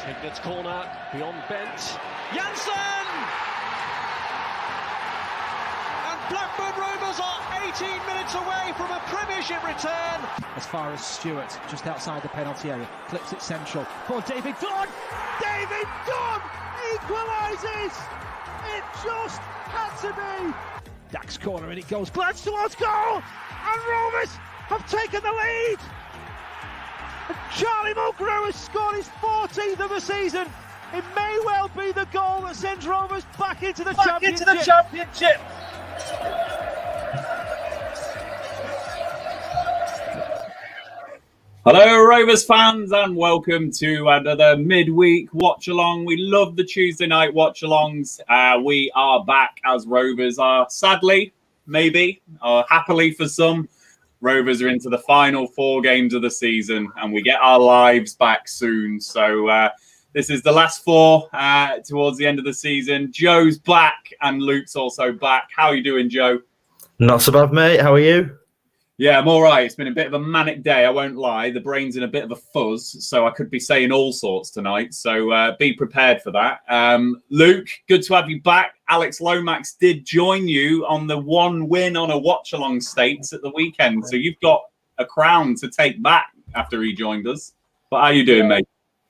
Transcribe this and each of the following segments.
Hignet's corner, beyond Bent. Janssen! And Blackburn Rovers are 18 minutes away from a Premiership return. As far as Stewart, just outside the penalty area, clips it central for David Dunn. David Dunn equalises! It just had to be. Dack's corner and it goes. Glad towards goal! And Rovers have taken the lead! And Charlie Mulgrew has scored his 14th of the season. It may well be the goal that sends Rovers back into the championship. Hello Rovers fans and welcome to another midweek watch along. We love the Tuesday night watch alongs. We are back as Rovers are sadly, maybe, or happily for some. Rovers are into the final 4 games of the season and we get our lives back soon. So this is the last 4 towards the end of the season. Joe's back and Luke's also back. How are you doing, Joe? Not so bad, mate. How are you? Yeah, I'm all right. It's been a bit of a manic day, I won't lie. The brain's in a bit of a fuzz, so I could be saying all sorts tonight. So be prepared for that. Luke, good to have you back. Alex Lomax did join you on the 1 win on a watch-along states at the weekend. So you've got a crown to take back after he joined us. But how are you doing, mate?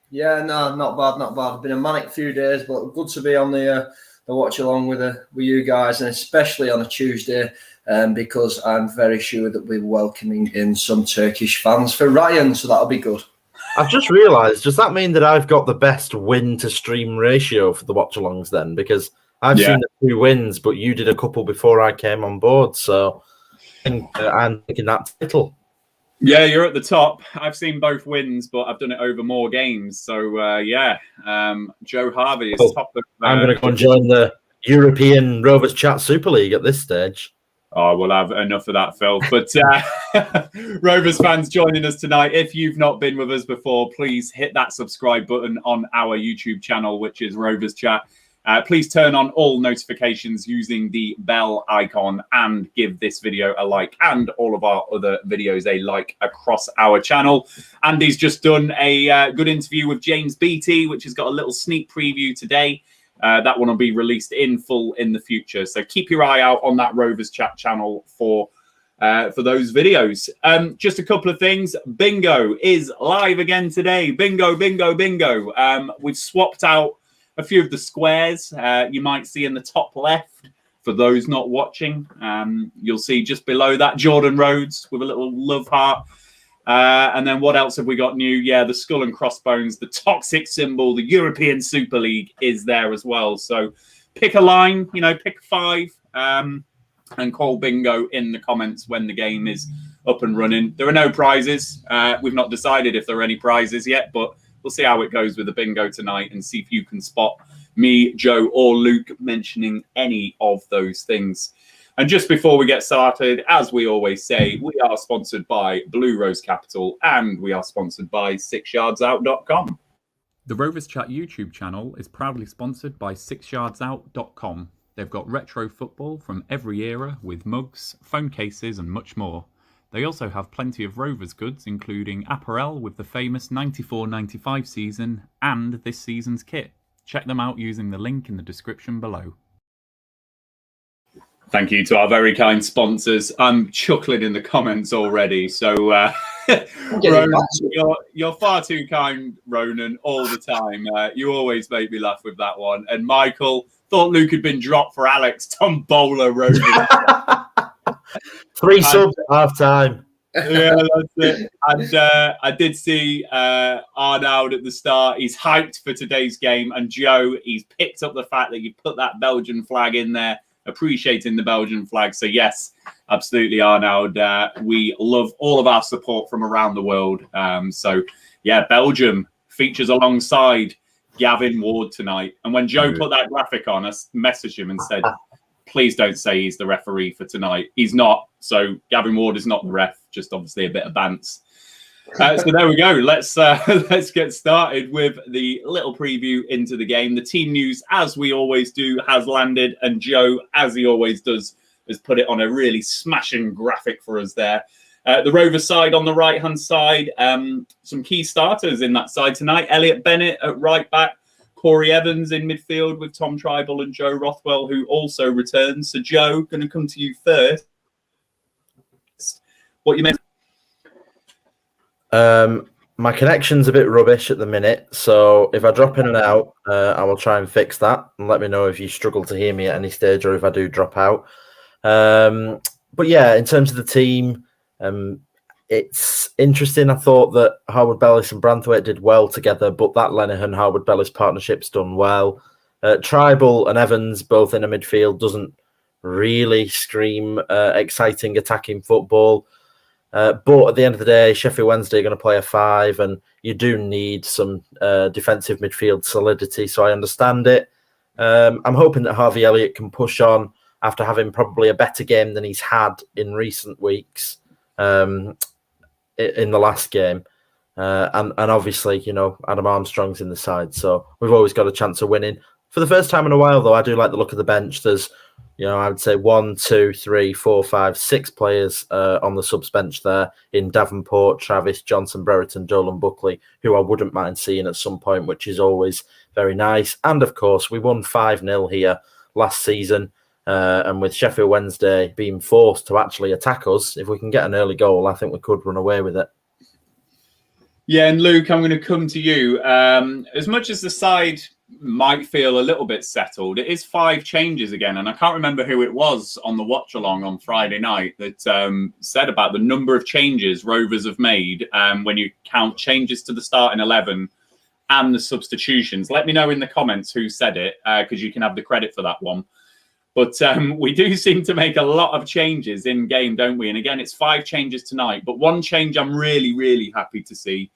Yeah, no, not bad, not bad. It's been a manic few days, but good to be on the watch-along with you guys, and especially on a Tuesday. Because I'm very sure that we're welcoming in some Turkish fans for Ryan, so that'll be good. I've just realised, does that mean that I've got the best win-to-stream ratio for the watch-alongs then? Because I've seen the 2 wins, but you did a couple before I came on board, so I'm taking that title. Yeah, you're at the top. I've seen both wins, but I've done it over more games. So, Joe Harvey is top of... I'm going to go and join the European Rovers Chat Super League at this stage. Oh, we'll have enough of that, Phil. But Rovers fans joining us tonight, if you've not been with us before, please hit that subscribe button on our YouTube channel, which is Rovers Chat. Please turn on all notifications using the bell icon and give this video a like and all of our other videos a like across our channel. Andy's just done a good interview with James Beattie, which has got a little sneak preview today. That one will be released in full in the future. So keep your eye out on that Rovers Chat channel for those videos. Just a couple of things. Bingo is live again today. Bingo, bingo, bingo. We've swapped out a few of the squares you might see in the top left. For those not watching, you'll see just below that Jordan Rhodes with a little love heart. And then what else have we got new? Yeah, the skull and crossbones, the toxic symbol, the European Super League is there as well. So pick a line, pick 5 and call bingo in the comments when the game is up and running. There are no prizes. We've not decided if there are any prizes yet, but we'll see how it goes with the bingo tonight and see if you can spot me, Joe or Luke mentioning any of those things. And just before we get started, as we always say, we are sponsored by Blue Rose Capital and we are sponsored by 6yardsout.com. The Rovers Chat YouTube channel is proudly sponsored by 6yardsout.com. They've got retro football from every era with mugs, phone cases and much more. They also have plenty of Rovers goods, including apparel with the famous 94-95 season and this season's kit. Check them out using the link in the description below. Thank you to our very kind sponsors. I'm chuckling in the comments already. So, Ronan, you're far too kind, Ronan, all the time. You always make me laugh with that one. And Michael, thought Luke had been dropped for Alex. Tombola, Ronan. 3 subs at half time. Yeah, that's it. And I did see Arnaud at the start. He's hyped for today's game. And Joe, he's picked up the fact that you put that Belgian flag in there. Appreciating the Belgian flag. So yes, absolutely, Arnaud. We love all of our support from around the world. So yeah, Belgium features alongside Gavin Ward tonight. And when Joe put that graphic on, I messaged him and said, please don't say he's the referee for tonight. He's not. So Gavin Ward is not the ref, just obviously a bit of bants. So there we go. Let's get started with the little preview into the game. The team news, as we always do, has landed, and Joe, as he always does, has put it on a really smashing graphic for us there. The Rovers side on the right-hand side, some key starters in that side tonight. Elliot Bennett at right back, Corey Evans in midfield with Tom Trybull and Joe Rothwell, who also returns. So, Joe, going to come to you first. What you meant? My connection's a bit rubbish at the minute, so if I drop in and out, I will try and fix that. And let me know if you struggle to hear me at any stage or if I do drop out. But yeah, in terms of the team, it's interesting. I thought that Harwood-Bellis and Branthwaite did well together, but that Lenihan-Harwood-Bellis partnership's done well. Trybull and Evans both in a midfield doesn't really scream exciting attacking football. But at the end of the day, Sheffield Wednesday are going to play a 5, and you do need some defensive midfield solidity, so I understand it. I'm hoping that Harvey Elliott can push on after having probably a better game than he's had in recent weeks in the last game. And obviously, you know, Adam Armstrong's in the side, so we've always got a chance of winning. For the first time in a while, though, I do like the look of the bench. There's, you know, I would say 1, 2, 3, 4, 5, 6 players on the subs bench there in Davenport, Travis, Johnson, Brereton, Dolan, Buckley, who I wouldn't mind seeing at some point, which is always very nice. And of course, we won 5-0 here last season. And with Sheffield Wednesday being forced to actually attack us, if we can get an early goal, I think we could run away with it. Yeah, and Luke, I'm going to come to you. As much as the side might feel a little bit settled, it is 5 changes again, and I can't remember who it was on the watch along on Friday night that said about the number of changes Rovers have made when you count changes to the starting 11 and the substitutions. Let me know in the comments who said it, because you can have the credit for that one. But we do seem to make a lot of changes in game, don't we? And again, it's 5 changes tonight. But one change I'm really, really happy to see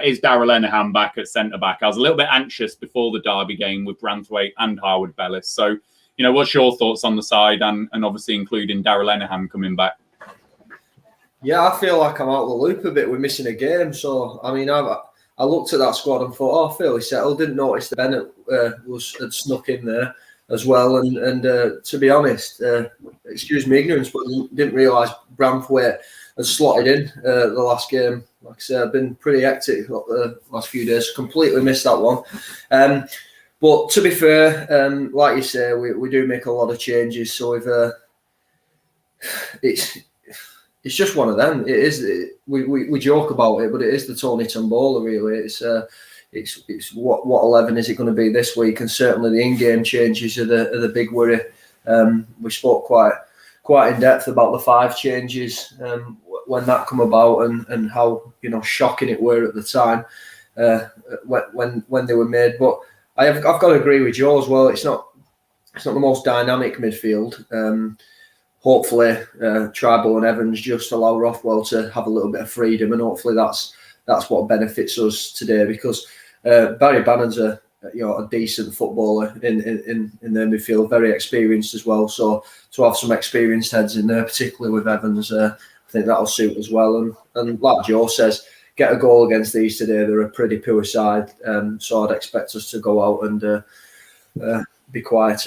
is Darragh Lenihan back at centre-back. I was a little bit anxious before the Derby game with Branthwaite and Harwood-Bellis. So, you know, what's your thoughts on the side and obviously including Darragh Lenihan coming back? Yeah, I feel like I'm out of the loop a bit. We're missing a game. So, I mean, I looked at that squad and thought, oh, fairly settled. Didn't notice that Bennett had snuck in there as well. And to be honest, excuse me ignorance, but didn't realise Branthwaite had slotted in the last game. Like I said, I've been pretty hectic the last few days. Completely missed that one. But to be fair, like you say, we do make a lot of changes. So it's just one of them. It is. We joke about it, but it is the Tony Tombola. Really, it's what 11 is it going to be this week? And certainly the in-game changes are the big worry. We spoke quite in depth about the 5 changes when that come about and how, you know, shocking it were at the time when they were made. But I've got to agree with Joe as well. It's not the most dynamic midfield. Hopefully, Trybull and Evans just allow Rothwell to have a little bit of freedom, and hopefully that's what benefits us today, because Barry Bannon's a decent footballer in their midfield, very experienced as well. So to have some experienced heads in there, particularly with Evans, I think that'll suit as well. And like Joe says, get a goal against these today. They're a pretty poor side, so I'd expect us to go out and be quite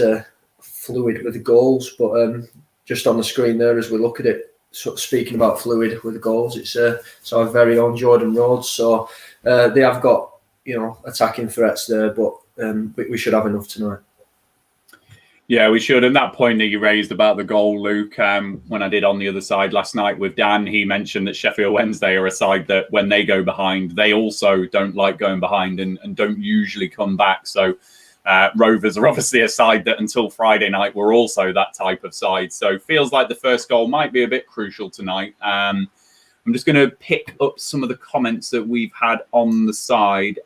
fluid with the goals. But just on the screen there, as we look at it, sort of speaking about fluid with the goals, it's our very own Jordan Rhodes. So they have got, you know, attacking threats there, but we should have enough tonight. Yeah, we should. And that point that you raised about the goal, Luke, when I did on the other side last night with Dan, he mentioned that Sheffield Wednesday are a side that when they go behind, they also don't like going behind and don't usually come back. So Rovers are obviously a side that until Friday night were also that type of side. So feels like the first goal might be a bit crucial tonight. I'm just going to pick up some of the comments that we've had on the side.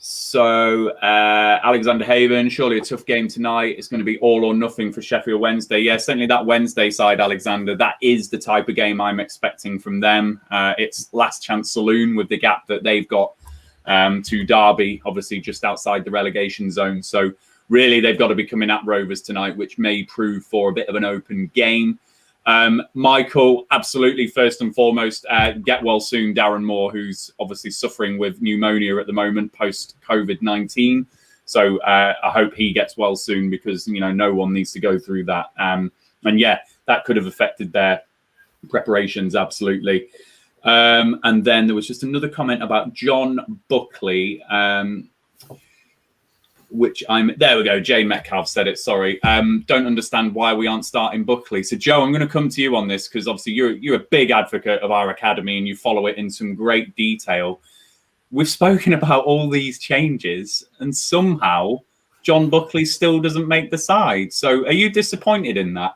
So Alexander Haven, surely a tough game tonight. It's going to be all or nothing for Sheffield Wednesday. Yeah, certainly that Wednesday side, Alexander, that is the type of game I'm expecting from them. It's last chance saloon with the gap that they've got to Derby, obviously just outside the relegation zone. So really they've got to be coming at Rovers tonight, which may prove for a bit of an open game. Michael, absolutely, first and foremost, get well soon, Darren Moore, who's obviously suffering with pneumonia at the moment post COVID-19. So I hope he gets well soon, because, you know, no one needs to go through that. And yeah, that could have affected their preparations, absolutely. And then there was just another comment about John Buckley, which there we go. Jay Metcalf said it. Sorry. Don't understand why we aren't starting Buckley. So Joe, I'm going to come to you on this because obviously you're a big advocate of our academy and you follow it in some great detail. We've spoken about all these changes and somehow John Buckley still doesn't make the side. So are you disappointed in that?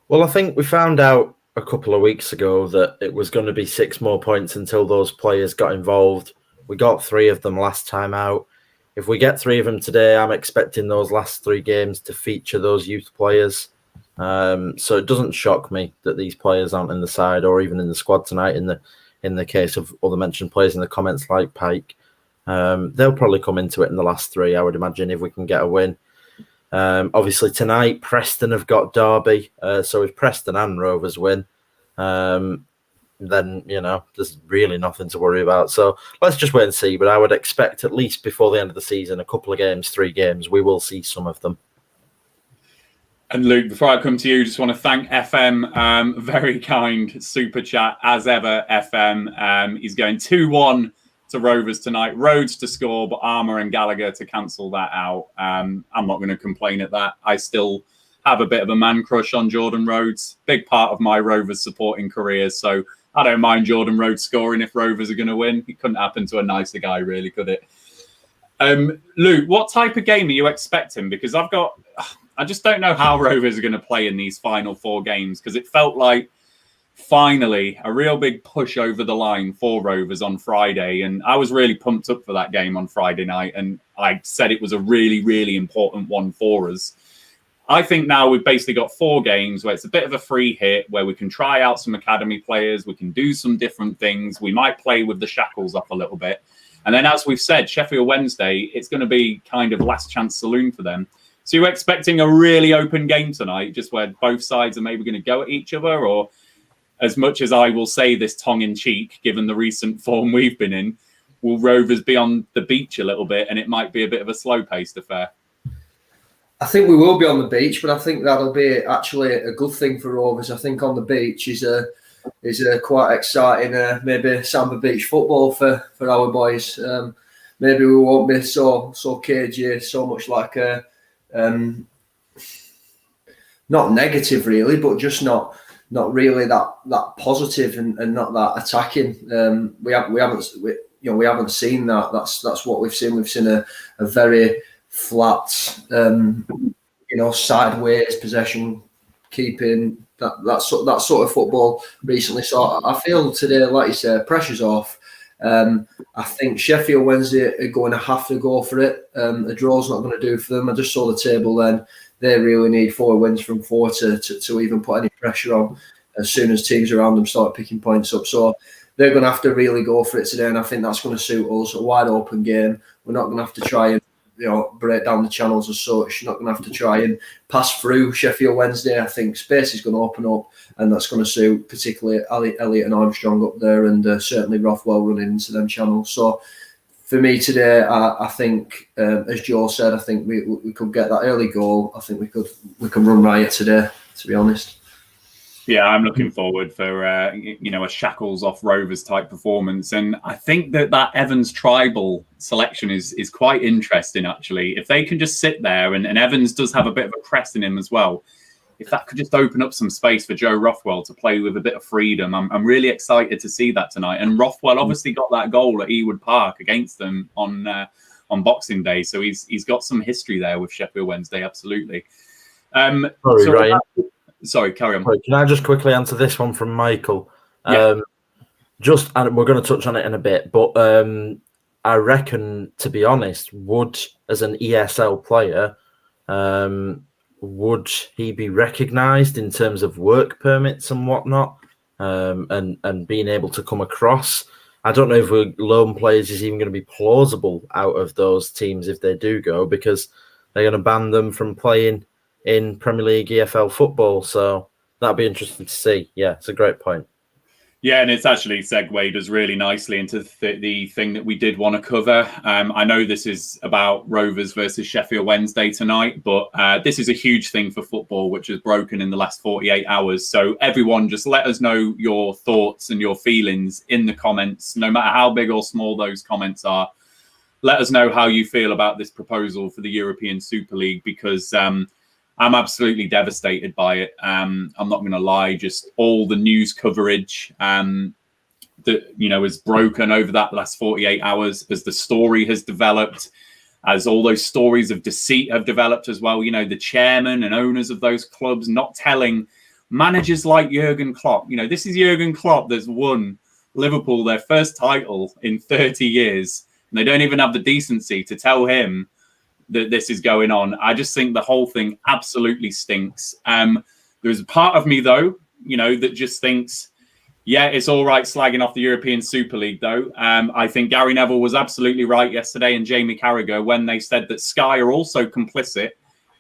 Well, I think we found out a couple of weeks ago that it was going to be 6 more points until those players got involved. We got 3 of them last time out. If we get 3 of them today, I'm expecting those last 3 games to feature those youth players. So it doesn't shock me that these players aren't in the side or even in the squad tonight. In the case of other mentioned players in the comments like Pike, they'll probably come into it in the last 3, I would imagine, if we can get a win. Obviously tonight, Preston have got Derby. So if Preston and Rovers win, then, there's really nothing to worry about. So let's just wait and see. But I would expect at least before the end of the season, a couple of games, 3 games, we will see some of them. And Luke, before I come to you, just want to thank FM. Very kind super chat as ever, FM. He's going 2-1 to Rovers tonight. Rhodes to score, but Armour and Gallagher to cancel that out. I'm not going to complain at that. I still have a bit of a man crush on Jordan Rhodes. Big part of my Rovers supporting career. So I don't mind Jordan Rhodes scoring if Rovers are going to win. It couldn't happen to a nicer guy, really, could it? Luke, what type of game are you expecting? Because I just don't know how Rovers are going to play in these final 4 games because it felt like finally a real big push over the line for Rovers on Friday. And I was really pumped up for that game on Friday night. And I said it was a really, really important one for us. I think now we've basically got 4 games where it's a bit of a free hit, where we can try out some academy players. We can do some different things. We might play with the shackles off a little bit. And then, as we've said, Sheffield Wednesday, it's going to be kind of last chance saloon for them. So you're expecting a really open game tonight, just where both sides are maybe going to go at each other? Or as much as I will say this tongue-in-cheek, given the recent form we've been in, will Rovers be on the beach a little bit and it might be a bit of a slow-paced affair? I think we will be on the beach, but I think that'll be actually a good thing for Rovers. I think on the beach is a quite exciting, maybe Samba Beach football for our boys. Maybe we won't be so cagey, so much like a not negative really, but just not really that positive and not that attacking. We haven't seen that. That's what we've seen. We've seen a very flat, sideways possession keeping, that sort of football recently. So I feel today, like you said, pressure's off. I think Sheffield Wednesday are going to have to go for it. A draw's not going to do for them. I just saw the table then. They really need 4 wins from 4 to even put any pressure on as soon as teams around them start picking points up. So they're going to have to really go for it today, and I think that's going to suit us. A wide open game. We're not going to have to try and break down the channels as such. You're not going to have to try and pass through Sheffield Wednesday. I think space is going to open up, and that's going to suit particularly Elliott and Armstrong up there, and certainly Rothwell running into them channels. So for me today, I think, as Joe said, I think we could get that early goal. I think we can run riot today, to be honest. Yeah, I'm looking forward for a shackles off Rovers type performance, and I think that Evans tribal selection is quite interesting actually. If they can just sit there, and Evans does have a bit of a press in him as well. If that could just open up some space for Joe Rothwell to play with a bit of freedom, I'm really excited to see that tonight. And Rothwell obviously got that goal at Ewood Park against them on Boxing Day, so he's got some history there with Sheffield Wednesday, absolutely. Sorry, Ryan. Sorry, carry on. Can I just quickly answer this one from Michael? Yeah. And we're going to touch on it in a bit, but I reckon, to be honest, Wood as an ESL player, would he be recognised in terms of work permits and whatnot, and being able to come across? I don't know if loan players is even going to be plausible out of those teams if they do go, because they're going to ban them from playing in Premier League EFL football. So that'd be interesting to see. Yeah, it's a great point. Yeah, and it's actually segued us really nicely into the thing that we did want to cover. I know this is about Rovers versus Sheffield Wednesday tonight, but this is a huge thing for football, which has broken in the last 48 hours. So everyone, just let us know your thoughts and your feelings in the comments, no matter how big or small those comments are. Let us know how you feel about this proposal for the European Super League, because I'm absolutely devastated by it. I'm not going to lie. Just all the news coverage that has broken over that last 48 hours, as the story has developed, as all those stories of deceit have developed as well. The chairman and owners of those clubs not telling managers like Jurgen Klopp. This is Jurgen Klopp that's won Liverpool their first title in 30 years, and they don't even have the decency to tell him that this is going on. I just think the whole thing absolutely stinks. There's a part of me, though, that just thinks, yeah, it's all right slagging off the European Super League, though. I think Gary Neville was absolutely right yesterday, and Jamie Carragher, when they said that Sky are also complicit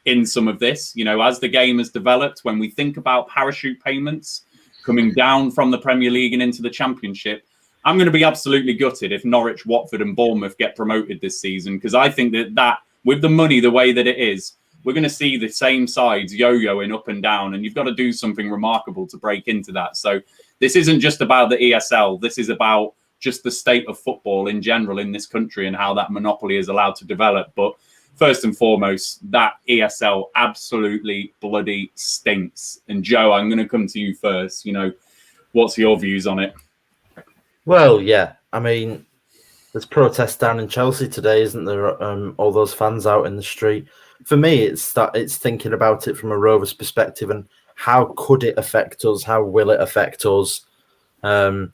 in some of this. As the game has developed, when we think about parachute payments coming down from the Premier League and into the Championship, I'm going to be absolutely gutted if Norwich, Watford and Bournemouth get promoted this season, because I think that with the money the way that it is, we're going to see the same sides yo-yoing up and down, and you've got to do something remarkable to break into that. So this isn't just about the ESL. This is about just the state of football in general in this country and how that monopoly is allowed to develop. But first and foremost, that ESL absolutely bloody stinks. And Joe, I'm going to come to you first. What's your views on it? Well, yeah, I mean, there's protests down in Chelsea today, isn't there? All those fans out in the street. For me, it's thinking about it from a Rovers perspective and how could it affect us? How will it affect us? I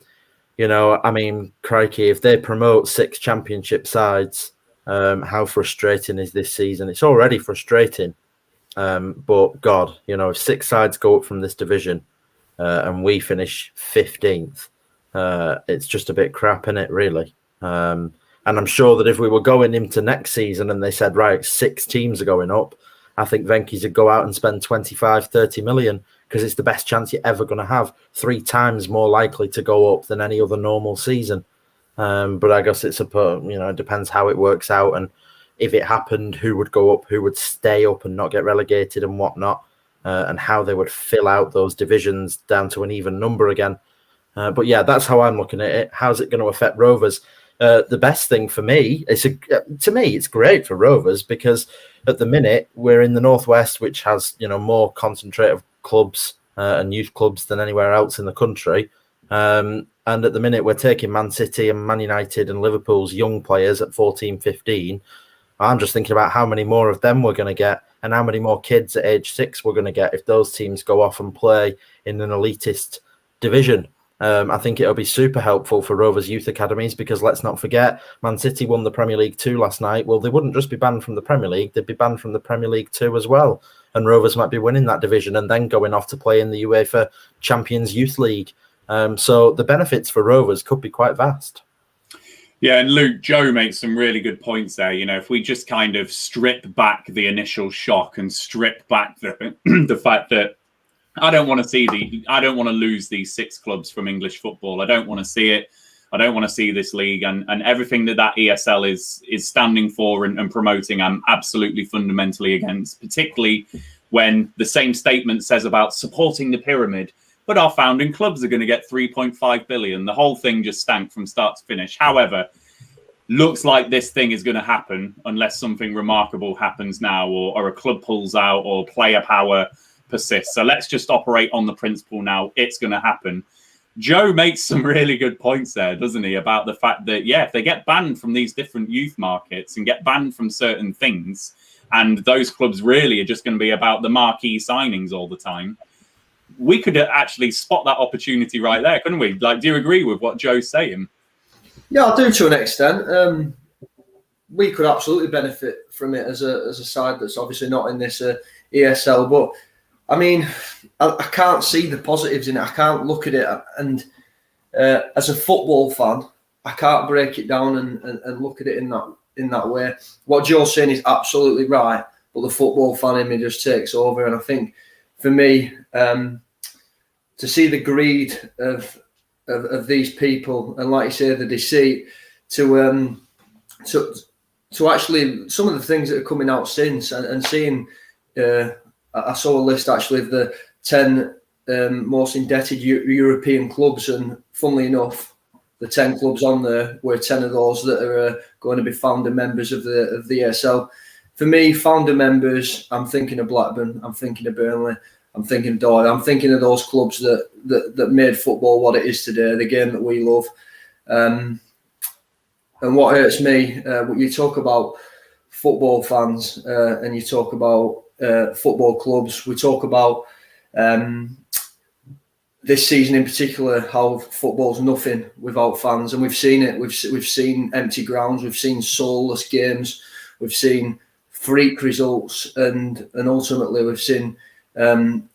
mean, crikey, if they promote 6 championship sides, how frustrating is this season? It's already frustrating. But God, if 6 sides go up from this division and we finish 15th, it's just a bit crap, isn't it, really? And I'm sure that if we were going into next season and they said, right, 6 teams are going up, I think Venky's would go out and spend 25, 30 million, because it's the best chance you're ever going to have. 3 times more likely to go up than any other normal season. But I guess it depends how it works out. And if it happened, who would go up, who would stay up and not get relegated and whatnot, and how they would fill out those divisions down to an even number again. But yeah, that's how I'm looking at it. How's it going to affect Rovers? The best thing for me it's great for Rovers, because at the minute we're in the Northwest, which has more concentrated clubs and youth clubs than anywhere else in the country. And at the minute we're taking Man City and Man United and Liverpool's young players at 14, 15. I'm just thinking about how many more of them we're going to get, and how many more kids at age 6 we're going to get if those teams go off and play in an elitist division. I think it'll be super helpful for Rovers youth academies, because let's not forget, Man City won the Premier League 2 last night. Well, they wouldn't just be banned from the Premier League, they'd be banned from the Premier League 2 as well. And Rovers might be winning that division and then going off to play in the UEFA Champions Youth League. So the benefits for Rovers could be quite vast. Yeah, and Luke, Joe makes some really good points there. If we just kind of strip back the initial shock and strip back the fact that I don't want to lose these 6 clubs from English football. I don't want to see it. I don't want to see this league and everything that ESL is standing for and promoting. I'm absolutely fundamentally against, particularly when the same statement says about supporting the pyramid, but our founding clubs are going to get 3.5 billion. The whole thing just stank from start to finish. However, looks like this thing is going to happen unless something remarkable happens now, or a club pulls out, or player power persists. So let's just operate on the principle now. It's going to happen. Joe makes some really good points there, doesn't he, about the fact that, yeah, if they get banned from these different youth markets and get banned from certain things, and those clubs really are just going to be about the marquee signings all the time, we could actually spot that opportunity right there, couldn't we? Do you agree with what Joe's saying? Yeah, I do, to an extent. We could absolutely benefit from it as a side that's obviously not in this ESL, but I mean, I can't see the positives in it. I can't look at it, and as a football fan, I can't break it down and look at it in that way. What Joe's saying is absolutely right, but the football fan in me just takes over. And I think for me, to see the greed of of these people, and like you say, the deceit to actually some of the things that are coming out since, and seeing. I saw a list actually of the 10 most indebted European clubs, and funnily enough, the 10 clubs on there were 10 of those that are going to be founder members of the ESL. For me, founder members, I'm thinking of Blackburn, I'm thinking of Burnley, I'm thinking of Derby, I'm thinking of those clubs that made football what it is today, the game that we love. And what hurts me, when you talk about football fans and you talk about football clubs, we talk about this season in particular, how football's nothing without fans, and we've seen it. We've seen empty grounds, we've seen soulless games, we've seen freak results, and ultimately we've seen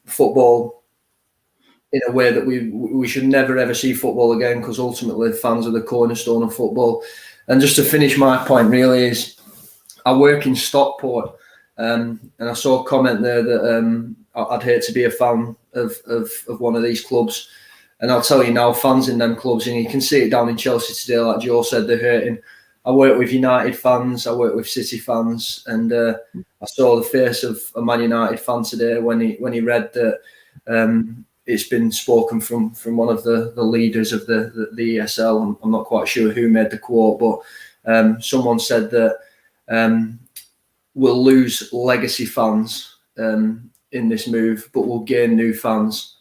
football in a way that we should never ever see football again, because ultimately fans are the cornerstone of football. And just to finish my point, really, is I work in Stockport. And I saw a comment there that I'd hate to be a fan of one of these clubs. And I'll tell you now, fans in them clubs, and you can see it down in Chelsea today, like Joe said, they're hurting. I work with United fans, I work with City fans, and I saw the face of a Man United fan today when he read that it's been spoken from one of the leaders of the ESL. I'm not quite sure who made the quote, but someone said that we'll lose legacy fans in this move, but we'll gain new fans.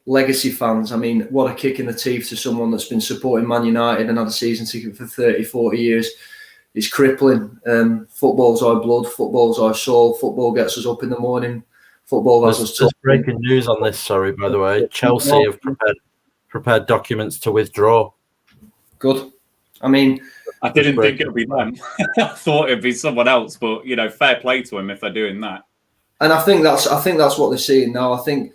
Legacy fans, I mean, what a kick in the teeth to someone that's been supporting Man United and had a season ticket for 30, 40 years. It's crippling. Football's our blood, football's our soul, football gets us up in the morning. Football has us Just breaking news on this, sorry, by the way. Chelsea have prepared documents to withdraw. Good. I mean, I didn't think it would be them. I thought it'd be someone else, but fair play to them if they're doing that. And I think that's what they're seeing now. I think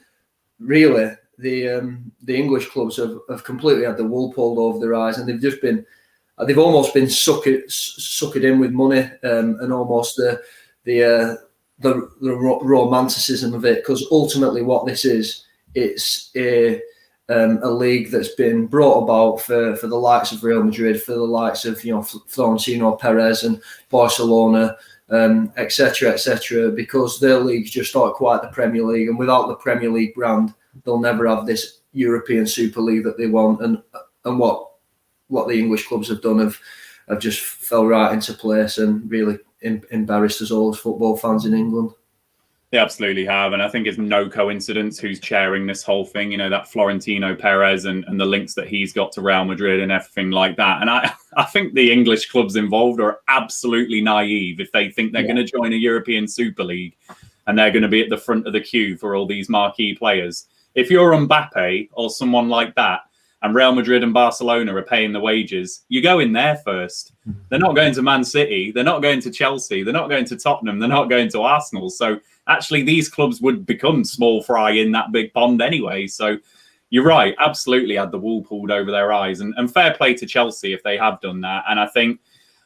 really the English clubs have completely had the wool pulled over their eyes, and they've almost been suckered in with money, and almost the romanticism of it, because ultimately what this is, it's a league that's been brought about for the likes of Real Madrid, for the likes of Florentino Perez and Barcelona, etc., because their league's just not quite the Premier League, and without the Premier League brand, they'll never have this European Super League that they want. And what the English clubs have done have just fell right into place and really embarrassed us all as football fans in England. They absolutely have, and I think it's no coincidence who's chairing this whole thing. That Florentino Perez and the links that he's got to Real Madrid and everything like that. And I think the English clubs involved are absolutely naive if they think they're going to join a European Super League and they're going to be at the front of the queue for all these marquee players. If you're Mbappe or someone like that, and Real Madrid and Barcelona are paying the wages, you go in there first. They're not going to Man City. They're not going to Chelsea. They're not going to Tottenham. They're not going to Arsenal. So actually, these clubs would become small fry in that big pond anyway. So you're right. Absolutely had the wool pulled over their eyes. And fair play to Chelsea if they have done that. And I think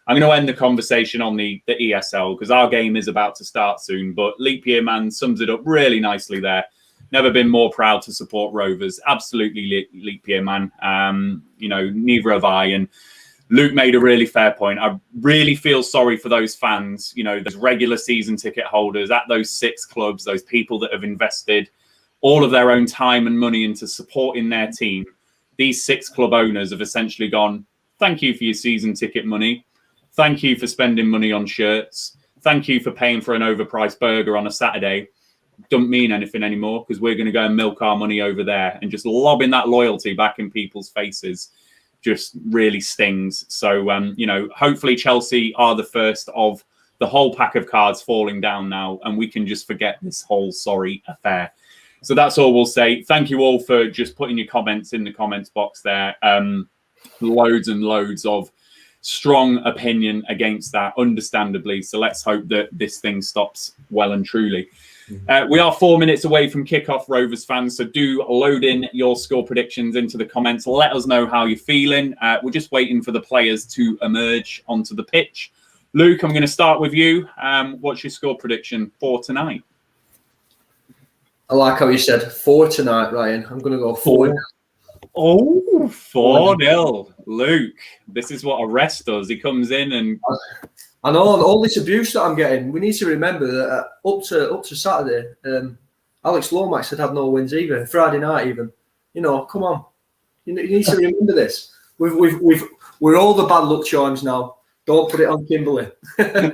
I'm going to end the conversation on the ESL, because our game is about to start soon. But Leap Year Man sums it up really nicely there. Never been more proud to support Rovers. Absolutely leap year, man. Neither have I. And Luke made a really fair point. I really feel sorry for those fans, those regular season ticket holders at those 6 clubs, those people that have invested all of their own time and money into supporting their team. These 6 club owners have essentially gone, thank you for your season ticket money. Thank you for spending money on shirts. Thank you for paying for an overpriced burger on a Saturday. Don't mean anything anymore, because we're going to go and milk our money over there, and just lobbing that loyalty back in people's faces just really stings. So, hopefully Chelsea are the first of the whole pack of cards falling down now, and we can just forget this whole sorry affair. So that's all we'll say. Thank you all for just putting your comments in the comments box there. Loads and loads of strong opinion against that, understandably. So let's hope that this thing stops well and truly. We are 4 minutes away from kickoff, Rovers fans, so do load in your score predictions into the comments. Let us know how you're feeling. We're just waiting for the players to emerge onto the pitch. Luke, I'm going to start with you. What's your score prediction for tonight? I like how you said 4 tonight, Ryan. I'm going to go 4. Oh, 4-0. Luke, this is what a rest does. He comes in and... I know, and all this abuse that I'm getting, we need to remember that up to Saturday, Alex Lomax had no wins either, Friday night even. You know, come on. You need to remember this. We're all the bad luck charms now. Don't put it on Kimberly. I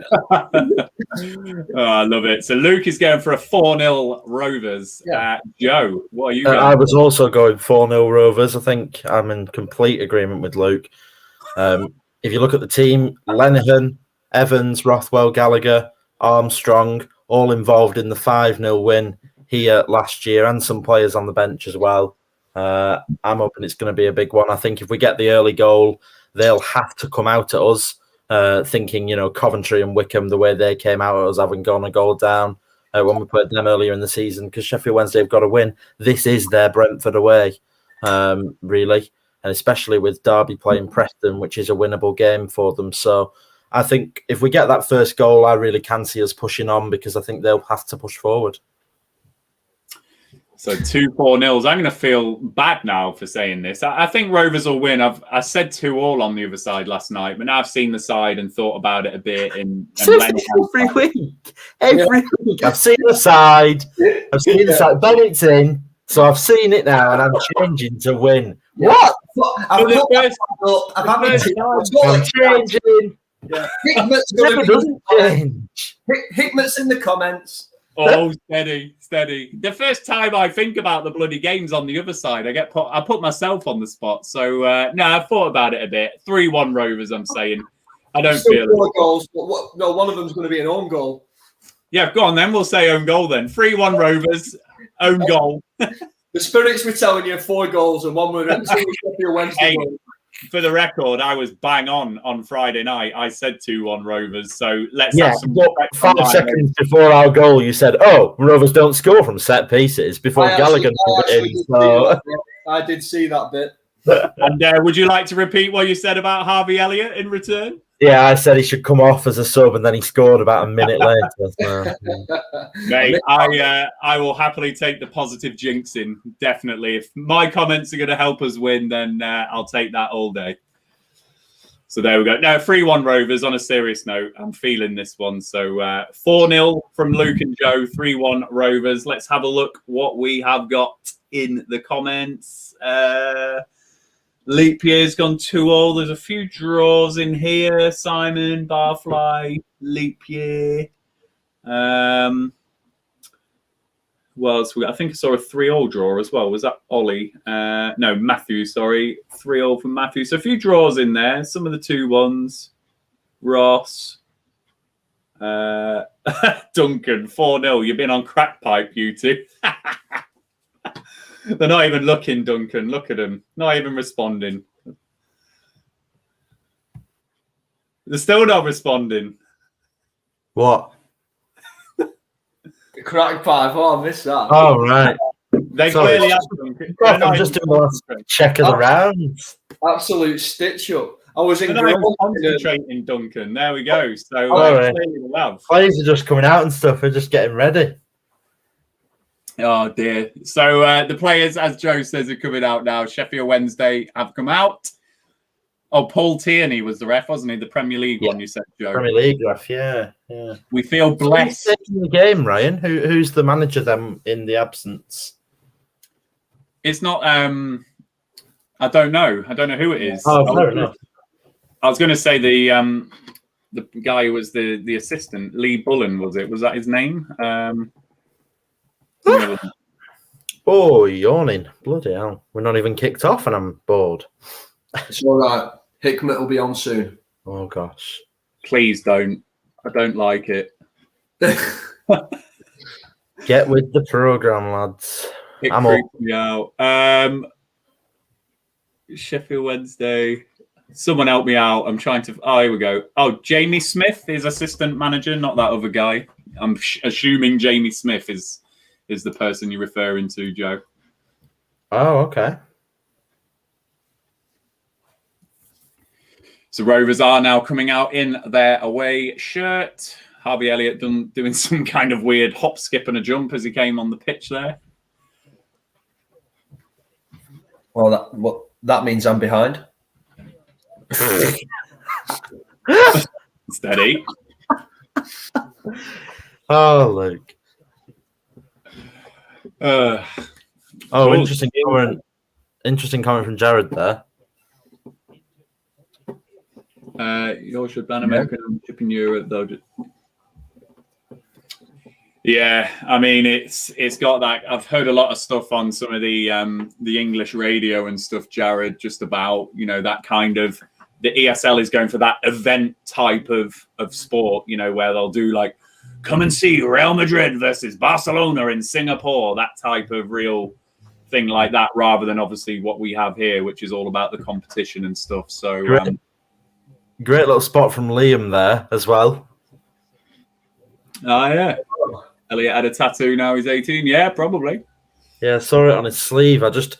love it. So Luke is going for a 4-0 Rovers. Yeah. Joe, what are you going I was also going 4-0 Rovers. I think I'm in complete agreement with Luke. If you look at the team, Lenihan, Evans, Rothwell, Gallagher, Armstrong, all involved in the 5-0 win here last year, and some players on the bench as well. I'm hoping it's going to be a big one. I think if we get the early goal, they'll have to come out at us thinking, you know, Coventry and Wycombe, the way they came out at us having gone a goal down when we played them earlier in the season, because Sheffield Wednesday have got to win. This is their Brentford away, really, and especially with Derby playing Preston, which is a winnable game for them. So I think if we get that first goal, I really can see us pushing on, because I think they'll have to push forward. So 2 4-0s. I'm going to feel bad now for saying this. I think Rovers will win. I said 2-2 on the other side last night, but now I've seen the side and thought about it a bit. Every week. Every week. I've seen the side. I've seen the side. Bennett's in, so I've seen it now, and I'm changing to win. What? I'm changing. Yeah. Hickman's in the comments. Oh, steady. The first time I think about the bloody games on the other side, I put myself on the spot. So no, I've thought about it a bit. 3-1 Rovers. I'm saying. I don't feel it. Goals, but no, one of them's going to be an own goal. Yeah, go on then. We'll say own goal then. 3-1 Rovers, own goal. The Spirits were telling you 4 goals and one were Sheffield Wednesday. For the record, I was bang on Friday night. I said 2-1 Rovers. So let's have some 5 seconds before our goal, you said, "Oh, Rovers don't score from set pieces." Before Gallagher put it in. So I did see that bit. And would you like to repeat what you said about Harvey Elliott in return? Yeah, I said he should come off as a sub, and then he scored about a minute later. So, Mate, I will happily take the positive jinxing, definitely. If my comments are going to help us win, then I'll take that all day. So there we go. Now, 3-1 Rovers, on a serious note. I'm feeling this one. So 4-0 from Luke and Joe, 3-1 Rovers. Let's have a look what we have got in the comments. Leap year's gone 2-2. There's a few draws in here. Simon, Barfly, leap year. Well, I think I saw a 3-3 draw as well. Was that Ollie? No, Matthew, sorry. 3-3 from Matthew. So a few draws in there. Some of the 2-1s. Ross. Duncan, 4-0. You've been on crack pipe, you two. They're not even looking, Duncan. Look at them. Not even responding. They're still not responding. what? Crack pipe. Oh, I missed that. Oh, right. They clearly have, Duncan. I'm just doing the last check of the rounds. Absolute stitch up. I was in concentrating, Duncan. There we go. So right. clearly we have. Players are just coming out and stuff. They're just getting ready. Oh, dear. So the players, as Joe says, are coming out now. Sheffield Wednesday have come out. Oh, Paul Tierney was the ref, wasn't he? The Premier League one, you said, Joe. Premier League ref, yeah. We feel blessed. Who's taking the game, Ryan? Who's the manager then in the absence? It's not... I don't know. I don't know who it is. Oh, fair enough. I was going to say the guy who was the assistant, Lee Bullen, was it? Was that his name? Oh, yawning. Bloody hell. We're not even kicked off and I'm bored. It's all right. Hickman will be on soon. Oh, gosh. Please don't. I don't like it. Get with the programme, lads. It I'm freaks me out. Sheffield Wednesday. Someone help me out. I'm trying to... Oh, here we go. Oh, Jamie Smith is assistant manager, not that other guy. I'm assuming Jamie Smith is the person you're referring to, Joe. Oh, okay. So Rovers are now coming out in their away shirt. Harvey Elliott doing some kind of weird hop, skip and a jump as he came on the pitch there. Well, that means I'm behind. Steady. Oh, Luke. Cool. Interesting comment. Interesting comment from Jared there. Yours should ban American shipping Europe though. Yeah, I mean it's got that. I've heard a lot of stuff on some of the English radio and stuff, Jared, just about, you know, that kind of, the ESL is going for that event type of sport, you know, where they'll do like, come and see Real Madrid versus Barcelona in Singapore, that type of real thing like that, rather than obviously what we have here, which is all about the competition and stuff. So great little spot from Liam there as well. Oh yeah. Elliot had a tattoo, now he's 18. Yeah, probably. Yeah, I saw it on his sleeve. I just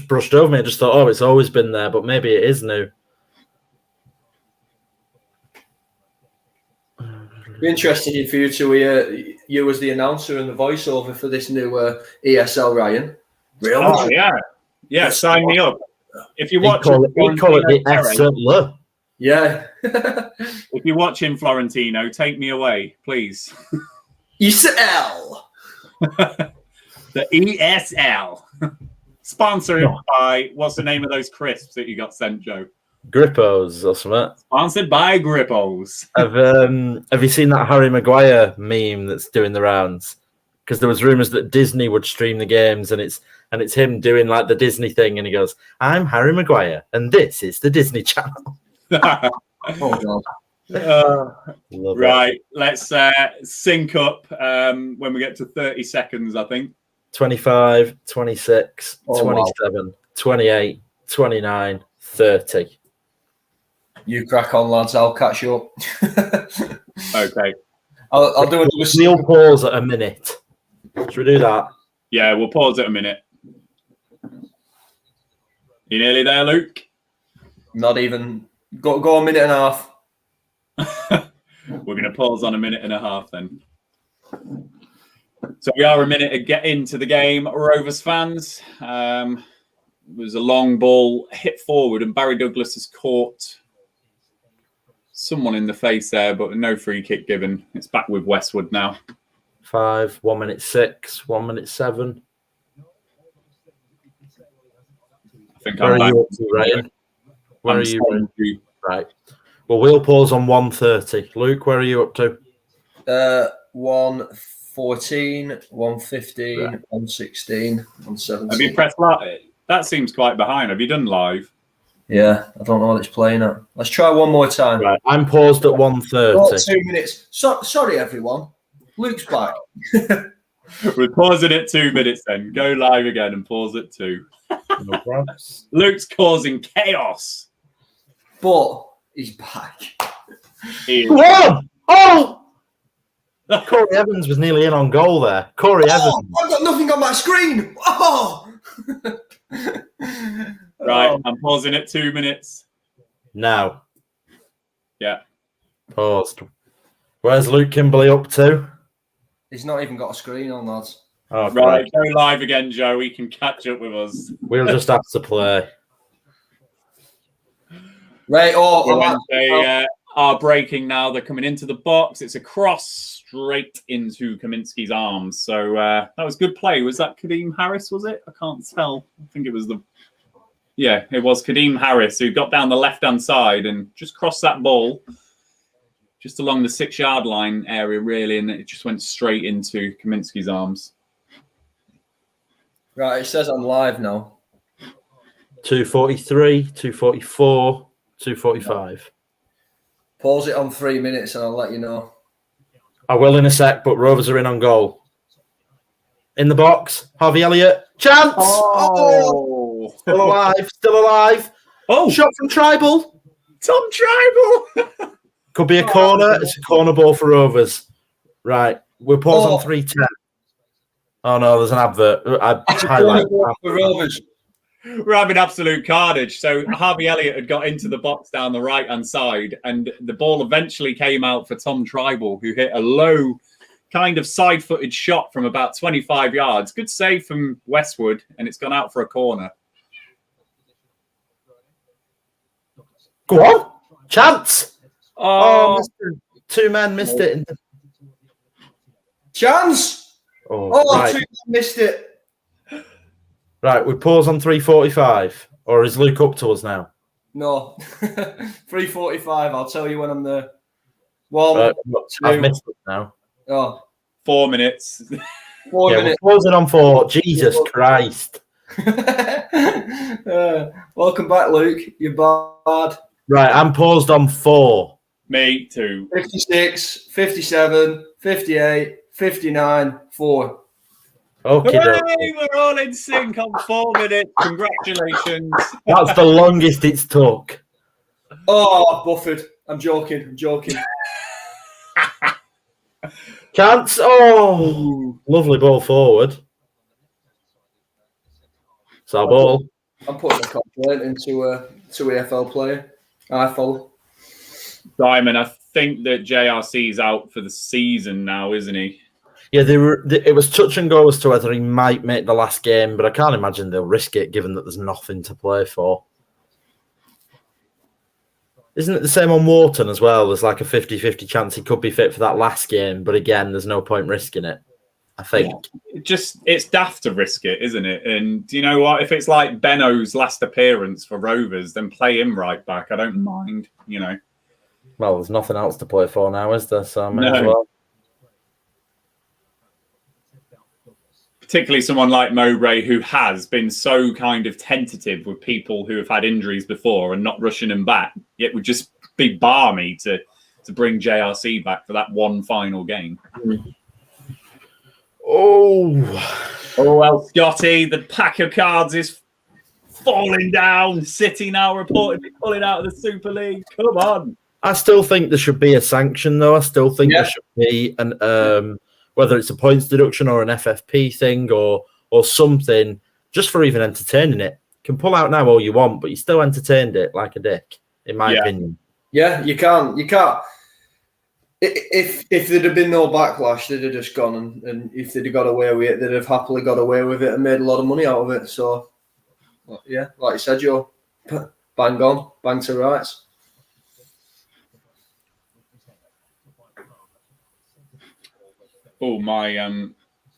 brushed over me. I just thought, oh, it's always been there, but maybe it is new. Be interested for you to hear you as the announcer and the voiceover for this new ESL, Ryan. Really? Oh, yeah. Sign me up. If you watch, call it the 𝒔𝒂𝒂𝒂𝒂𝒂𝒂𝒂𝒂𝒂𝒂𝒂💂 If you're watching Florentino, take me away, please. ESL. The ESL. Sponsored by, what's the name of those crisps that you got sent, Joe? Grippos or something. Sponsored by Grippos. Have you seen that Harry Maguire meme that's doing the rounds? Because there was rumors that Disney would stream the games, and it's him doing like the Disney thing, and he goes, "I'm Harry Maguire, and this is the Disney Channel." Oh God. Right, let's sync up when we get to 30 seconds, I think. 25, 26, 27, 28, 29, 30. You crack on, lads. I'll catch you up. Okay. I'll do it. We'll pause at a minute. Should we do that? Yeah, we'll pause it a minute. You nearly there, Luke? Not even. Go a minute and a half. We're going to pause on a minute and a half then. So we are a minute to get into the game, Rovers fans. It was a long ball hit forward, and Barry Douglas has caught someone in the face there, but no free kick given. It's back with Westwood now. 5, 1 minute 6, 1 minute 7. I think Where I'm are back. you up to, Ryan? Where I'm are you? starting to- Right. Well, we'll pause on 1:30. Luke, where are you up to? 1:14, 1:15, Right. 1:16, 1:17. Have you pressed live? That seems quite behind. Have you done live? Yeah, I don't know what it's playing at. Let's try one more time. Right. I'm paused at 1:30. Oh, 2 minutes. Sorry, everyone. Luke's back. We're pausing at 2 minutes then. Go live again and pause at 2. No problems. Luke's causing chaos. But he's back. He is- Whoa! Oh! Corey Evans was nearly in on goal there. Corey Evans. I've got nothing on my screen. Oh! Right, I'm pausing at 2 minutes. Now. Yeah. Paused. Where's Luke Kimberley up to? He's not even got a screen on, lads. Oh, Right, go live again, Joe. He can catch up with us. We'll just have to play. Right, They are breaking now. They're coming into the box. It's a cross straight into Kaminski's arms. So that was good play. Was that Kadeem Harris, was it? I can't tell. I think it was Yeah, it was Kadeem Harris who got down the left-hand side and just crossed that ball just along the 6-yard line area, really, and it just went straight into Kaminski's arms. Right, it says I'm live now. 2:43, 2:44, 2:45. Pause it on 3 minutes and I'll let you know. I will in a sec, but Rovers are in on goal. In the box, Harvey Elliott. Chance! Oh! Still alive, still alive. Oh! Shot from Tribal. Tom Tribal! Could be a corner. It's a corner ball for Rovers. Right, we're paused on 3:10. Oh no, there's an advert. Highlight. For Rovers. We're having absolute carnage. So Harvey Elliott had got into the box down the right-hand side, and the ball eventually came out for Tom Tribal, who hit a low kind of side-footed shot from about 25 yards. Good save from Westwood, and it's gone out for a corner. Go on. Chance. Oh, Two men missed it. Chance. Right. 2 men missed it. Right, we pause on 3:45. Or is Luke up to us now? No. 3:45. I'll tell you when I'm there. 1, Right, 2. I've missed it now. Oh, 4 minutes. 4 minutes. We're pausing on 4. Jesus Christ. Welcome back, Luke. You're bad. Right, I'm paused on 4. Me too. 56, 57, 58, 59, 4. Okay, Hooray, we're all in sync on 4 minutes. Congratulations. that's the longest it's took. Oh, buffered. I'm joking. Chance. Oh, lovely ball forward. It's our ball. I'm putting a complaint into a EFL player. I follow. Simon, I think that JRC's out for the season now, isn't he? Yeah, it was touch and go as to whether he might make the last game, but I can't imagine they'll risk it given that there's nothing to play for. Isn't it the same on Wharton as well? There's like a 50-50 chance he could be fit for that last game, but again, there's no point risking it, I think. It's daft to risk it, isn't it? And do you know what? If it's like Benno's last appearance for Rovers, then play him right back. I don't mind, you know. Well, there's nothing else to play for now, is there? So I may No. as well. Particularly someone like Mowbray, who has been so kind of tentative with people who have had injuries before and not rushing them back. It would just be balmy to bring JRC back for that one final game. Oh, 𝒒𝐿𝐄𝐄𝐕, the pack of cards is falling down. City now reportedly pulling out of the Super League. Come on. I still think there should be a sanction, though. I still think there should be an whether it's a points deduction or an FFP thing or something, just for even entertaining it. You can pull out now all you want, but you still entertained it like a dick, in my opinion. Yeah, you can't. If there'd have been no backlash, they'd have just gone and if they'd have got away with it, they'd have happily got away with it and made a lot of money out of it. So, yeah, like you said, Joe, bang on, bang to rights. Oh my,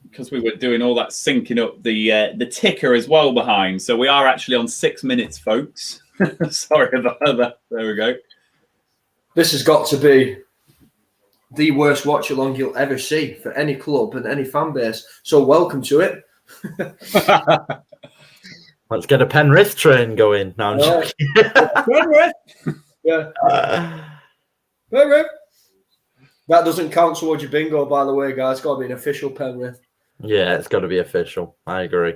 because we were doing all that syncing up the ticker as well behind. So we are actually on 6 minutes, folks. Sorry about that. There we go. This has got to be the worst watch along you'll ever see for any club and any fan base. So welcome to it. Let's get a Penrith train going. No, I'm joking. Penrith. Yeah. Penrith. That doesn't count towards your bingo, by the way, guys. It's got to be an official Penrith. Yeah, it's got to be official. I agree.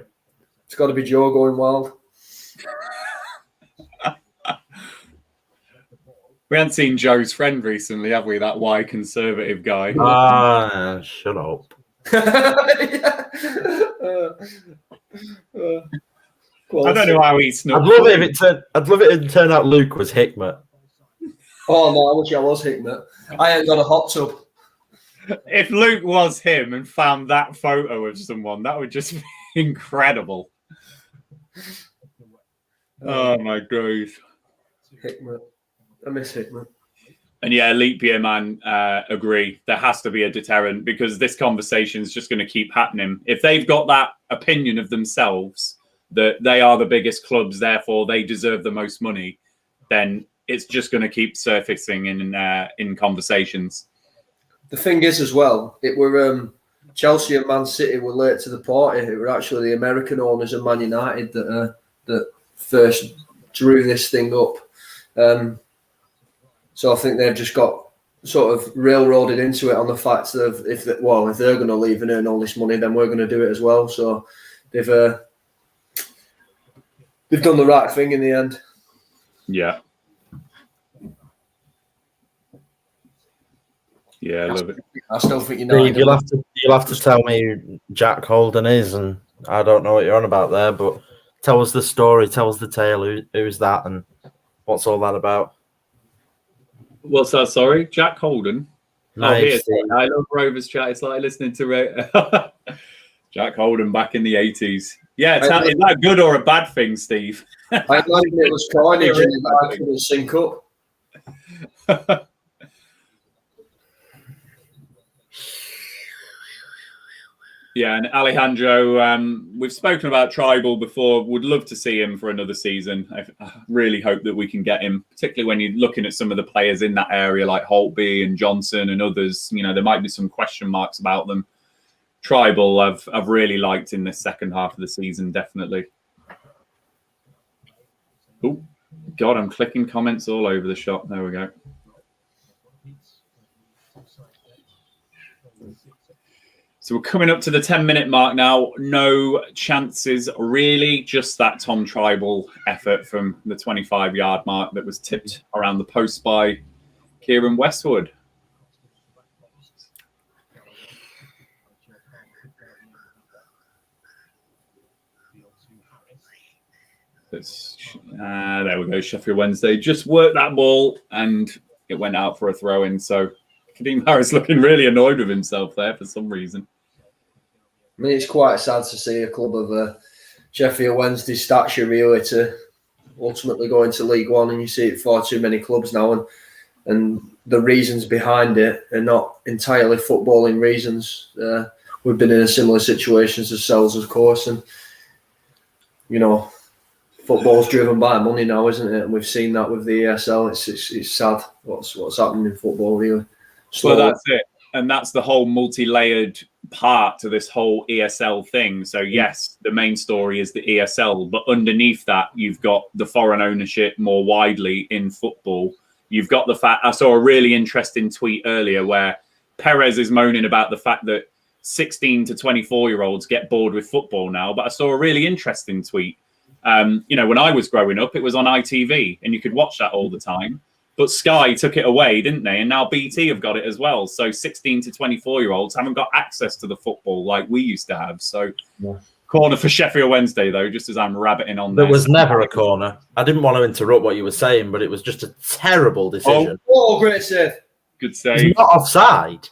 It's got to be Joe going wild. We haven't seen Joe's friend recently, have we? That �Wconservative guy. Shut up. I don't know how he snuck. I'd love it if it turned out Luke was Hickmet. Oh no, I wish I was Hickmet. I ain't got a hot tub. If Luke was him and found that photo of someone, that would just be incredible. Oh my God. Hickmet. I miss Hickmet. And yeah, Leap Year man, agree. There has to be a deterrent because this conversation is just going to keep happening. If they've got that opinion of themselves that they are the biggest clubs, therefore they deserve the most money, then it's just going to keep surfacing in conversations. The thing is, as well, it were Chelsea and Man City were late to the party. It were actually the American owners of Man United that first drew this thing up. So I think they've just got sort of railroaded into it on the fact of if they're going to leave and earn all this money, then we're going to do it as well. So they've done the right thing in the end. Yeah. Yeah, I love it. I still think United. You'll have to tell me who Jack Holden is, and I don't know what you're on about there, but tell us the story, tell us the tale. Who's that, and what's all that about? What's that? Sorry, Jack Holden. Nice. I love Rovers chat. It's like listening to Jack Holden back in the 80s. Yeah, is that good or a bad thing, Steve? I imagine it was carnage and I couldn't sync up. Yeah, and Alejandro, we've spoken about 𝒉𝒏l before. Would love to see him for another season. I really hope that we can get him, particularly when you're looking at some of the players in that area like Holtby and Johnson and others. You know, there might be some question marks about them. 𝒉𝒏l, I've really liked in this second half of the season, definitely. Oh, God, I'm clicking comments all over the shop. There we go. So we're coming up to the 10-minute mark now. No chances, really. Just that Tom 𝒉𝒏l effort from the 25-yard mark that was tipped around the post by Kieran Westwood. There we go. Sheffield Wednesday just worked that ball and it went out for a throw-in. So Kadeem Harris looking really annoyed with himself there for some reason. I mean, it's quite sad to see a club of Sheffield Wednesday stature really to ultimately go into League One, and you see it far too many clubs now, and the reasons behind it are not entirely footballing reasons. We've been in a similar situations as Sells, of course, and you know, football's driven by money now, isn't it? And we've seen that with the ESL. It's sad what's happening in football, really. Well, that's it. And that's the whole multi-layered part to this whole ESL thing. So, yes, the main story is the ESL, but underneath that, you've got the foreign ownership more widely in football. You've got the fact, I saw a really interesting tweet earlier where Perez is moaning about the fact that 16 to 24-year-olds get bored with football now. But I saw a really interesting tweet. You know, when I was growing up, it was on ITV and you could watch that all the time. But Sky took it away, didn't they? And now BT have got it as well. So 16 to 24-year-olds haven't got access to the football like we used to have. So corner for Sheffield Wednesday, though, just as I'm rabbiting on there. There was never a corner. I didn't want to interrupt what you were saying, but it was just a terrible decision. Oh, great save. Good save. It's not offside.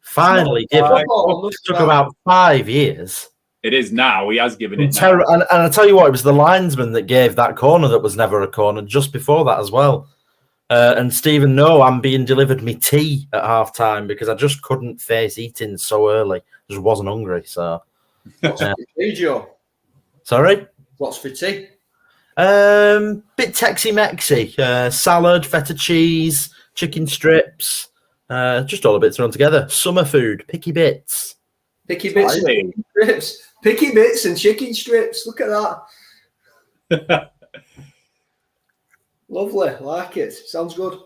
Finally given. It took about 5 years. It is now. He has given it. And I tell you what, it was the linesman that gave that corner that was never a corner just before that as well. And Stephen, no, I'm being delivered me tea at half time because I just couldn't face eating so early. I just wasn't hungry. So, what's for tea, Joe? Sorry? What's for tea? Bit Tex-Mexy, salad, feta cheese, chicken strips, just all the bits thrown together. Summer food, picky bits. Picky bits and chicken strips. Picky bits and chicken strips. Look at that. Lovely, like it. Sounds good.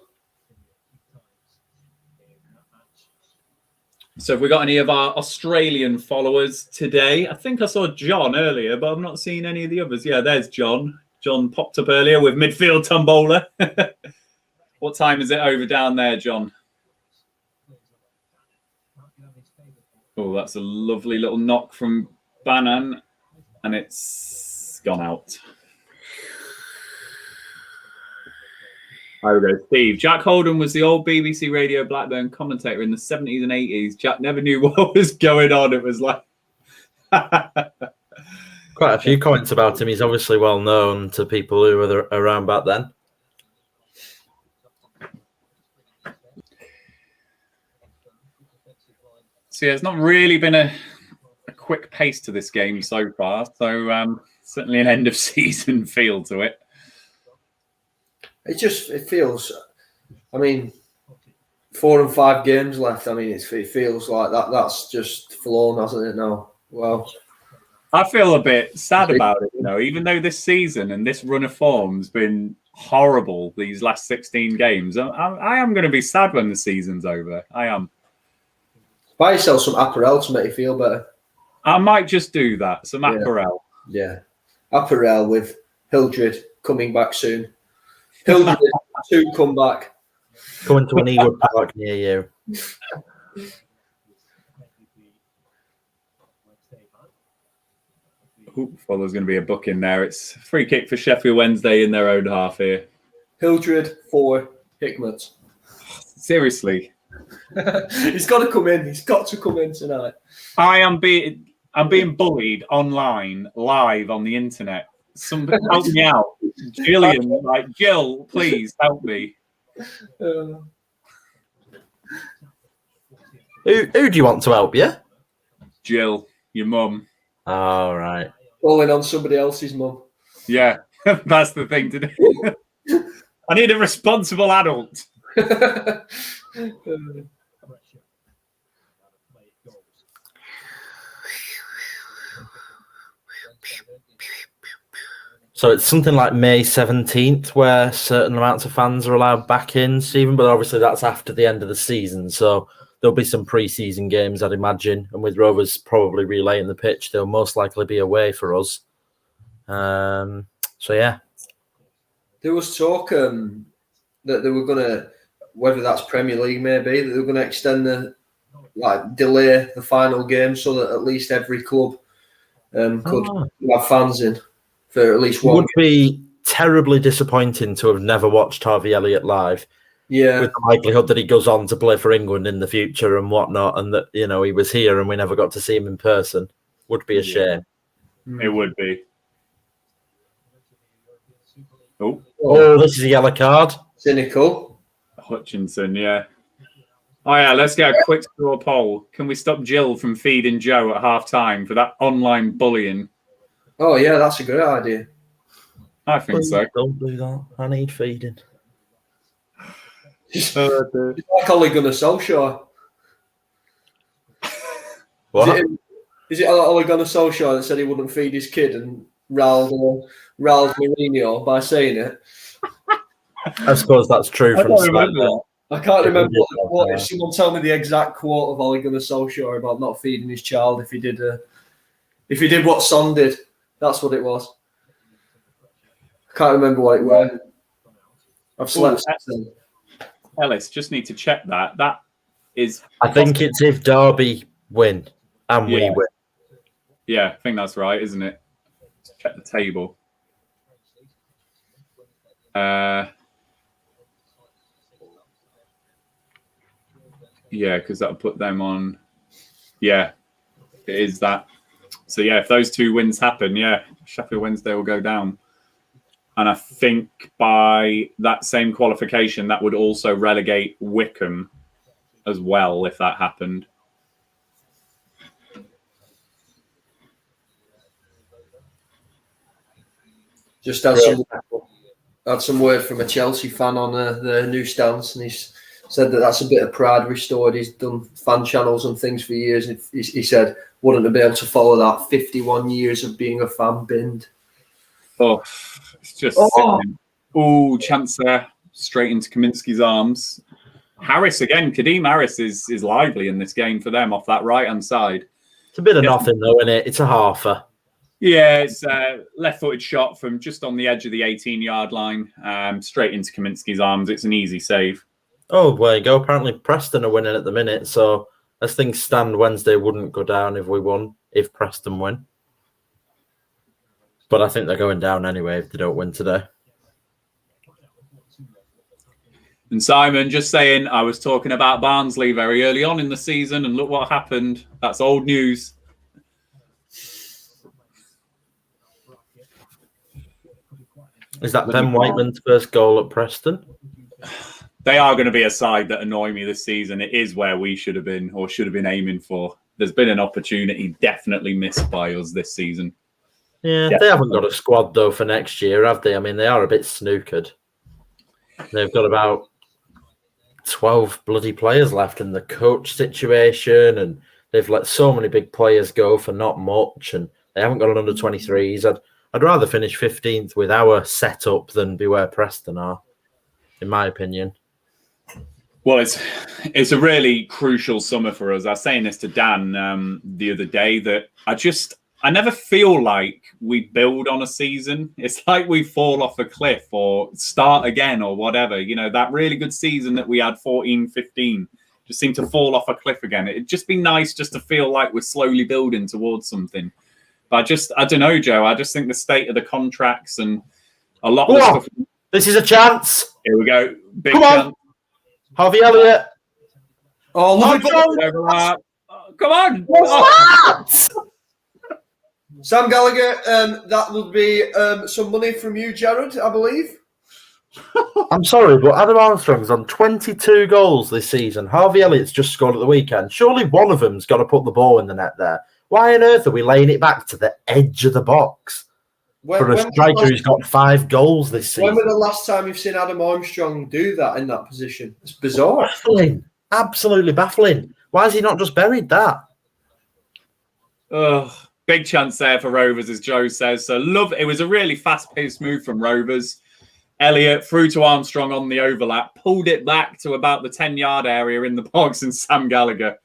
So have we got any of our Australian followers today? I think I saw John earlier, but I've not seen any of the others. Yeah, there's John. John popped up earlier with midfield tombola. What time is it over down there, John? Oh, that's a lovely little knock from Bannan, and it's gone out. There we go. Steve. Jack Holden was the old BBC Radio Blackburn commentator in the 70s and 80s. Jack never knew what was going on. It was like... Quite a few comments about him. He's obviously well known to people who were around back then. So yeah, it's not really been a quick pace to this game so far. So certainly an end of season feel to it. It feels, I mean, 4 and 5 games left. I mean, it feels like that's just flown, hasn't it now? Well, I feel a bit sad about it, you know, even though this season and this run of form's been horrible these last 16 games. I am going to be sad when the season's over. I am. Buy yourself some apparel to make you feel better. I might just do that. Some apparel. Yeah. Apparel with Hildred coming back soon. Hildred soon come back. Going to an Ewood Park near you. Well, there's going to be a book in there. It's a free kick for Sheffield Wednesday in their own half here. Hildred for Hickmott. Seriously. He's got to come in. He's got to come in tonight. I'm being bullied online, live on the internet. Somebody help me out. Gillian, Jill, please help me. Who do you want to help you? Jill, your mum. All right. Calling on somebody else's mum. Yeah, that's the thing to do. I need a responsible adult. So it's something like May 17th where certain amounts of fans are allowed back in, Stephen, but obviously that's after the end of the season. So there'll be some pre-season games, I'd imagine. And with Rovers probably relaying the pitch, they'll most likely be away for us. So, yeah. There was talk that they were going to, whether that's Premier League maybe, that they were going to extend delay the final game so that at least every club could have fans in for at least one. It would be terribly disappointing to have never watched Harvey Elliott live. Yeah. With the likelihood that he goes on to play for England in the future and whatnot, and that, he was here and we never got to see him in person. Would be a shame. It would be. Oh, this is a yellow card. Cynical. Hutchinson, yeah. Oh, yeah, let's get a quick straw poll. Can we stop Jill from feeding Joe at half-time for that online bullying? Oh, yeah, that's a good idea. I think so. Don't do that. I need feeding. It's like 𝒂𝐻𝐿𝐴 Solskjaer. What? Is it 𝒂𝐻𝐿Ae Solskjaer that said he wouldn't feed his kid and riled Mourinho by saying it? I suppose that's true from SmackDown. I can't remember what. If someone tell me the exact quote of 𝒂𝐻𝐿Ae Solskjaer about not feeding his child if he did what Son did, that's what it was. I can't remember what it was. I've slept since then. Ellis, just need to check that. That is. I think it's if Derby win and we win. Yeah, I think that's right, isn't it? Let's check the table. Yeah, because that'll put them on. Yeah, it is that. So, yeah, if those two wins happen, yeah, Sheffield Wednesday will go down. And I think by that same qualification, that would also relegate Wycombe as well, if that happened. Just had some word from a Chelsea fan on the new stance, and he's said that's a bit of pride restored. He's done fan channels and things for years, and he said wouldn't have been able to follow that 51 years of being a fan binned. Oh, it's just sickening. Oh, chance there, straight into Kaminski's arms. Harris again. Kadeem Harris is lively in this game for them off that right-hand side. It's a bit of nothing though, isn't it? It's a halfer. Yeah, it's a left-footed shot from just on the edge of the 18-yard line, straight into Kaminski's arms. It's an easy save. Oh, there you go. Apparently Preston are winning at the minute, so as things stand, Wednesday wouldn't go down if Preston win. But I think they're going down anyway if they don't win today. And Simon, just saying, I was talking about Barnsley very early on in the season, and look what happened. That's old news. Is that Ben Whiteman's first goal at Preston? They are going to be a side that annoy me this season. It is where we should have been aiming for. There's been an opportunity definitely missed by us this season. Yeah, they haven't got a squad, though, for next year, have they? I mean, they are a bit snookered. They've got about 12 bloody players left in the coach situation, and they've let so many big players go for not much, and they haven't got an under-23s. I'd rather finish 15th with our setup than be where Preston are, in my opinion. Well, it's a really crucial summer for us. I was saying this to Dan the other day that I never feel like we build on a season. It's like we fall off a cliff or start again or whatever. You know, that really good season that we had 14-15 just seemed to fall off a cliff again. It'd just be nice just to feel like we're slowly building towards something. But I don't know, Joe. I just think the state of the contracts and a lot of the stuff. This is a chance. Here we go. Big Come chance. on. Harvey Elliott. Oh, look at Come on. What's that? Sam Gallagher, that would be some money from you, Jared, I believe. I'm sorry, but Adam Armstrong's on 22 goals this season. Harvey Elliott's just scored at the weekend. Surely one of them's got to put the ball in the net there. Why on earth are we laying it back to the edge of the box for a striker who's got 5 goals this season? When was the last time you've seen Adam Armstrong do that in that position? It's bizarre. Baffling. Absolutely baffling. Why has he not just buried that? Big chance there for Rovers, as Joe says. So it was a really fast-paced move from Rovers. Elliott through to Armstrong on the overlap, pulled it back to about the 10-yard area in the box, and Sam Gallagher,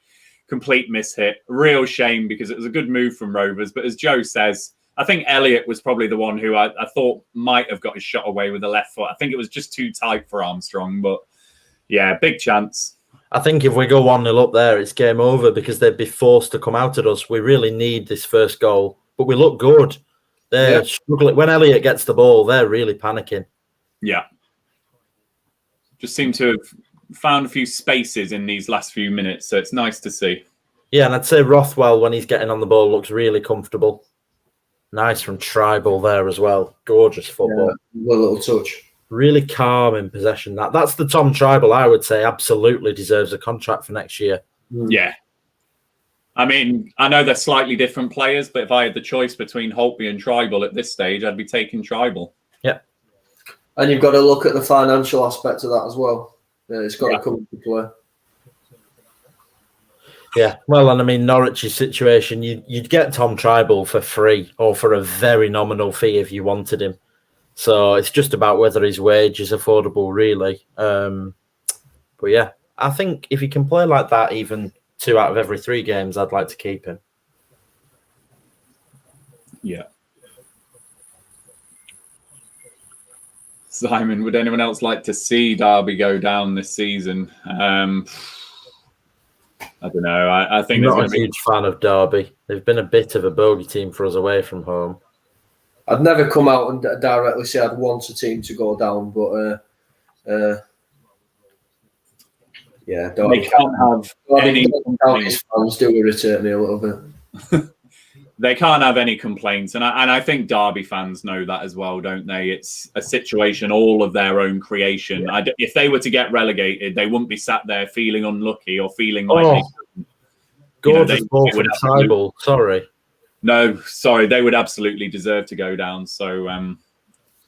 complete mishit. Real shame, because it was a good move from Rovers. But as Joe says, I think Elliott was probably the one who I thought might have got his shot away with the left foot. I think it was just too tight for Armstrong. But yeah, big chance. I think if we go 1-0 up there, it's game over, because they'd be forced to come out at us. We really need this first goal. But we look good. They're struggling. When Elliott gets the ball, they're really panicking. Yeah. Just seem to have found a few spaces in these last few minutes, so it's nice to see. Yeah, and I'd say Rothwell, when he's getting on the ball, looks really comfortable. Nice from Tribal there as well. Gorgeous football. Yeah, a little touch. Really calm in possession. That's the Tom Tribal, I would say, absolutely deserves a contract for next year. Yeah. I mean, I know they're slightly different players, but if I had the choice between Holtby and Tribal at this stage, I'd be taking Tribal. Yeah. And you've got to look at the financial aspect of that as well. Yeah, it's got to come into play. Yeah, well, and I mean, Norwich's situation, you'd get Tom Tribal for free or for a very nominal fee if you wanted him. So it's just about whether his wage is affordable, really. But yeah, I think if he can play like that, even 2 out of every 3 games, I'd like to keep him. Yeah. Simon, would anyone else like to see Derby go down this season? I don't know. I think I'm not a huge fan of Derby. They've been a bit of a bogey team for us away from home. I'd never come out and directly say I'd want a team to go down, but yeah, Derby they can't have any complaints. Fans do irritate me a little bit. They can't have any complaints, and I think Derby fans know that as well, don't they? It's a situation all of their own creation. Yeah. If they were to get relegated, they wouldn't be sat there feeling unlucky or feeling like gorgeous ball from Tribal. Sorry. No, sorry, they would absolutely deserve to go down. So,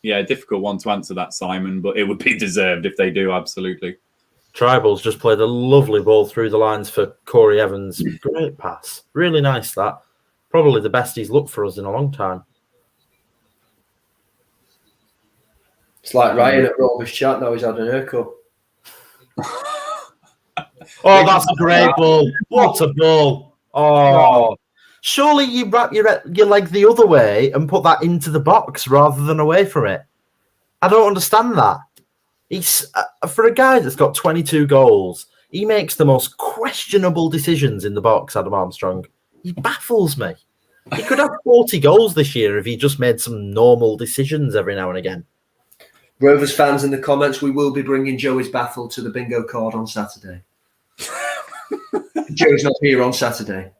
yeah, difficult one to answer that, Simon, but it would be deserved if they do, absolutely. Tribal's just played a lovely ball through the lines for Corey Evans. Great pass. Really nice, that. Probably the best he's looked for us in a long time. It's like Ryan at Rovers chat now. He's had an haircut. Oh, that's a great ball. What a ball. Oh. Surely you wrap your leg the other way and put that into the box rather than away from it. I don't understand that. He's for a guy that's got 22 goals, he makes the most questionable decisions in the box, Adam Armstrong. He baffles me. He could have 40 goals this year if he just made some normal decisions every now and again. Rovers fans in the comments, we will be bringing Joey's baffle to the bingo card on Saturday. Joey's not here on Saturday.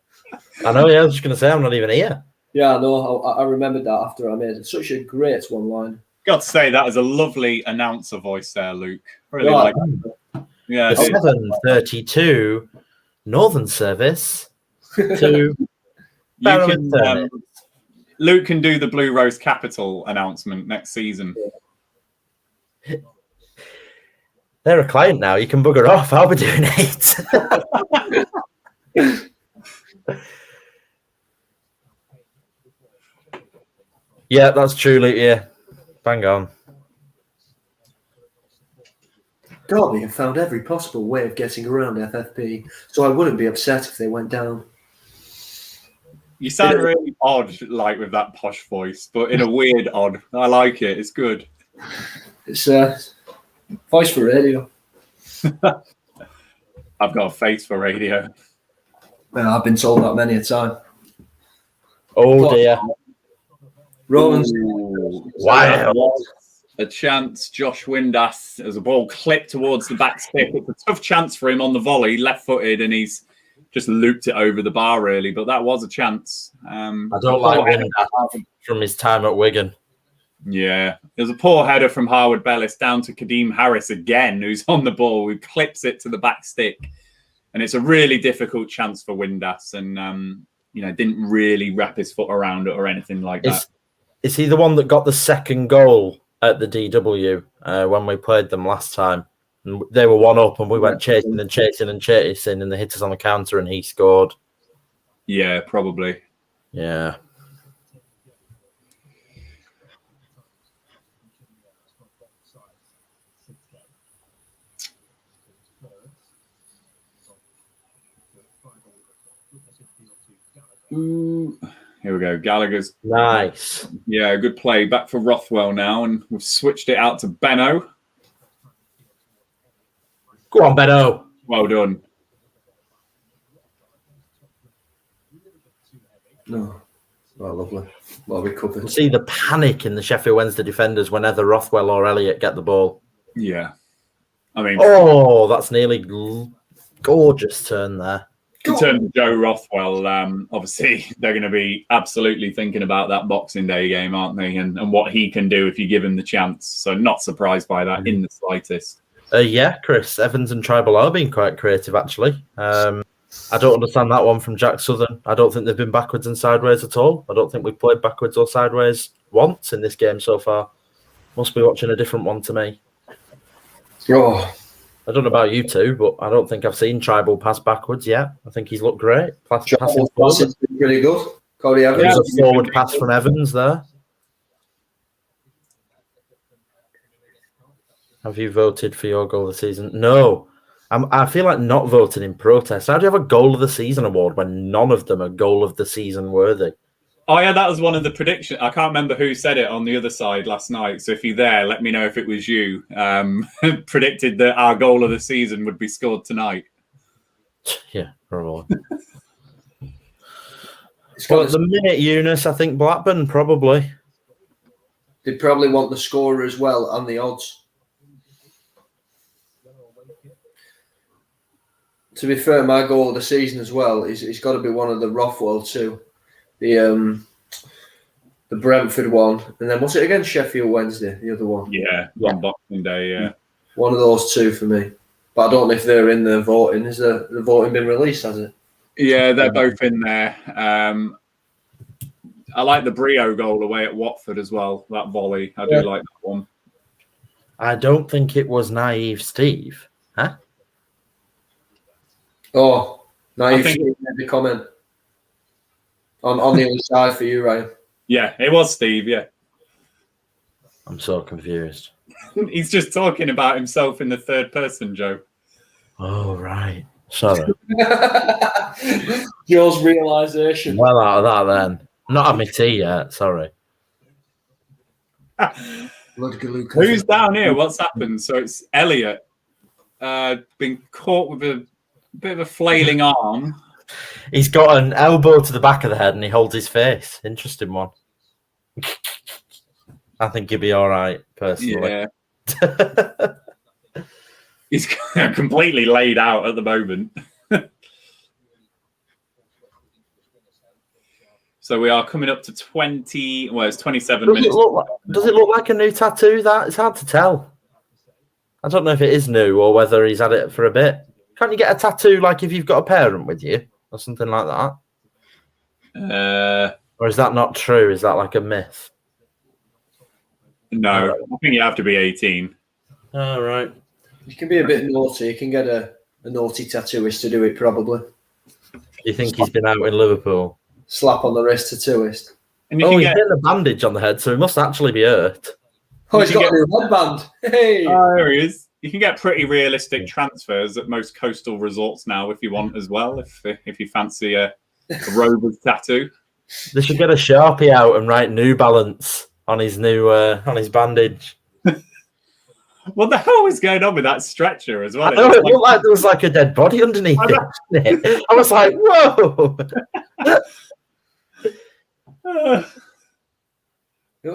I know, yeah, I was just going to say, I'm not even here. Yeah, I know. I remembered that after I made it. Such a great one line. Got to say, that is a lovely announcer voice there, Luke. Really like that. Yeah. 7:32 Northern Service to Luke can do the Blue Rose Capital announcement next season. They're a client now. You can bugger off. I'll be doing 8. Yeah, that's true, Luke. Yeah, bang on. Derby have found every possible way of getting around FFP, so I wouldn't be upset if they went down. You sound really odd, like with that posh voice, but in a weird odd. I like it. It's good. It's voice for radio. I've got a face for radio. Well, I've been told that many a time. Oh dear. Romans. Wow. A chance. Josh Windass as a ball clipped towards the back stick. It's a tough chance for him on the volley, left-footed, and he's just looped it over the bar, really. But that was a chance. I don't like Windass from his time at Wigan. Yeah, there's a poor header from Harwood Bellis down to Kadeem Harris again, who's on the ball, who clips it to the back stick. And it's a really difficult chance for Windass, and, didn't really wrap his foot around it or anything like that. Is he the one that got the second goal at the DW when we played them last time? And they were 1-up, and we went chasing and chasing and chasing, and they hit us on the counter, and he scored. Yeah, probably. Yeah. Ooh. Here we go. Gallagher's nice. Yeah, good play. Back for Rothwell now, and we've switched it out to Benno. Go on, Benno. Well done. No. Oh, lovely. Well recovered. You see the panic in the Sheffield Wednesday defenders whenever Rothwell or Elliott get the ball. Yeah. I mean... Oh, that's nearly gorgeous turn there. In terms of Joe Rothwell, obviously they're going to be absolutely thinking about that Boxing Day game, aren't they? And what he can do if you give him the chance. So not surprised by that in the slightest. Yeah, Chris, Evans and Tribal are being quite creative, actually. I don't understand that one from Jack Southern. I don't think they've been backwards and sideways at all. I don't think we've played backwards or sideways once in this game so far. Must be watching a different one to me. Oh. I don't know about you two, but I don't think I've seen Tribal pass backwards yet. I think he's looked great. Passing forward. Really good. Cody Evans. There's a forward pass from Evans there. Have you voted for your goal of the season? No. I feel like not voting in protest. How do you have a goal of the season award when none of them are goal of the season worthy? Oh, yeah, that was one of the predictions. I can't remember who said it on the other side last night. So if you're there, let me know if it was you. Predicted that our goal of the season would be scored tonight. Yeah, probably. Well, the minute Eunice, I think Blackburn probably. They probably want the scorer as well and the odds. To be fair, my goal of the season as well is it's got to be one of the Rothwell too. The Brentford one, and then what's it again? Sheffield Wednesday, the other one. Yeah, on Boxing Day. Yeah, one of those two for me. But I don't know if they're in the voting. Is the voting been released? Has it? Yeah, they're both in there. I like the Brio goal away at Watford as well. That volley, I do like that one. I don't think it was Naive Steve, huh? Oh, Naive Steve made the comment. On the other side for you, Ryan. Yeah, it was Steve, yeah. I'm so confused. He's just talking about himself in the third person, Joe. Oh, right. Sorry. Joe's realisation. Well out of that then. Not had my tea yet, sorry. Who's down here? What's happened? So it's Elliot. Been caught with a bit of a flailing arm. He's got an elbow to the back of the head and he holds his face. Interesting one. I think he'll be all right, personally. Yeah. He's completely laid out at the moment. So we are coming up to 20. Well, it's 27 minutes. Does it look like a new tattoo? That it's hard to tell. I don't know if it is new or whether he's had it for a bit. Can't you get a tattoo like if you've got a parent with you or something like that? Or is that not true? Is that like a myth? No, I think you have to be 18. All right. You can be a bit naughty. You can get a naughty tattooist to do it, probably. You think he's been out in Liverpool? Slap on the wrist tattooist. And he's getting a bandage on the head, so he must actually be hurt. Oh, he's got a new headband. Hey! Oh, there he is. You can get pretty realistic transfers at most coastal resorts now if you want as well, if you fancy a Rovers tattoo. They should get a Sharpie out and write New Balance on his new on his bandage. What the hell was going on with that stretcher as well? I know, it looked like there was like a dead body underneath it. I was like, whoa!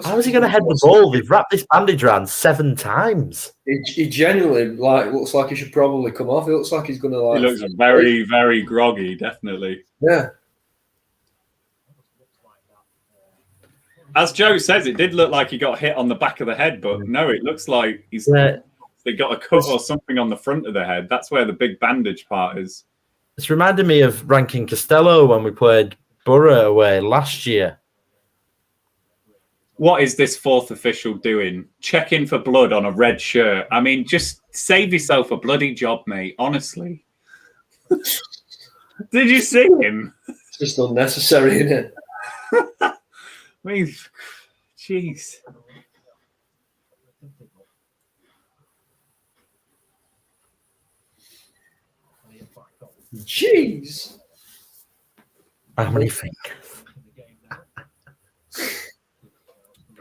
How is he going to head the ball? They've wrapped this bandage around 7 times. He genuinely looks like he should probably come off. It looks like he's going to He looks very, very groggy, definitely. Yeah. As Joe says, it did look like he got hit on the back of the head, but no, it looks like they got a cut or something on the front of the head. That's where the big bandage part is. It's reminded me of Rankin Costello when we played Borough away last year. What is this fourth official doing? Checking for blood on a red shirt. I mean, just save yourself a bloody job, mate. Honestly. Did you see him? It's just unnecessary, isn't it? I mean, jeez. Jeez. How many fingers?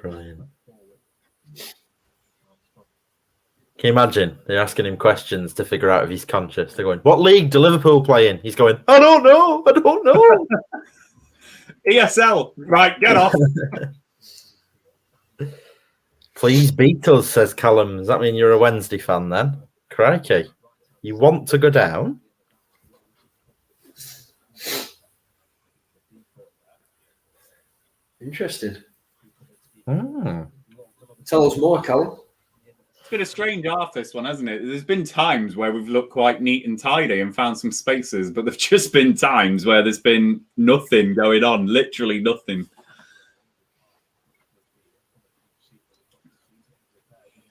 Brilliant. Can you imagine? They're asking him questions to figure out if he's conscious. They're going, "What league do Liverpool play in?" He's going, "I don't know. I don't know." ESL. Right, get off. Please beat us, says Callum. Does that mean you're a Wednesday fan then? Crikey. You want to go down? Interesting. Hmm. Tell us more, Callum. It's been a strange half, this one, hasn't it? There's been times where we've looked quite neat and tidy and found some spaces, but there've just been times where there's been nothing going on, literally nothing.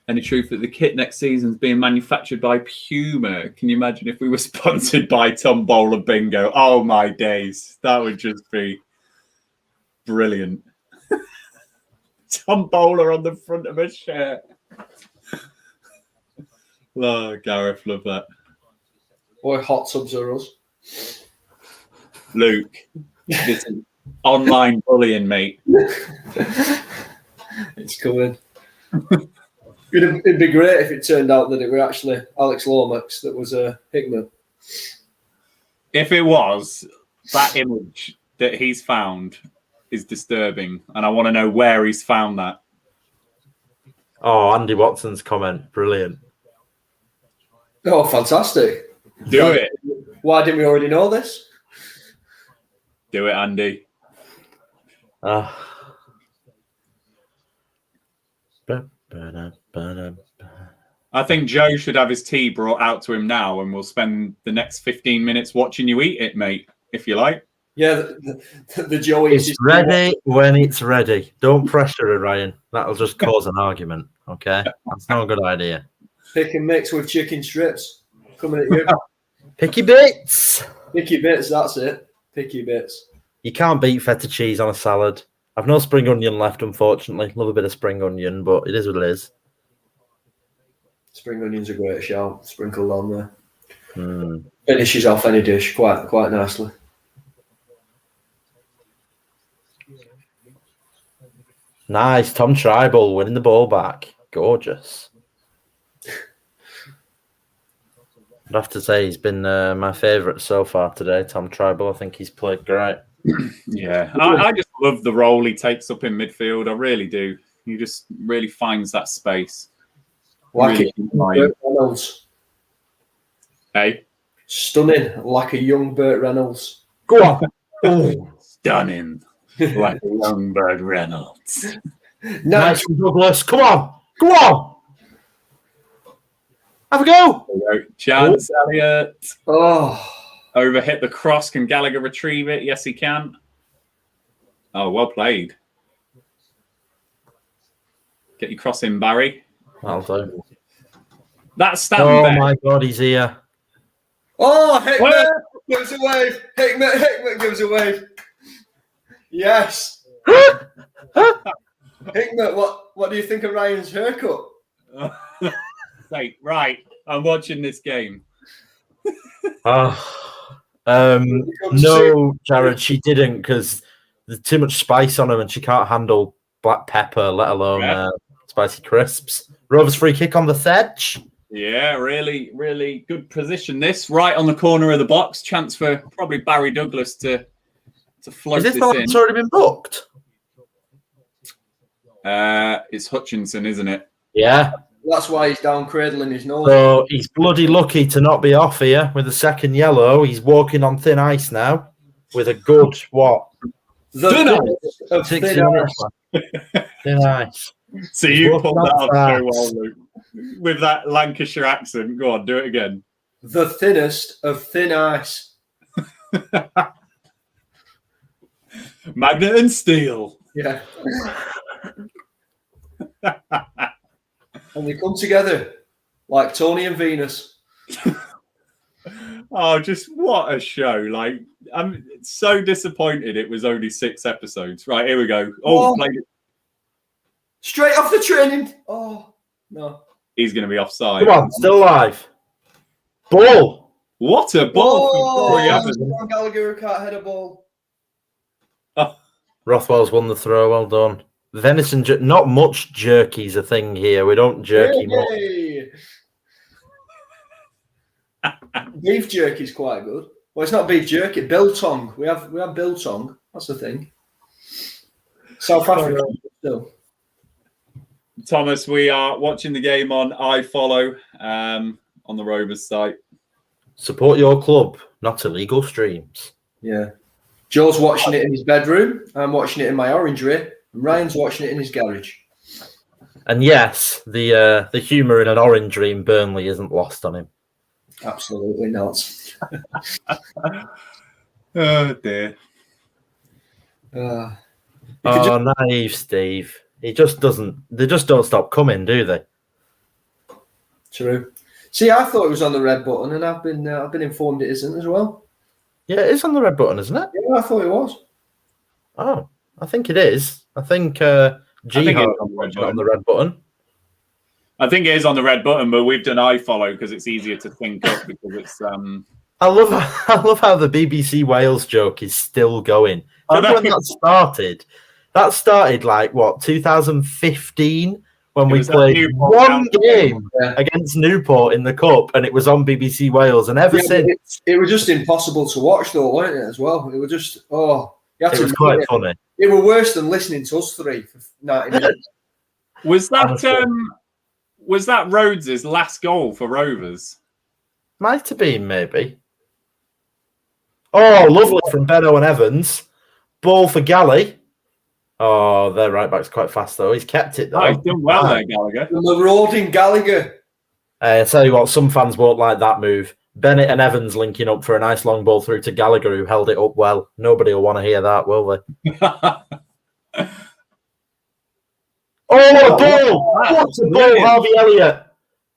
Any truth that the kit next season is being manufactured by Puma? Can you imagine if we were sponsored by Tom Bowler Bingo? Oh, my days. That would just be brilliant. Tom Bowler on the front of a shirt. Oh, Gareth, love that. Boy, hot subs are us. Luke, this is online bullying, mate. It's coming. It'd be great if it turned out that it were actually Alex Lomax that was Hickman. If it was, that image that he's found is disturbing, and I want to know where he's found that. Oh, Andy Watson's comment. Brilliant. Oh, fantastic. Do it. Why didn't we already know this? Do it, Andy. I think Joe should have his tea brought out to him now, and we'll spend the next 15 minutes watching you eat it, mate, if you like. Yeah, the Joey. It's ready when it's ready. Don't pressure her, Ryan. That'll just cause an argument, okay? That's not a good idea. Pick and mix with chicken strips. Coming at you. Picky bits. Picky bits, that's it. Picky bits. You can't beat feta cheese on a salad. I've no spring onion left, unfortunately. Love a bit of spring onion, but it is what it is. Spring onion's a great shout. Sprinkled on there. Finishes off any dish quite nicely. Nice. Tom Tribal winning the ball back. Gorgeous. I'd have to say he's been my favourite so far today, Tom Tribal. I think he's played great. Yeah, I just love the role he takes up in midfield. I really do. He just really finds that space. Like really a Burt Reynolds. Hey? Stunning, like a young Burt Reynolds. Go on. Oh, stunning. Like a young Burt Reynolds. Nice from Douglas. Come on. Go on. Have a go. Chance, Elliott. Oh. Overhit the cross. Can Gallagher retrieve it? Yes, he can. Oh, well played. Get your cross in, Barry. That'll do. That's stand Oh, back. my God, he's here. Oh, Hickman gives a wave. Hickman gives a wave. Yes. Hickman, what do you think of Ryan's haircut? Right. I'm watching this game. No, Jared, she didn't because there's too much spice on her and she can't handle black pepper, let alone spicy crisps. Rovers free kick on the sedge. Yeah, really, really good position. This right on the corner of the box. Chance for probably Barry Douglas to float Is this this the one in. that's already been booked? It's Hutchinson, isn't it? Yeah. That's why he's down cradling his nose. So he's bloody lucky to not be off here with the second yellow. He's walking on thin ice now with a good, what? The Thin of 60 thin minutes ice. left. Nice. So you pulled that off so well, Luke. With that Lancashire accent. Go on, do it again. The thinnest of thin ice. Magnet and steel. Yeah. And they come together like Tony and Venus. Oh, just what a show. Like, I'm so disappointed it was only 6 episodes. Right, here we go. Oh, straight off the training. Oh, no. He's going to be offside. Come on, still alive. Ball. What a ball. Oh, Gallagher can't head a ball. Oh. Rothwell's won the throw. Well done. Venison, not much jerky's a thing here. We don't jerky much. Beef jerky is quite good. Well, it's not beef jerky. Biltong. We have biltong. That's the thing. South Africa still. Thomas, we are watching the game on iFollow on the Rovers site. Support your club, not illegal streams. Yeah. Joe's watching it in his bedroom. I'm watching it in my orangery. And Ryan's watching it in his garage. And yes, the humour in an orangery in Burnley isn't lost on him. Absolutely not. Oh dear. Naive Steve. He just doesn't. They just don't stop coming, do they? True. See, I thought it was on the red button, and I've been informed it isn't as well. Yeah, it is on the red button, isn't it? Yeah, I thought it was. Oh, I think it is. I think G on the red button. I think it is on the red button, but we've done iFollow because it's easier to think up because it's. I love how the BBC Wales joke is still going. Remember when that started? That started like what 2015 when we played one game against Newport in the cup, and it was on BBC Wales. And ever since, it was just impossible to watch, though, weren't it? As well, it was just it was quite funny. It was worse than listening to us three for 90 minutes. Was that Rhodes' last goal for Rovers? Might have been, maybe. Oh, lovely from Benno and Evans. Ball for Galley. Oh, their right back's quite fast, though. He's kept it, though. Oh, he's done well there, Gallagher. The marauding Gallagher. I tell you what, some fans won't like that move. Bennett and Evans linking up for a nice long ball through to Gallagher, who held it up well. Nobody will want to hear that, will they? Oh, a ball! What a ball, Harvey Elliott.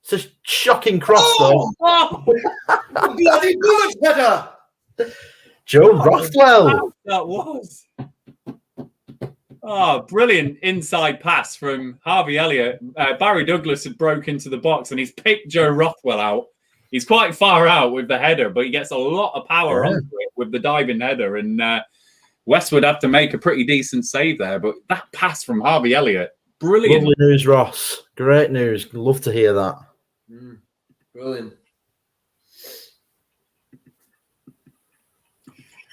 It's a shocking cross, though. Bloody bullet header! Joe Rothwell. That was. Oh, brilliant inside pass from Harvey Elliott. Barry Douglas had broke into the box and he's picked Joe Rothwell out. He's quite far out with the header, but he gets a lot of power onto it with the diving header. And Westwood have to make a pretty decent save there. But that pass from Harvey Elliott, brilliant. Lovely news, Ross. Great news. Love to hear that. Brilliant.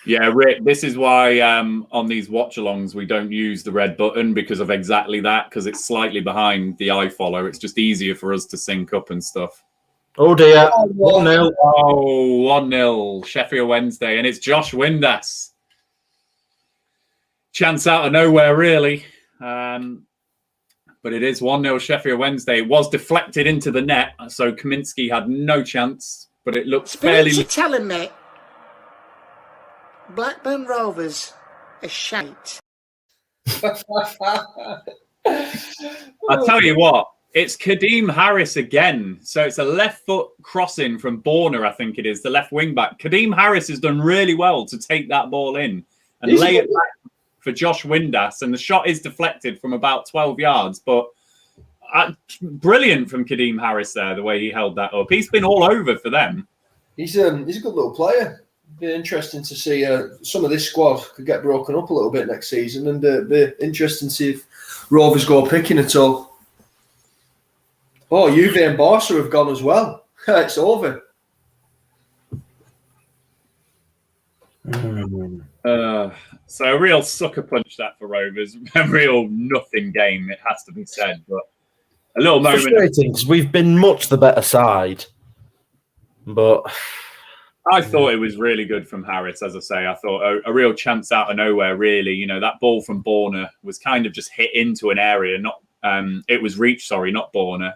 Yeah, Rick, this is why on these watch-alongs we don't use the red button because of exactly that, because it's slightly behind the iFollow. It's just easier for us to sync up and stuff. Oh, dear. 1-0. Oh, 1-0. Sheffield Wednesday. And it's Josh Windass. Chance out of nowhere, really. But it is 1-0 Sheffield Wednesday. It was deflected into the net, so Kaminsky had no chance, but it looks fairly... You're telling me Blackburn Rovers are shite. I tell you what, it's Kadeem Harris again. So it's a left foot crossing from Borner, I think it is, the left wing back. Kadeem Harris has done really well to take that ball in and lay it back for Josh Windass. And the shot is deflected from about 12 yards. But brilliant from Kadeem Harris there, the way he held that up. He's been all over for them. He's a good little player. Be interesting to see some of this squad could get broken up a little bit next season, and be interesting to see if Rovers go picking at all. Oh, Juve and Barca have gone as well. It's over. So a real sucker punch that for Rovers. A real nothing game, it has to be said. But a little moment. Frustrating because we've been much the better side, but I thought it was really good from Harris, as I say. I thought a real chance out of nowhere, really. You know, that ball from Borna was kind of just hit into an area, it was reached, sorry, not Borna.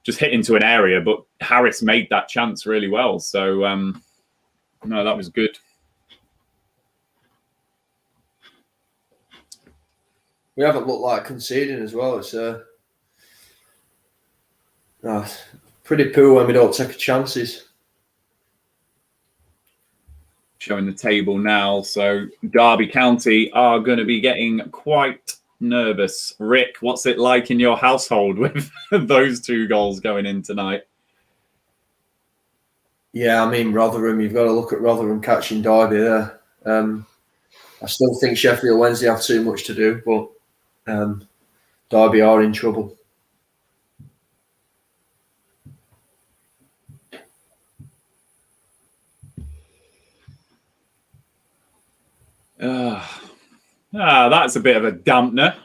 Just hit into an area, but Harris made that chance really well. So, no, that was good. We haven't looked like conceding as well. It's pretty poor when we don't take chances. Showing the table now. So Derby County are going to be getting quite nervous. Rick, what's it like in your household with those 2 goals going in tonight? Yeah, I mean, Rotherham, you've got to look at Rotherham catching Derby there. I still think Sheffield Wednesday have too much to do, but Derby are in trouble. That's a bit of a dampener.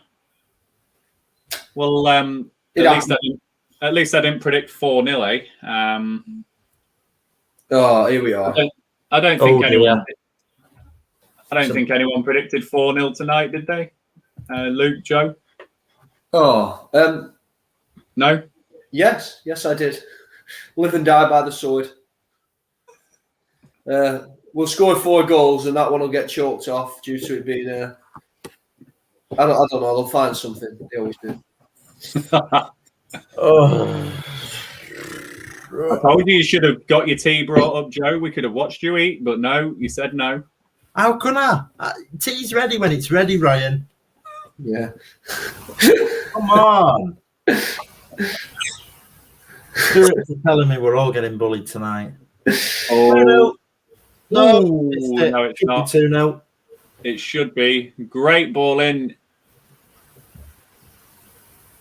Well, at least I didn't predict 4-0, Here we are. I don't think anyone predicted 4-0 tonight, did they? Luke, Joe? No? Yes, I did. Live and die by the sword. We'll score 4 goals and that one will get choked off due to it being I don't know. They'll find something. They always do. I told you should have got your tea brought up, Joe. We could have watched you eat, but no, you said no. How can I? Tea's ready when it's ready, Ryan. Yeah. Come on. Spirits are telling me we're all getting bullied tonight. Oh. No, it's not. 2-0. It should be. Great ball in.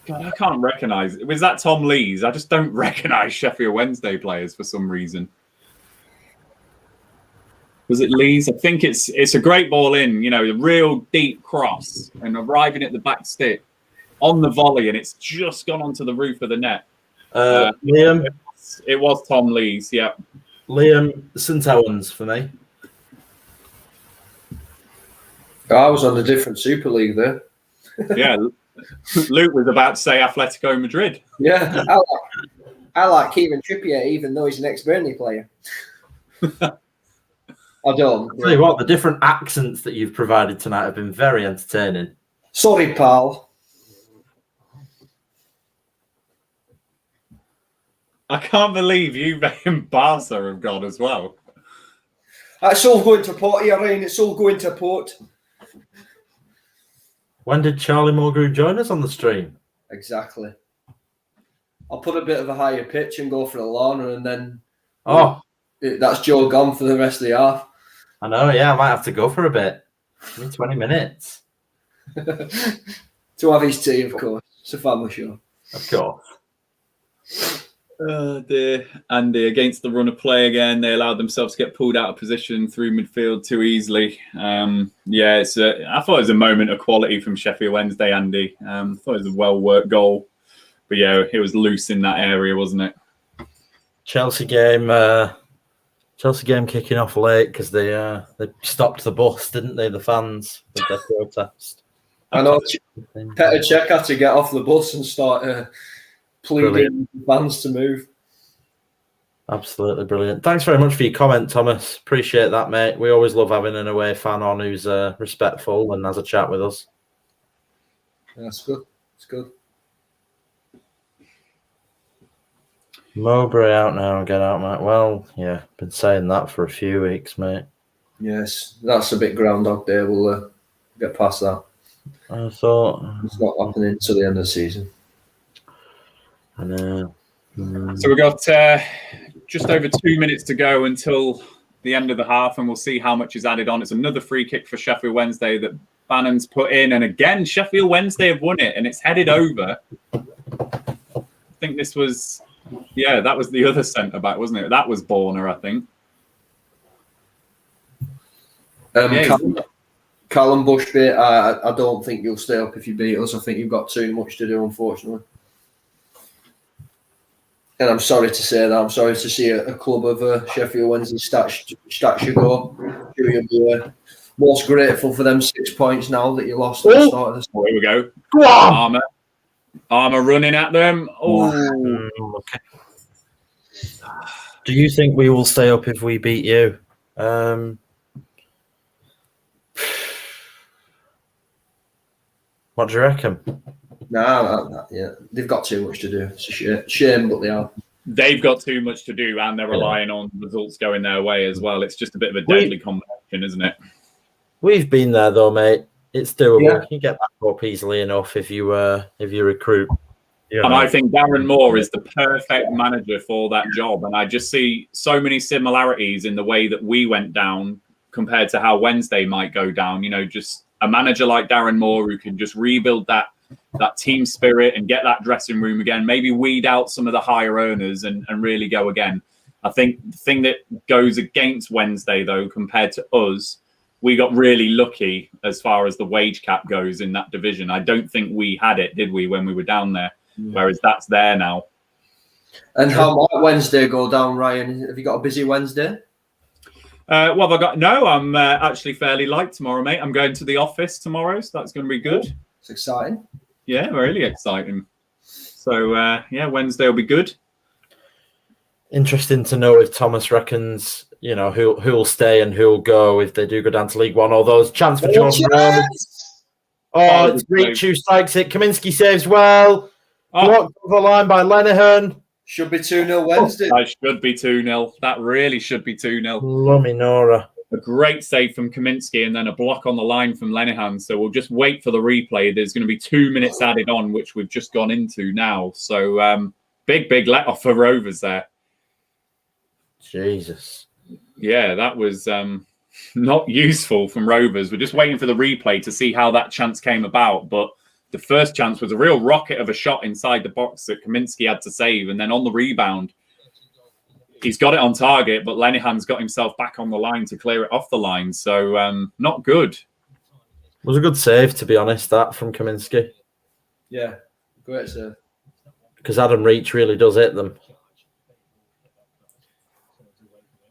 God, I can't recognise. Was that Tom Lees? I just don't recognise Sheffield Wednesday players for some reason. Was it Lees? I think it's a great ball in. You know, a real deep cross and arriving at the back stick on the volley, and it's just gone onto the roof of the net. Liam, it was Tom Lees. Yeah. Liam St Owens for me. I was on a different Super League there. Yeah, Luke was about to say Atletico Madrid. Yeah, I like Kieran Trippier, even though he's an ex-Burnley player. I don't. I'll tell you what, the different accents that you've provided tonight have been very entertaining. Sorry, pal. I can't believe you and Barca have gone as well. It's all going to Port here, Ryan. It's all going to Port. When did Charlie Mulgrew join us on the stream? Exactly. I'll put a bit of a higher pitch and go for a Lorna, and then that's Joe gone for the rest of the half. I know, yeah, I might have to go for a bit. Give me 20 minutes. To have his tea, of course. It's a family show. Of course. Oh dear. Andy, against the run of play again, they allowed themselves to get pulled out of position through midfield too easily. I thought it was a moment of quality from Sheffield Wednesday, Andy. I thought it was a well-worked goal. But yeah, it was loose in that area, wasn't it? Chelsea game kicking off late because they stopped the bus, didn't they, the fans, with their protest. I know. Petr Cech had to get off the bus and start pleading fans to move. Absolutely brilliant. Thanks very much for your comment, Thomas. Appreciate that, mate. We always love having an away fan on who's respectful and has a chat with us. That's good. It's good. Mowbray out now, get out, mate. Well, yeah, been saying that for a few weeks, mate. Yes, that's a bit Groundhog Day. We'll get past that. I thought it's not happening until the end of the season. I know. So we've got just over 2 minutes to go until the end of the half, and we'll see how much is added on. It's another free kick for Sheffield Wednesday that Bannon's put in, and again, Sheffield Wednesday have won it, and it's headed over. I think this was... Yeah, that was the other centre-back, wasn't it? That was Borna, I think. Callum Bushby, I don't think you'll stay up if you beat us. I think you've got too much to do, unfortunately. And I'm sorry to say that. I'm sorry to see a club of Sheffield Wednesday stature go. You'll be most grateful for them 6 points now that you lost at the start of the season. Here we go. Go on! Armour running at them. Oh, Okay. Do you think we will stay up if we beat you? What do you reckon? No, yeah, they've got too much to do. It's a shame, but they are. They've got too much to do, and they're relying on results going their way as well. It's just a bit of a deadly combination, isn't it? We've been there though, mate. It's doable. Yeah. You can get back up easily enough if you recruit. And I think Darren Moore is the perfect manager for that job. And I just see so many similarities in the way that we went down compared to how Wednesday might go down. You know, just a manager like Darren Moore who can just rebuild that team spirit and get that dressing room again, maybe weed out some of the higher earners and really go again. I think the thing that goes against Wednesday, though, compared to us, we got really lucky as far as the wage cap goes in that division. I don't think we had it, did we, when we were down there? Whereas that's there now. And how might Wednesday go down, Ryan? Have you got a busy Wednesday? What have I got? No, I'm actually fairly light tomorrow, mate. I'm going to the office tomorrow, so that's going to be good. It's exciting. Yeah, really exciting. So, yeah, Wednesday will be good. Interesting to know if Thomas reckons, you know, who'll stay and who'll go if they do go down to League One. All those chance for Jordan Rhodes. Oh, it's Reach who strikes it. Kaminsky saves well. Blocked off the line by Lenihan. Should be 2-0 Wednesday. That should be 2-0. That really should be 2-0. Lummy Nora. A great save from Kaminsky and then a block on the line from Lenihan. So we'll just wait for the replay. There's going to be 2 minutes added on, which we've just gone into now. So big let off for Rovers there. Jesus. Yeah, that was not useful from Rovers. We're just waiting for the replay to see how that chance came about. But the first chance was a real rocket of a shot inside the box that Kaminsky had to save. And then on the rebound, he's got it on target, but Lenihan's got himself back on the line to clear it off the line. So not good. It was a good save, to be honest, that from Kaminsky. Yeah, great save. Because Adam Reach really does hit them.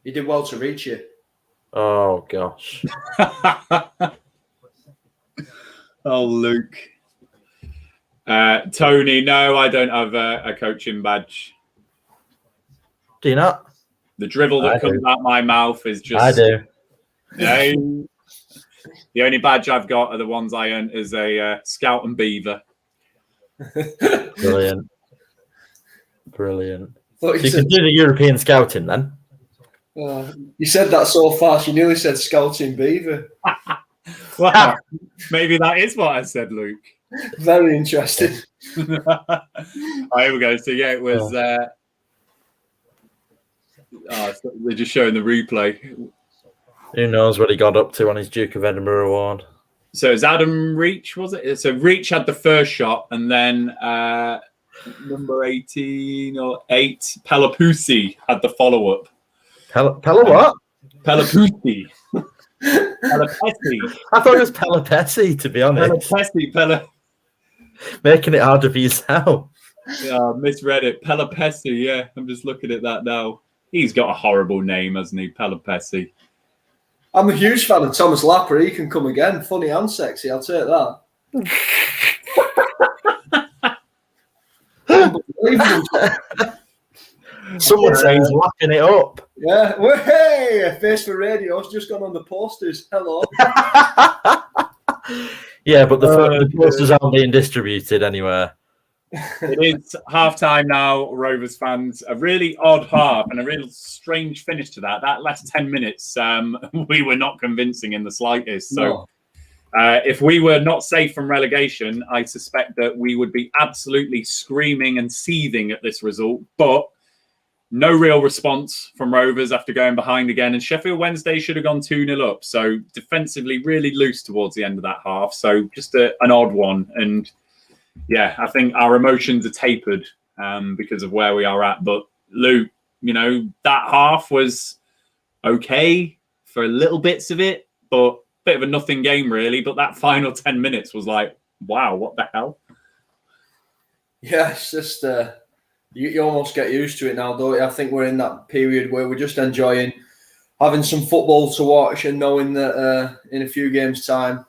He did well to reach it. Oh, gosh. Oh, Luke. Tony, no, I don't have a coaching badge. Do you not? The drivel that comes out my mouth is just... I do. Yeah. The only badge I've got are the ones I earned as a Scout and Beaver. Brilliant. Brilliant. So you can do the European scouting then? You said that so fast, you nearly said Scouting Beaver. Well, maybe that is what I said, Luke. Very interesting. Here we go. So, yeah, it was... they're just showing the replay. Who knows what he got up to on his Duke of Edinburgh award? So it's Adam Reach, was it? So Reach had the first shot, and then number 18 or 8, Pelopousi had the follow-up. Pella what? Pelopousi. Pelopessi. I thought it was Pelopessi, to be honest. Pelopessi. Making it harder for yourself. Yeah, misread it. Pelopessi, yeah. I'm just looking at that now. He's got a horrible name, hasn't he? Pelopessi. I'm a huge fan of Thomas Lapper. He can come again. Funny and sexy. I'll take that. Someone says lapping it up. Yeah. Well, hey, Face for Radio's just gone on the posters. Hello. Yeah, but the posters aren't being distributed anywhere. It is half-time now, Rovers fans. A really odd half and a real strange finish to that. That last 10 minutes, we were not convincing in the slightest. So if we were not safe from relegation, I suspect that we would be absolutely screaming and seething at this result. But no real response from Rovers after going behind again. And Sheffield Wednesday should have gone 2-0 up. So defensively really loose towards the end of that half. So just an odd one. And yeah, I think our emotions are tapered because of where we are at. But Luke, you know, that half was okay for little bits of it, but a bit of a nothing game really. But that final 10 minutes was like, wow, what the hell? Yeah, it's just You almost get used to it now, don't you? I think we're in that period where we're just enjoying having some football to watch and knowing that in a few games' time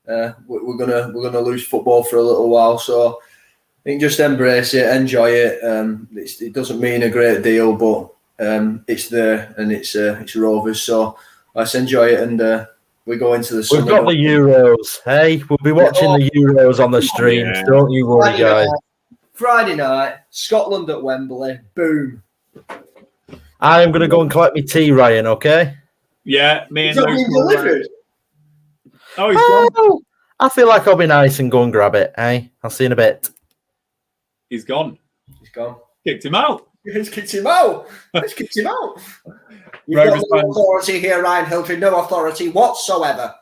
we're gonna lose football for a little while. So I think just embrace it, enjoy it. It doesn't mean a great deal, but it's there and it's Rovers. So let's enjoy it and we go into the summer. We've got the Euros. Hey, we'll be watching the Euros on the streams. Don't you worry, guys. Friday night, Scotland at Wembley. Boom. I am going to go and collect my tea, Ryan, okay? Yeah, me and Is that being delivered? Oh, he's gone. I feel like I'll be nice and go and grab it, hey? I'll see you in a bit. He's gone. He's gone. Kicked him out. He's kicked him out. He's kicked him out. You've Rovers got no fans. authority here, Ryan Hilton. No authority whatsoever.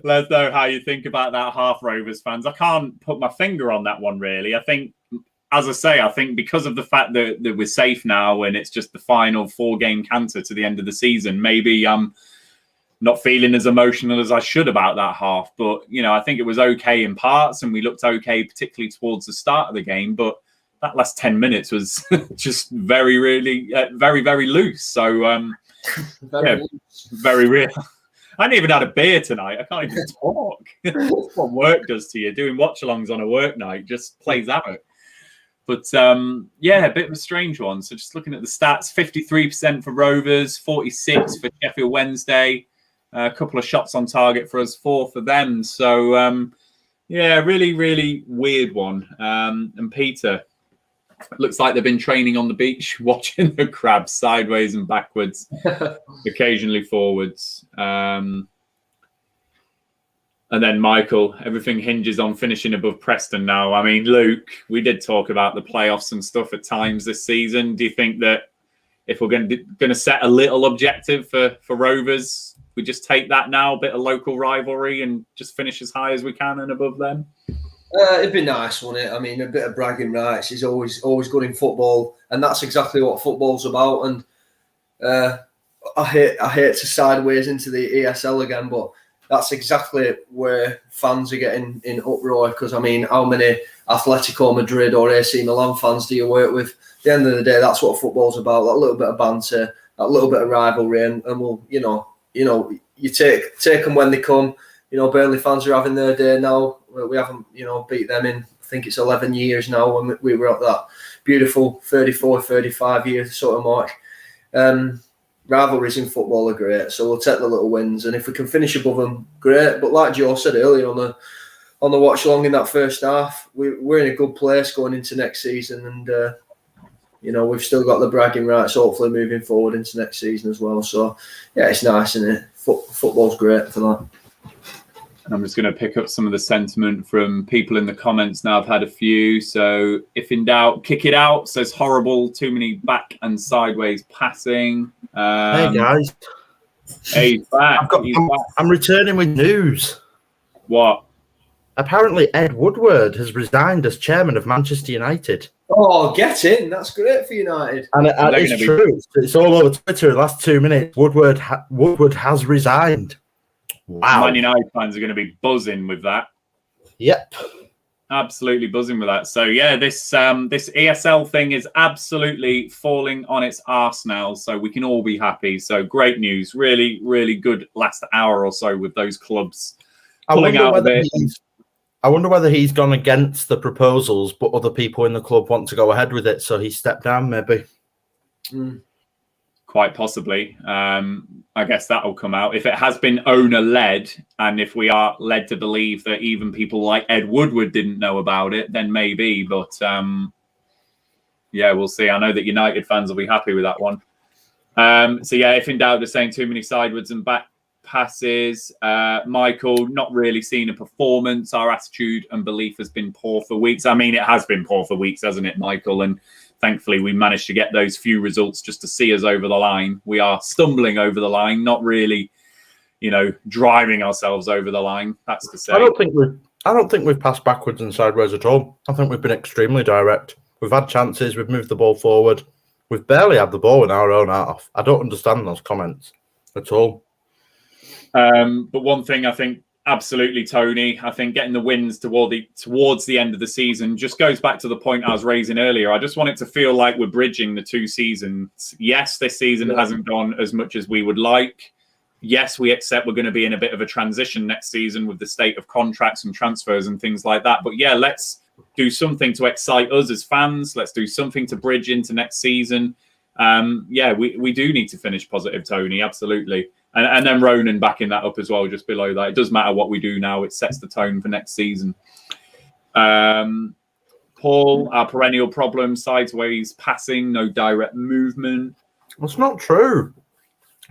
Let us know how you think about that, half Rovers fans. I can't put my finger on that one, really. I think, as I say, I think because of the fact that we're safe now and it's just the final 4-game canter to the end of the season, maybe I'm not feeling as emotional as I should about that half. But, you know, I think it was okay in parts and we looked okay, particularly towards the start of the game. But that last 10 minutes was just very loose. So, very real. I haven't even had a beer tonight. I can't even talk. That's what work does to you. Doing watch-alongs on a work night just plays havoc. But, yeah, a bit of a strange one. So just looking at the stats, 53% for Rovers, 46% for Sheffield Wednesday. A couple of shots on target for us, 4 for them. So, yeah, really, really weird one. And Peter, looks like they've been training on the beach, watching the crabs sideways and backwards, occasionally forwards. And then Michael, everything hinges on finishing above Preston now. I mean, Luke, we did talk about the playoffs and stuff at times this season. Do you think that if we're going to set a little objective for Rovers, we just take that now, a bit of local rivalry, and just finish as high as we can and above them? It'd be nice, wouldn't it? I mean, a bit of bragging rights is always good in football, and that's exactly what football's about. And I hate to sideways into the ESL again, but that's exactly where fans are getting in uproar. Because I mean, how many Atletico Madrid or AC Milan fans do you work with? At the end of the day, that's what football's about. That little bit of banter, that little bit of rivalry, and we'll, you take them when they come. Burnley fans are having their day now. We haven't, beat them in, I think it's 11 years now when we were at that beautiful 34, 35 year sort of mark. Rivalries in football are great, so we'll take the little wins. And if we can finish above them, great. But like Joe said earlier on the watch along in that first half, we're in a good place going into next season. And, we've still got the bragging rights, hopefully moving forward into next season as well. So, yeah, it's nice, isn't it? Football's great for that. I'm just going to pick up some of the sentiment from people in the comments now. I've had a few. So, if in doubt, kick it out. Says horrible, too many back and sideways passing. Hey, guys. Hey, he's back. I'm returning with news. What? Apparently, Ed Woodward has resigned as chairman of Manchester United. Oh, get in. That's great for United. And it's true. It's all over Twitter in the last 2 minutes. Woodward has resigned. Wow. Man United fans are going to be buzzing with that. Yep. Absolutely buzzing with that. So, yeah, this ESL thing is absolutely falling on its arse now. So we can all be happy. So great news. Really, really good last hour or so with those clubs pulling out of it. I wonder whether he's gone against the proposals, but other people in the club want to go ahead with it. So he stepped down, maybe. Quite possibly. I guess that'll come out. If it has been owner-led, and if we are led to believe that even people like Ed Woodward didn't know about it, then maybe. But, yeah, we'll see. I know that United fans will be happy with that one. So, yeah, if in doubt, just saying too many sideways and back passes. Michael, not really seen a performance. Our attitude and belief has been poor for weeks. I mean, it has been poor for weeks, hasn't it, Michael? And thankfully, we managed to get those few results just to see us over the line. We are stumbling over the line, not really, driving ourselves over the line. That's to say. I don't think we've passed backwards and sideways at all. I think we've been extremely direct. We've had chances. We've moved the ball forward. We've barely had the ball in our own half. I don't understand those comments at all. But one thing I think absolutely, Tony. I think getting the wins towards the end of the season just goes back to the point I was raising earlier. I just want it to feel like we're bridging the 2 seasons. Yes, this season hasn't gone as much as we would like. Yes, we accept we're going to be in a bit of a transition next season with the state of contracts and transfers and things like that. But yeah, let's do something to excite us as fans. Let's do something to bridge into next season. Yeah, we do need to finish positive, Tony. Absolutely. And then Ronan backing that up as well, just below that. It doesn't matter what we do now. It sets the tone for next season. Paul, our perennial problem, sideways passing, no direct movement. That's not true.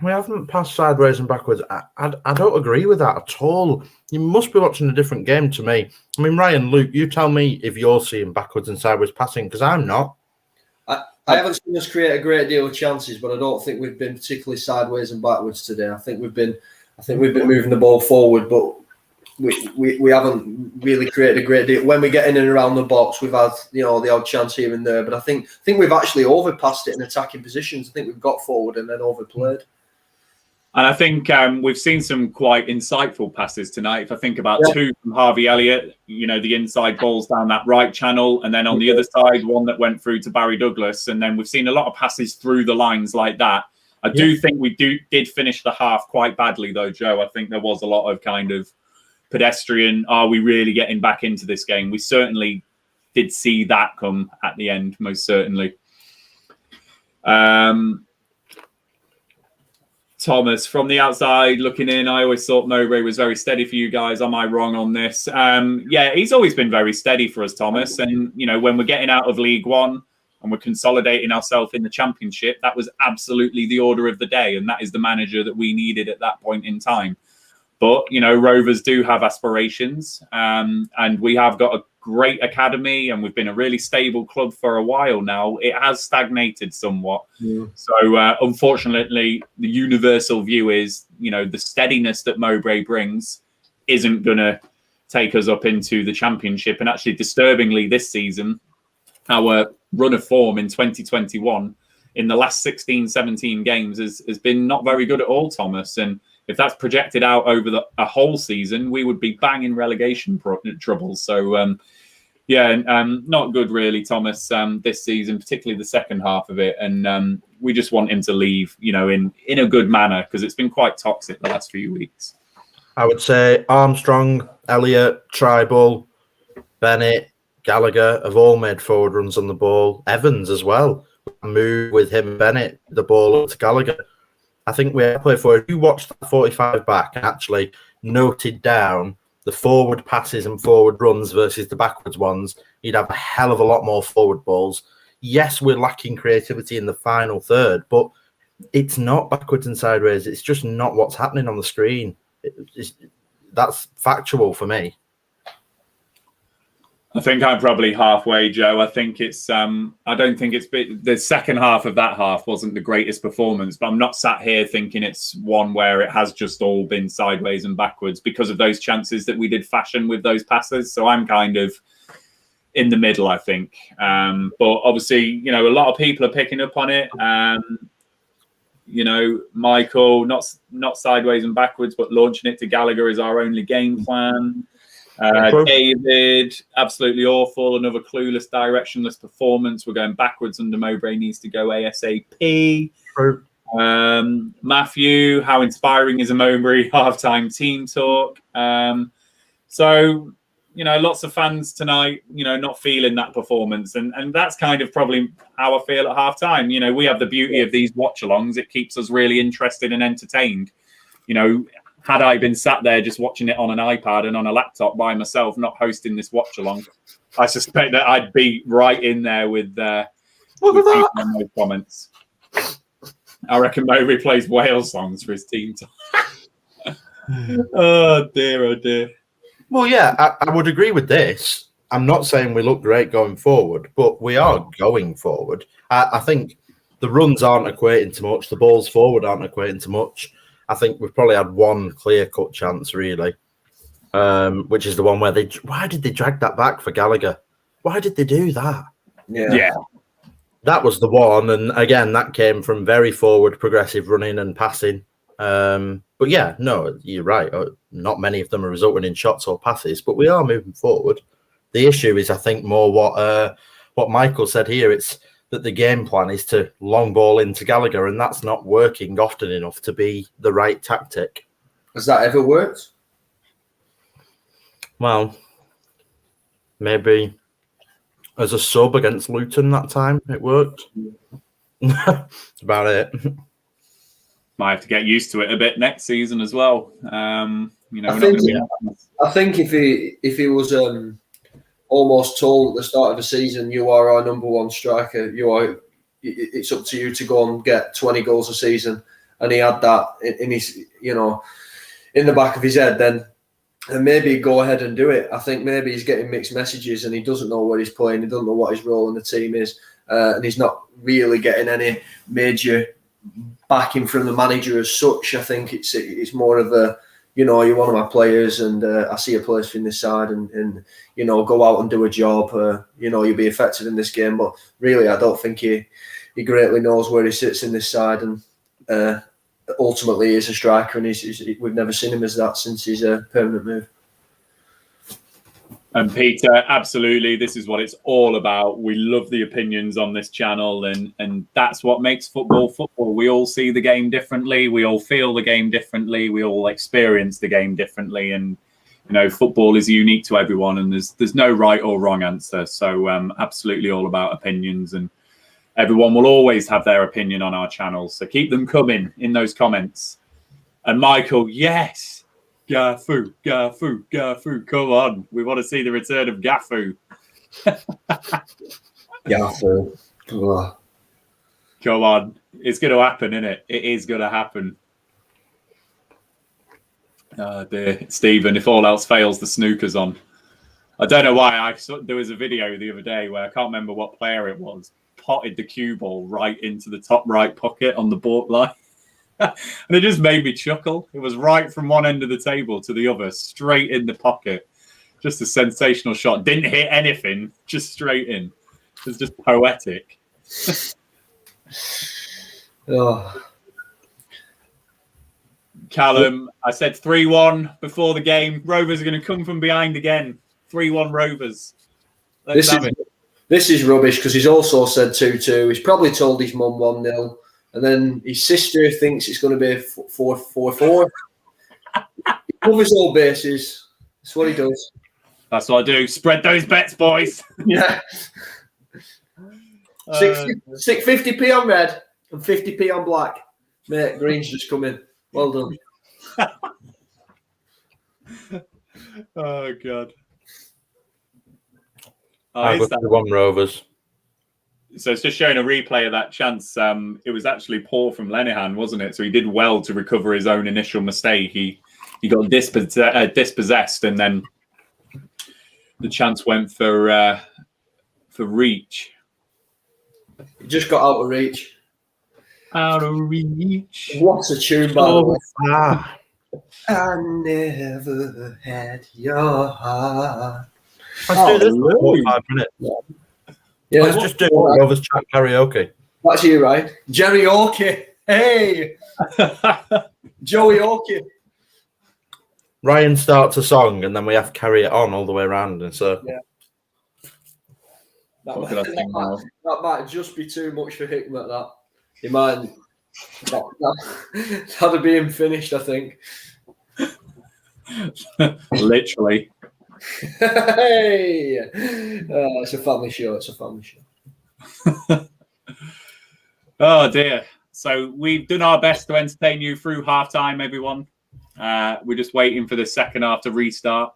We haven't passed sideways and backwards. I don't agree with that at all. You must be watching a different game to me. I mean, Ryan, Luke, you tell me if you're seeing backwards and sideways passing, because I'm not. I haven't seen us create a great deal of chances, but I don't think we've been particularly sideways and backwards today. I think we've been moving the ball forward, but we haven't really created a great deal. When we get in and around the box, we've had the odd chance here and there, but I think we've actually overpassed it in attacking positions. I think we've got forward and then overplayed. And I think we've seen some quite insightful passes tonight. If I think about 2 from Harvey Elliott, the inside balls down that right channel, and then on the other side, one that went through to Barry Douglas. And then we've seen a lot of passes through the lines like that. I do think we did finish the half quite badly, though, Joe. I think there was a lot of kind of pedestrian, are we really getting back into this game? We certainly did see that come at the end, most certainly. Thomas, from the outside looking in, I always thought Mowbray was very steady for you guys. Am I wrong on this? Yeah, he's always been very steady for us, Thomas. And, when we're getting out of League One and we're consolidating ourselves in the Championship, that was absolutely the order of the day. And that is the manager that we needed at that point in time. But, Rovers do have aspirations, and we have got a great academy, and we've been a really stable club for a while now. It has stagnated somewhat. So, unfortunately, the universal view is, the steadiness that Mowbray brings isn't going to take us up into the Championship. And actually, disturbingly, this season, our run of form in 2021 in the last 16, 17 games has been not very good at all, Thomas. And if that's projected out over a whole season, we would be banging relegation trouble. So, not good really, Thomas, this season, particularly the second half of it. And we just want him to leave, in a good manner, because it's been quite toxic the last few weeks. I would say Armstrong, Elliott, Tribal, Bennett, Gallagher have all made forward runs on the ball. Evans as well. Move with him and Bennett, the ball up to Gallagher. I think we played forward. If you watched the 45 back and actually noted down the forward passes and forward runs versus the backwards ones, you'd have a hell of a lot more forward balls. Yes, we're lacking creativity in the final third, but it's not backwards and sideways. It's just not what's happening on the screen. That's factual for me. I think I'm probably halfway, Joe. I think it's I don't think it's the second half of that half wasn't the greatest performance, but I'm not sat here thinking it's one where it has just all been sideways and backwards because of those chances that we did fashion with those passes. So I'm kind of in the middle, I think. But obviously, a lot of people are picking up on it. Michael, not sideways and backwards, but launching it to Gallagher is our only game plan. David, absolutely awful. Another clueless, directionless performance. We're going backwards under Mowbray needs to go ASAP. True. Matthew, how inspiring is a Mowbray halftime team talk? So, lots of fans tonight, not feeling that performance. And that's kind of probably how I feel at halftime. We have the beauty of these watch-alongs. It keeps us really interested and entertained. Had I been sat there just watching it on an iPad and on a laptop by myself, not hosting this watch-along, I suspect that I'd be right in there with people on those comments. I reckon Mowbray plays Wales songs for his team. Oh, dear. Well, yeah, I would agree with this. I'm not saying we look great going forward, but we are going forward. I think the runs aren't equating to much. The balls forward aren't equating to much. I think we've probably had one clear-cut chance, really, which is the one where why did they drag that back for Gallagher? Why did they do that? Yeah. That was the one. And again, that came from very forward, progressive running and passing. But yeah, no, you're right. Not many of them are resulting in shots or passes, but we are moving forward. The issue is, I think, more what Michael said here. It's that the game plan is to long ball into Gallagher, and that's not working often enough to be the right tactic. Has that ever worked? Well, maybe as a sub against Luton that time, it worked. That's about it. Might have to get used to it a bit next season as well. I think if he was almost told at the start of the season, you are our number one striker, it's up to you to go and get 20 goals a season, and he had that in his, in the back of his head, then maybe he'd go ahead and do it. I think maybe he's getting mixed messages and he doesn't know where he's playing, he doesn't know what his role in the team is, and he's not really getting any major backing from the manager as such. I think it's more of a, you're one of my players, and I see a place in this side, and go out and do a job. You'll be effective in this game. But really, I don't think he greatly knows where he sits in this side, and ultimately, he's a striker, and we've never seen him as that since his permanent move. And Peter, absolutely, this is what it's all about. We love the opinions on this channel, and that's what makes football football. We all see the game differently. We all feel the game differently. We all experience the game differently. And, football is unique to everyone, and there's no right or wrong answer. So absolutely all about opinions, and everyone will always have their opinion on our channel. So keep them coming in those comments. And Michael, yes. Gafu, come on. We want to see the return of Gafu. Gafu. Come on. It's going to happen, isn't it? It is going to happen. Dear Stephen, if all else fails, the snooker's on. I don't know why. There was a video the other day where I can't remember what player it was, potted the cue ball right into the top right pocket on the baulk line. And it just made me chuckle. It was right from one end of the table to the other, straight in the pocket. Just a sensational shot. Didn't hit anything, just straight in. It was just poetic. Callum, I said 3-1 before the game. Rovers are going to come from behind again. 3-1 Rovers. This is rubbish, because he's also said 2-2. He's probably told his mum 1-0. And then his sister thinks it's going to be 4-4. He covers all bases. That's what he does. That's what I do. Spread those bets, boys. Yeah. 50p on red and 50p on black. Mate, green's just come in. Well done. Oh, God. I got the one Rovers. So it's just showing a replay of that chance. It was actually poor from Lenihan, wasn't it? So he did well to recover his own initial mistake. He got dispossessed, and then the chance went for reach. He just got out of reach. Out of reach. What a tune, by the way. I never had your heart. Let's do this for 45 minutes. Yeah, let's just do Rovers chat karaoke. That's you, right? Jerry Orkey. Hey! Joey Orkey. Ryan starts a song and then we have to carry it on all the way around. And so, yeah. That might just be too much for Hickmet, that. He might. That'd be him finished, I think. Literally. Hey! It's a family show. It's a family show. Oh, dear. So we've done our best to entertain you through half-time, everyone. We're just waiting for the second half to restart.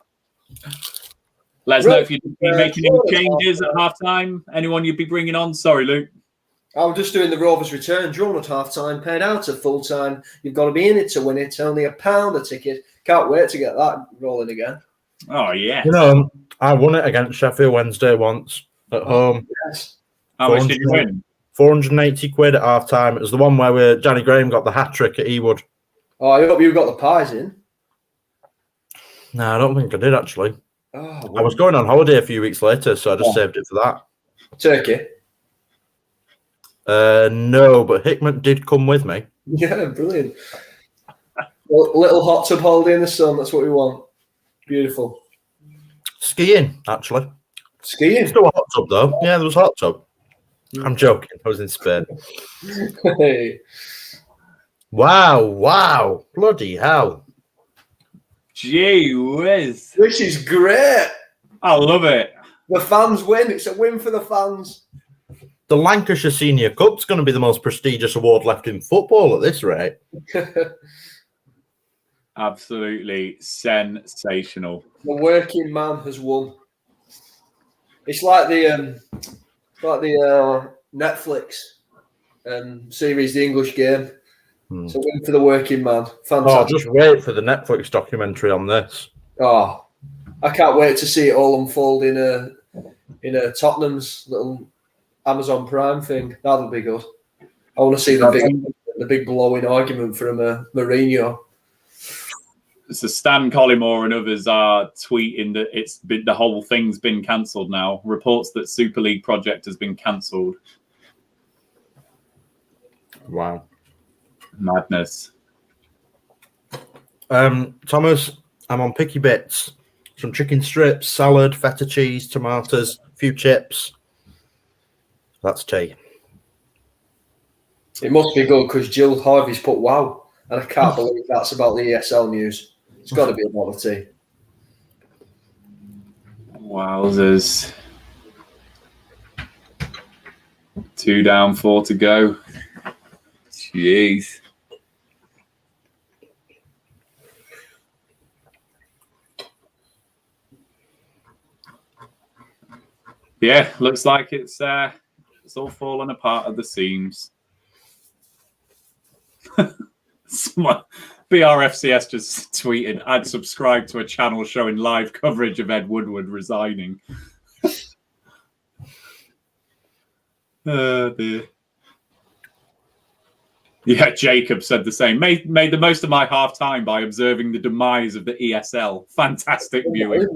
Let us know if you'd be making any changes at half-time. Anyone you'd be bringing on? Sorry, Luke. I'm just doing the Rovers return. Drawn at half-time, paid out at full-time. You've got to be in it to win it. Only £1 a ticket. Can't wait to get that rolling again. Oh, yeah. I won it against Sheffield Wednesday once at home. Yes. How much did you win? 480 quid at half time. It was the one where Johnny Graham got the hat trick at Ewood. Oh, I hope you got the pies in. No, I don't think I did actually. Oh, I was going on holiday a few weeks later, so I just saved it for that. Turkey? No, but Hickman did come with me. Yeah, brilliant. Little hot tub holiday in the sun. That's what we want. Beautiful. Skiing, actually. Skiing. Still a hot tub, though. Yeah, there was a hot tub. I'm joking. I was in Spain. Hey. Wow. Bloody hell. Gee whiz. This is great. I love it. The fans win. It's a win for the fans. The Lancashire Senior Cup's going to be the most prestigious award left in football at this rate. Absolutely sensational. The working man has won. It's like the Netflix series, The English Game. It's a win for the working man. Fantastic. Oh, just wait for the Netflix documentary on this. Oh, I can't wait to see it all unfold in a Tottenham's little Amazon Prime thing. That'll be good. I want to see the big blowing argument from Mourinho. So Stan Collymore and others are tweeting that the whole thing's been cancelled now. Reports that Super League project has been cancelled. Wow. Madness. Thomas, I'm on picky bits. Some chicken strips, salad, feta cheese, tomatoes, a few chips. That's tea. It must be good because Jill Harvey's put wow. And I can't believe that's about the ESL news. It's got to be about the tea. Wowzers. 2 down, 4 to go. Jeez. Yeah, looks like it's all falling apart at the seams. BRFCS just tweeted, I'd subscribe to a channel showing live coverage of Ed Woodward resigning. Oh dear. Yeah, Jacob said the same. Made the most of my half time by observing the demise of the ESL. Fantastic viewing.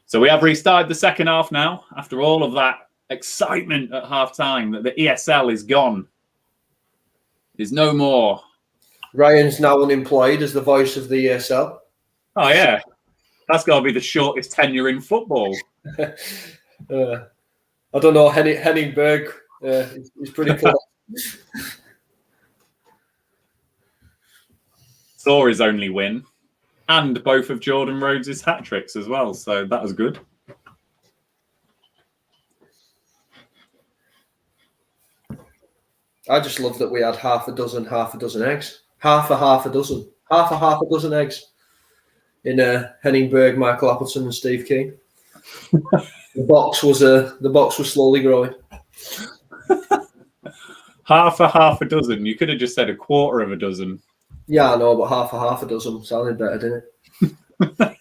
So we have restarted the second half now, after all of that excitement at half time that the ESL is gone. There's no more. Ryan's now unemployed as the voice of the ESL. Oh, yeah. That's got to be the shortest tenure in football. I don't know. Henning Berg is pretty close. Saw his only win. And both of Jordan Rhodes' hat-tricks as well. So that was good. I just love that we had half a dozen eggs. Half a dozen eggs in Henning Berg, Michael Appleton, and Steve King. The box was slowly growing. Half a dozen. You could have just said a quarter of a dozen. Yeah, I know, but half a dozen sounded better, didn't it?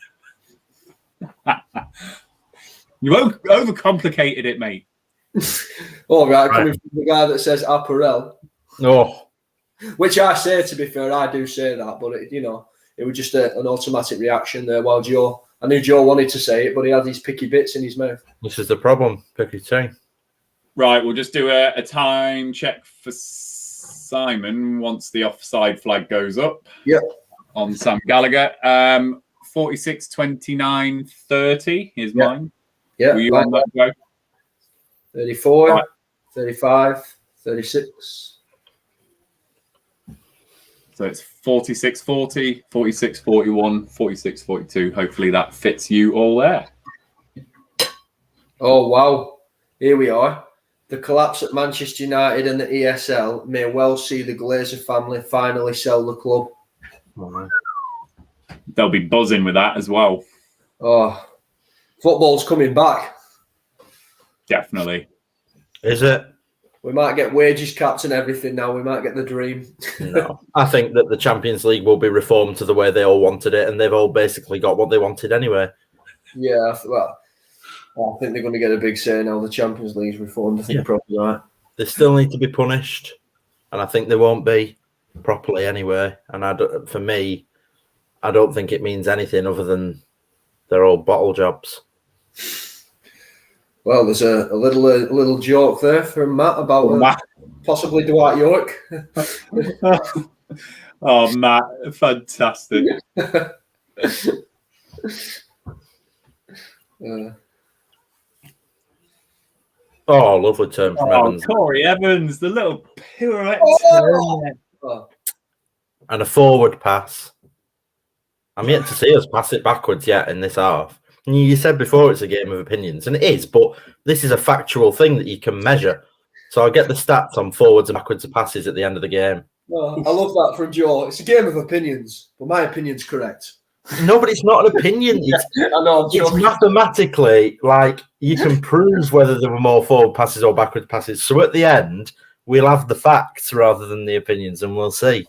You overcomplicated it, mate. All right, coming from the guy that says apparel. Oh. Which I say, to be fair, I do say that, but it was just an automatic reaction there. While I knew Joe wanted to say it, but he had these picky bits in his mouth. This is the problem, picky tea. Right, we'll just do a time check for Simon once the offside flag goes up. Yep. On Sam Gallagher. 46, 29, 30 is mine. Yeah. Were you on that go? 34, right. 35, 36. So it's 46, 40, 46, 41, 46, 42. Hopefully that fits you all there. Oh, wow. Here we are. The collapse at Manchester United and the ESL may well see the Glazer family finally sell the club. Oh, they'll be buzzing with that as well. Oh, football's coming back. Definitely. Is it? We might get wages caps and everything now. We might get the dream. No. I think that the Champions League will be reformed to the way they all wanted it, and they've all basically got what they wanted anyway. Yeah, well, I think they're going to get a big say now. The Champions League's reformed. I think they're probably right. They still need to be punished, and I think they won't be properly anyway. And for me, I don't think it means anything other than they're all bottle jobs. Well, there's a little joke there from Matt about possibly Dwight York. Oh, Matt, fantastic. Oh, lovely turn from Evans. Corey Evans, the little pirouette turn. And a forward pass. I'm yet to see us pass it backwards yet in this half. And you said before it's a game of opinions, and it is, but this is a factual thing that you can measure. So I'll get the stats on forwards and backwards passes at the end of the game. I love that from Joe. It's a game of opinions, but my opinion's correct. No, but it's not an opinion. I know. It's mathematically, like, you can prove whether there were more forward passes or backward passes. So at the end, we'll have the facts rather than the opinions, and we'll see.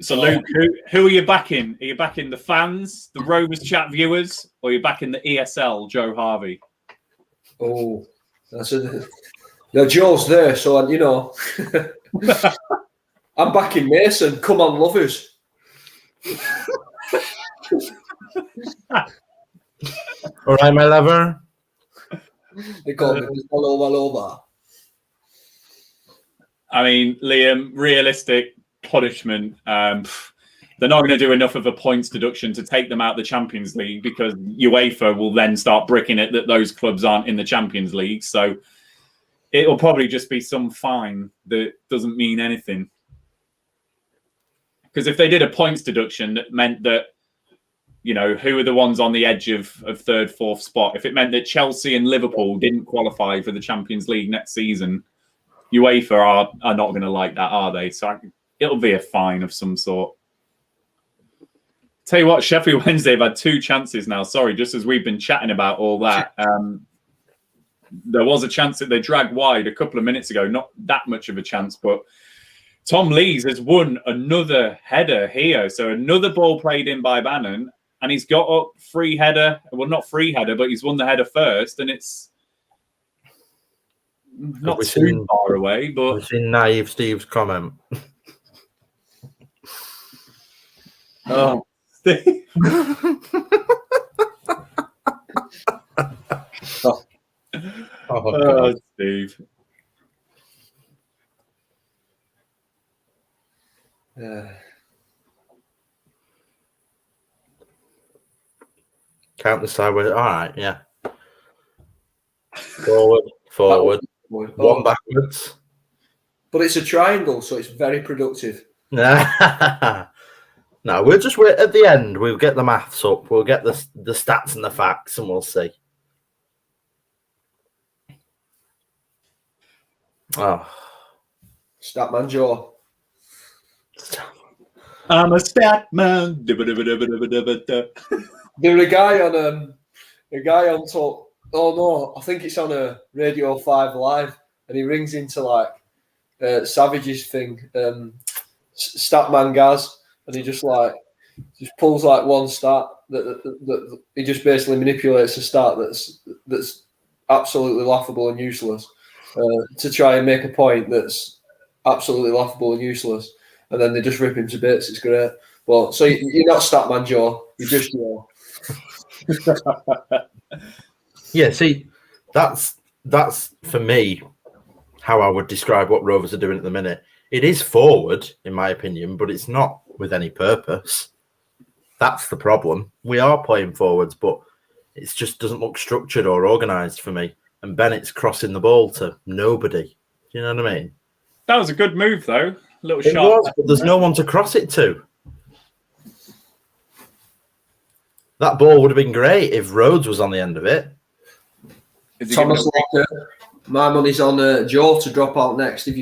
So, Luke, who are you backing? Are you backing the fans, the Rovers chat viewers, or are you backing the ESL, Joe Harvey? Oh, that's a... No, Joe's there, so, you know. I'm backing Mason. Come on, lovers. All right, my lover. They call me Malova. I mean, Liam, realistic punishment. They're not going to do enough of a points deduction to take them out of the Champions League because UEFA will then start bricking it that those clubs aren't in the Champions League. So it'll probably just be some fine that doesn't mean anything. Because if they did a points deduction that meant that, you know, who are the ones on the edge of third, fourth spot? If it meant that Chelsea and Liverpool didn't qualify for the Champions League next season, UEFA are not going to like that, are they? So it'll be a fine of some sort. Tell you what, Sheffield Wednesday have had 2 chances now. Sorry, just as we've been chatting about all that. There was a chance that they dragged wide a couple of minutes ago. Not that much of a chance, but Tom Lees has won another header here. So another ball played in by Bannon. And he's got up free header. Well, not free header, but he's won the header first. And it's not too far away. But we've seen naive Steve's comment. Oh, Steve. Oh, Steve. Count the sideways. All right, yeah. Forward. One backwards. But it's a triangle, so it's very productive. No, we'll just wait at the end. We'll get the maths up. We'll get the stats and the facts, and we'll see. Oh, Statman Joe. I'm a stat man. There was a guy on top. Oh no, I think it's on a Radio 5 Live, and he rings into like Savage's thing, Statman Gaz, and he just pulls like one stat that he just basically manipulates a stat that's absolutely laughable and useless to try and make a point that's absolutely laughable and useless. And then they just rip him to bits. It's great. Well, so you're not Statman Joe. You're just Joe. Yeah, see, that's for me how I would describe what Rovers are doing at the minute. It is forward, in my opinion, but it's not with any purpose. That's the problem. We are playing forwards, but it just doesn't look structured or organised for me. And Bennett's crossing the ball to nobody. Do you know what I mean? That was a good move, though. Little it shot. Was, but there's no one to cross it to. That ball would have been great if Rhodes was on the end of it. Thomas Locker, my money's on Joe to drop out next. If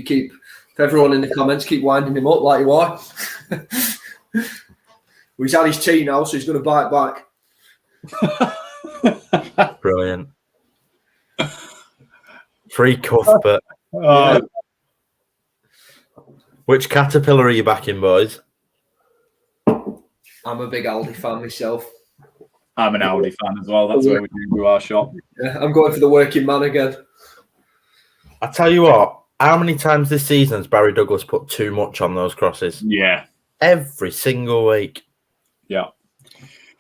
everyone in the comments keep winding him up like you are. Well, he's had his tea now, so he's going to bite back. Brilliant. Free cuff, but... Yeah. Which caterpillar are you backing, boys? I'm a big Aldi fan myself. I'm an Aldi fan as well. That's where we do our shop. Yeah, I'm going for the working man again. I tell you what, how many times this season has Barry Douglas put too much on those crosses? Yeah. Every single week. Yeah.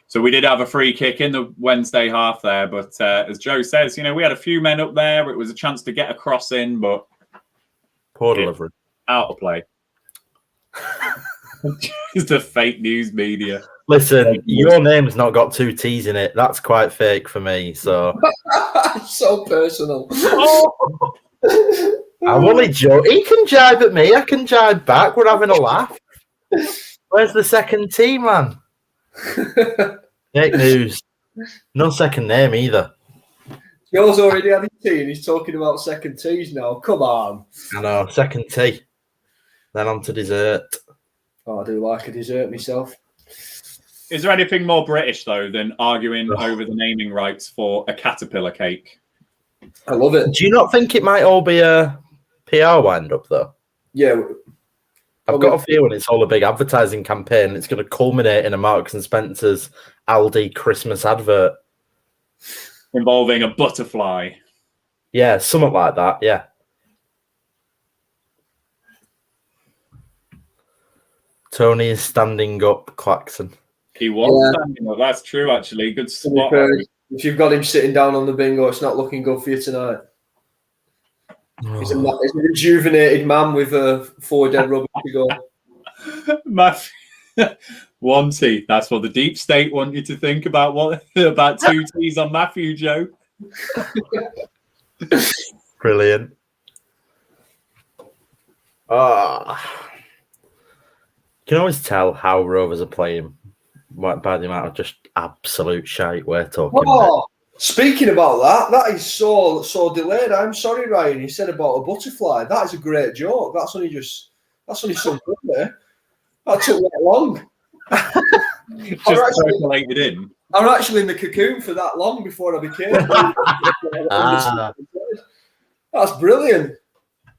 So we did have a free kick in the Wednesday half there, but as Joe says, you know, we had a few men up there. It was a chance to get a cross in, but poor delivery. Out of play. It's the fake news media. Listen, your name's not got 2 T's in it. That's quite fake for me. So So personal. I'm only joking. He can jibe at me. I can jibe back. We're having a laugh. Where's the second T, man? Fake news. No second name either. Joe's already had his tea and he's talking about second teas now. Come on. I know. Second T. Then on to dessert. Oh, I do like a dessert myself. Is there anything more British, though, than arguing over the naming rights for a caterpillar cake? I love it. Do you not think it might all be a PR wind-up, though? Yeah. I've got a feeling it's all a big advertising campaign. It's going to culminate in a Marks and Spencer's Aldi Christmas advert. Involving a butterfly. Yeah, something like that, yeah. Tony is standing up, Claxon. He was standing up. That's true, actually. Good spot. If you've got him sitting down on the bingo, it's not looking good for you tonight. Oh. He's a rejuvenated man with 4 dead rubbers to go. One-T. That's what the deep state want you to think about. What about 2 T's on Matthew, Joe? Brilliant. You can always tell how Rovers are playing by the amount of just absolute shite we're talking about. Speaking about that is so delayed. I'm sorry, Ryan. You said about a butterfly. That is a great joke. That's only some good there. That took that long. Just circulated in. I'm actually in the cocoon for that long before I became. That's brilliant.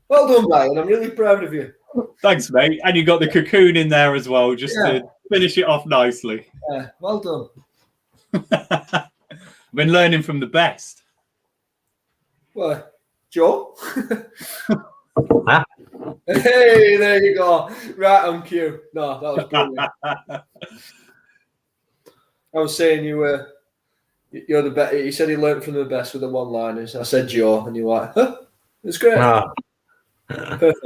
Well done, Ryan. I'm really proud of you. Thanks, mate. And you got the cocoon in there as well, just to finish it off nicely. Yeah, well done. I've been learning from the best. Well, Joe? Hey, there you go. Right on cue. No, that was brilliant. I was saying you're the best. He said he learned from the best with the one-liners. I said Joe, and you're like, huh? It's great. Perfect.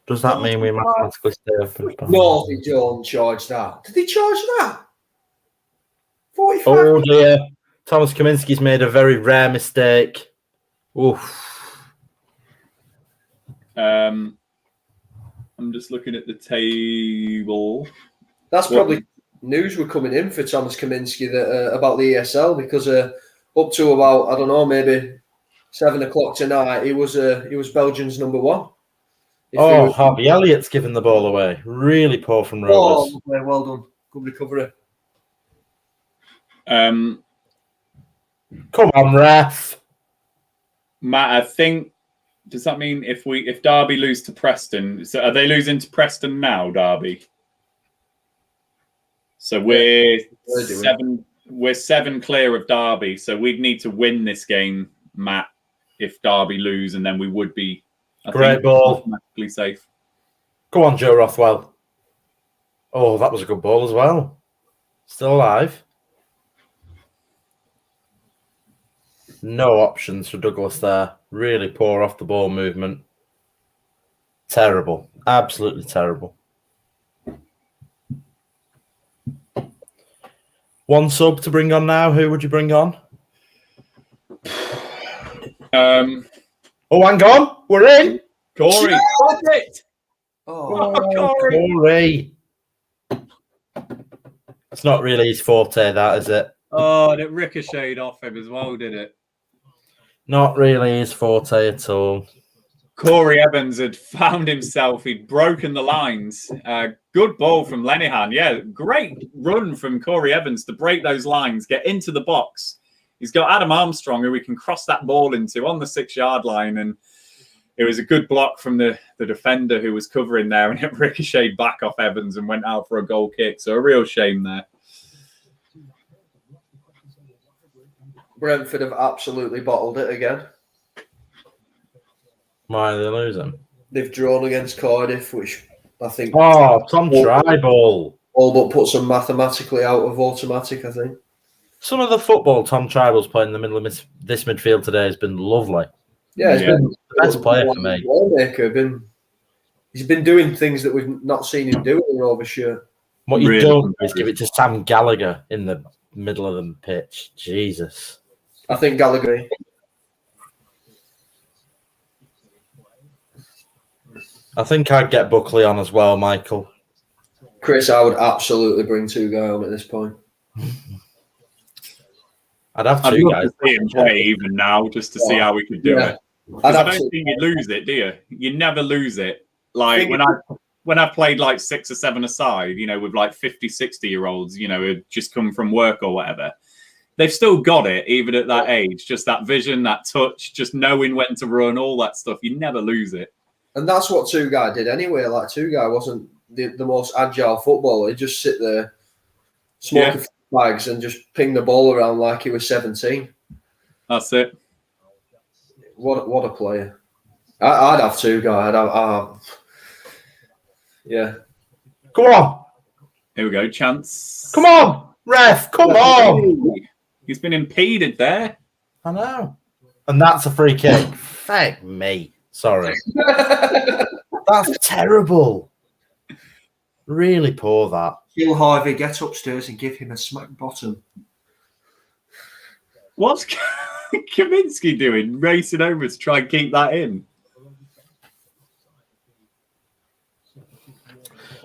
Does that mean we mathematically stay open? No, they don't charge that. Did they charge that? 45. Oh dear. Thomas Kaminski's made a very rare mistake. Oof. I'm just looking at the table. That's probably news were coming in for Thomas Kaminski that about the ESL because up to about, I don't know, maybe 7 o'clock tonight, he was Belgium's number 1. Harvey Elliott's given the ball away. Really poor from Rovers. Oh, well done. Good recovery. Come on, ref. Matt, I think, does that mean if Derby lose to Preston, so are they losing to Preston now, Derby? So we're 7 clear of Derby, so we'd need to win this game, Matt, if Derby lose, and then we would be great ball. Automatically safe. Go on, Joe Rothwell. Oh, that was a good ball as well. Still alive. No options for Douglas there. Really poor off the ball movement. Terrible. Absolutely terrible. One sub to bring on now. Who would you bring on? Oh, hang on. We're in. Corey. Corey. It's not really his forte, that, is it? Oh, and it ricocheted off him as well, did it? Not really his forte at all. Corey Evans had found himself. He'd broken the lines. Good ball from Lenihan. Yeah, great run from Corey Evans to break those lines, get into the box. He's got Adam Armstrong, who we can cross that ball into on the 6-yard line. And it was a good block from the defender who was covering there. And it ricocheted back off Evans and went out for a goal kick. So a real shame there. Brentford have absolutely bottled it again. Why are they losing? They've drawn against Cardiff, which I think... Oh, Tom Tribal. All but puts them mathematically out of automatic, I think. Some of the football Tom Tribal's playing in the middle of this midfield today has been lovely. Yeah, it's been the best player for me. Playmaker, he's been doing things that we've not seen him do in the Rovers shirt. What you don't do is give it to Sam Gallagher in the middle of the pitch. Jesus. I think Gallagher. I think I'd get Buckley on as well, Michael. Chris, I would absolutely bring two guys on at this point. I'd have I'd two love guys. to see him play even now, just to see how we could do it. I don't think you lose it, do you? You never lose it. Like when I played like 6 or 7 aside, you know, with like 50, 60-year-olds, you know, who'd just come from work or whatever, they've still got it, even at that age. Just that vision, that touch, just knowing when to run, all that stuff. You never lose it. And that's what two guy did anyway. Like two guy wasn't the most agile footballer. He'd just sit there, smoking bags, and just ping the ball around like he was 17. That's it. What a player! I'd have two guy. Yeah. Come on. Here we go. Chance. Come on, ref. Come on. He's been impeded there. I know. And that's a free kick. Fuck me. Sorry. That's terrible. Really poor, that. 𝐂𝐄𝐈𝐹, get upstairs and give him a smack bottom. What's Kaminski doing? Racing over to try and keep that in.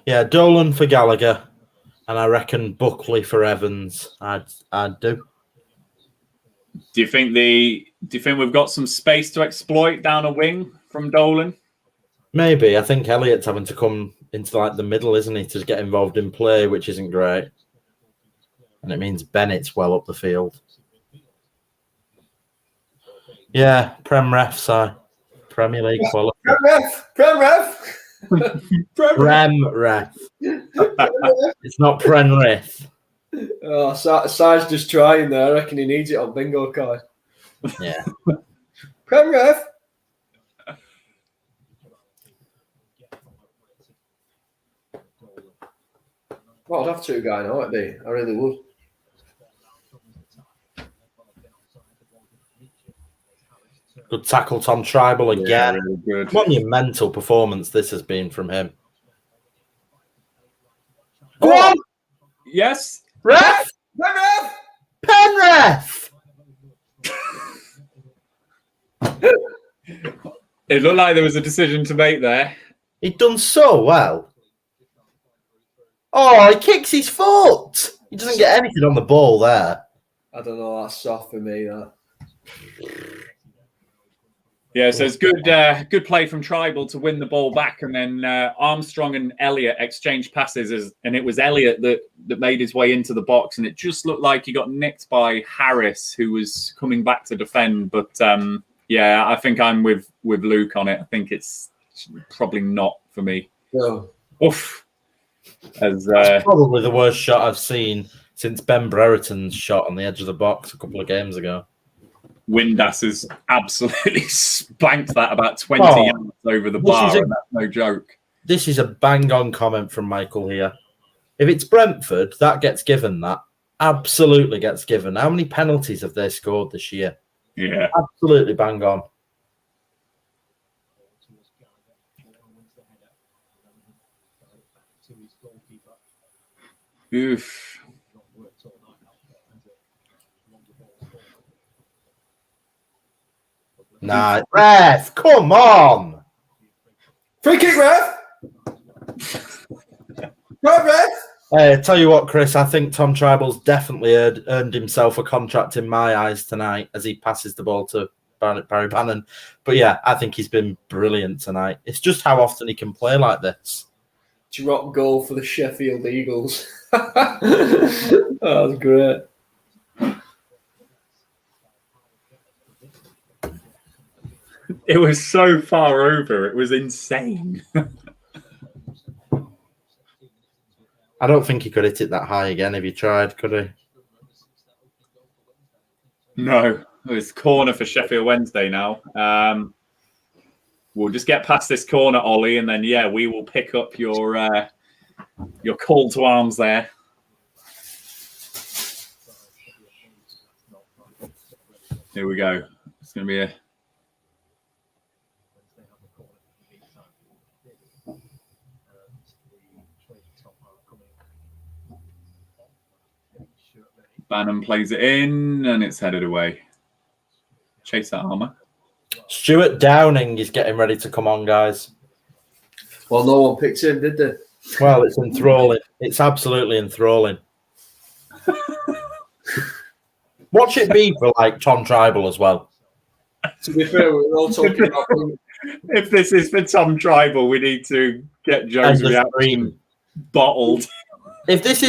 Yeah, Dolan for Gallagher, and I reckon Buckley for Evans. I'd do. Do you think we've got some space to exploit down a wing from Dolan? Maybe. I think Elliott's having to come into like the middle, isn't he, to get involved in play, which isn't great. And it means Bennett's well up the field. Yeah, Prem Ref, Premier League quality. Prem Ref. Prem Ref. It's not Prem Ref. Oh, Si's just trying there. I reckon he needs it on bingo card. Yeah. Prem Ref. Well, I'd have two guy now, it'd be. I really would. Good tackle, Tom Tribal again. Yeah, really good. Monumental performance this has been from him. Go on! Yes. Ref! Ref! Penref! It looked like there was a decision to make there. He'd done so well. Oh, he kicks his foot. He doesn't get anything on the ball there. I don't know. That's soft for me, that. Yeah, so it's good play from Tribal to win the ball back, and then Armstrong and Elliott exchanged passes, and it was Elliott that made his way into the box, and it just looked like he got nicked by Harris, who was coming back to defend. But yeah, I think I'm with Luke on it. I think it's probably not for me. No. Oof. That's probably the worst shot I've seen since Ben Brereton's shot on the edge of the box a couple of games ago. Windass has absolutely spanked that about 20 yards over the bar, and that's no joke. This is a bang-on comment from Michael here. If it's Brentford, that gets given that. Absolutely gets given. How many penalties have they scored this year? Yeah. Absolutely bang on. Oof. Nah, ref, come on. Free kick, ref. Ref. Tell you what, Chris, I think Tom Tribal's definitely earned himself a contract in my eyes tonight as he passes the ball to Barry Bannon. But yeah, I think he's been brilliant tonight. It's just how often he can play like this. Drop goal for the Sheffield Eagles. That was great. It was so far over. It was insane. I don't think he could hit it that high again if he tried, could he? No. It's corner for Sheffield Wednesday now. We'll just get past this corner, Ollie, and then, yeah, we will pick up your call to arms there. Here we go. It's going to be a... Bannon plays it in, and it's headed away. Chase that armour. Stuart Downing is getting ready to come on, guys. Well, no one picked him, did they? Well, it's enthralling. It's absolutely enthralling. Watch it be for like Tom Tribal as well. To be fair, we're all talking about. If this is for Tom Tribal, we need to get Joe's reaction bottled. If this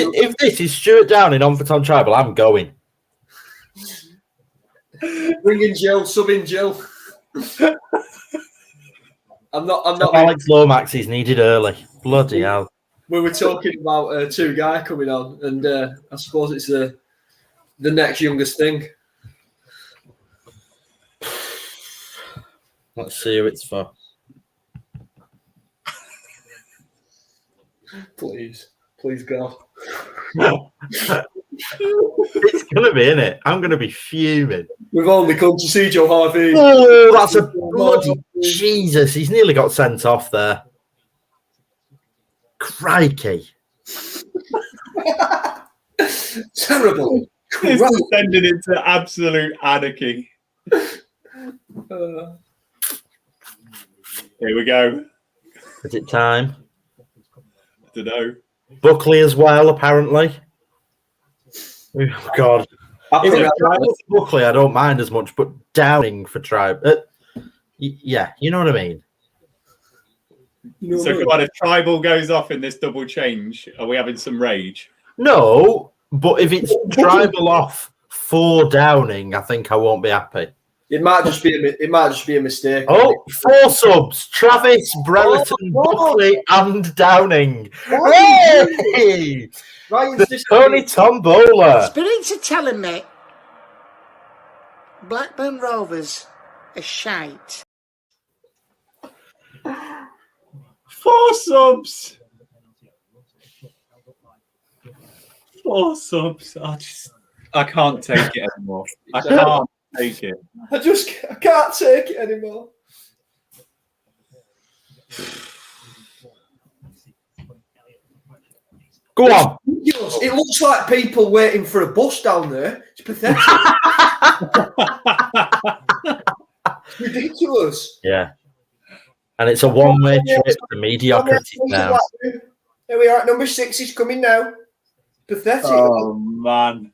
is Stuart Downing on for Tom Tribal, I'm going. Bringing Jill, subbing Jill. I'm not. Alex Lomax is needed early. Bloody hell. We were talking about two guy coming on, and I suppose it's the next youngest thing. Let's see who it's for. Please God. It's gonna be, in it. I'm gonna be fuming. We've only come to see Joe Harvey. Oh, that's a bloody Jesus! He's nearly got sent off there. Crikey! Terrible. It's descended into absolute anarchy. Here we go. Is it time? I don't know. Buckley as well, apparently. Oh, God. If it's Buckley, I don't mind as much, but Downing for Tribe. Yeah, you know what I mean? So, come on, if Tribal goes off in this double change, are we having some rage? No, but if it's Tribal off for Downing, I think I won't be happy. It might just be a mistake. Oh, 4 subs. Travis, Brereton, Buckley, and Downing. Hey! The Tony Tombola. Spirits are telling me Blackburn Rovers are shite. 4 subs. 4 subs. I can't take it anymore. I can't take it. I can't take it anymore. Go on. It looks like people waiting for a bus down there. It's pathetic. It's ridiculous. Yeah. And it's a one-way trip to mediocrity now. Here we are at number 6. He's coming now. Pathetic. Oh, man.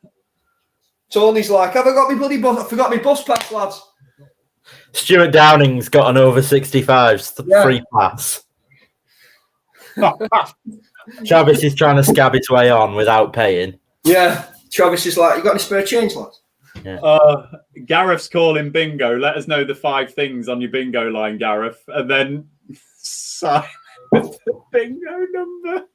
Tony's like, have I got my bloody bus? I forgot my bus pass, lads. Stuart Downing's got an over 65s free pass. Travis is trying to scab his way on without paying. Yeah. Travis is like, you got any spare change, lads? Yeah. Gareth's calling bingo. Let us know the 5 things on your bingo line, Gareth. And then sign with the bingo number.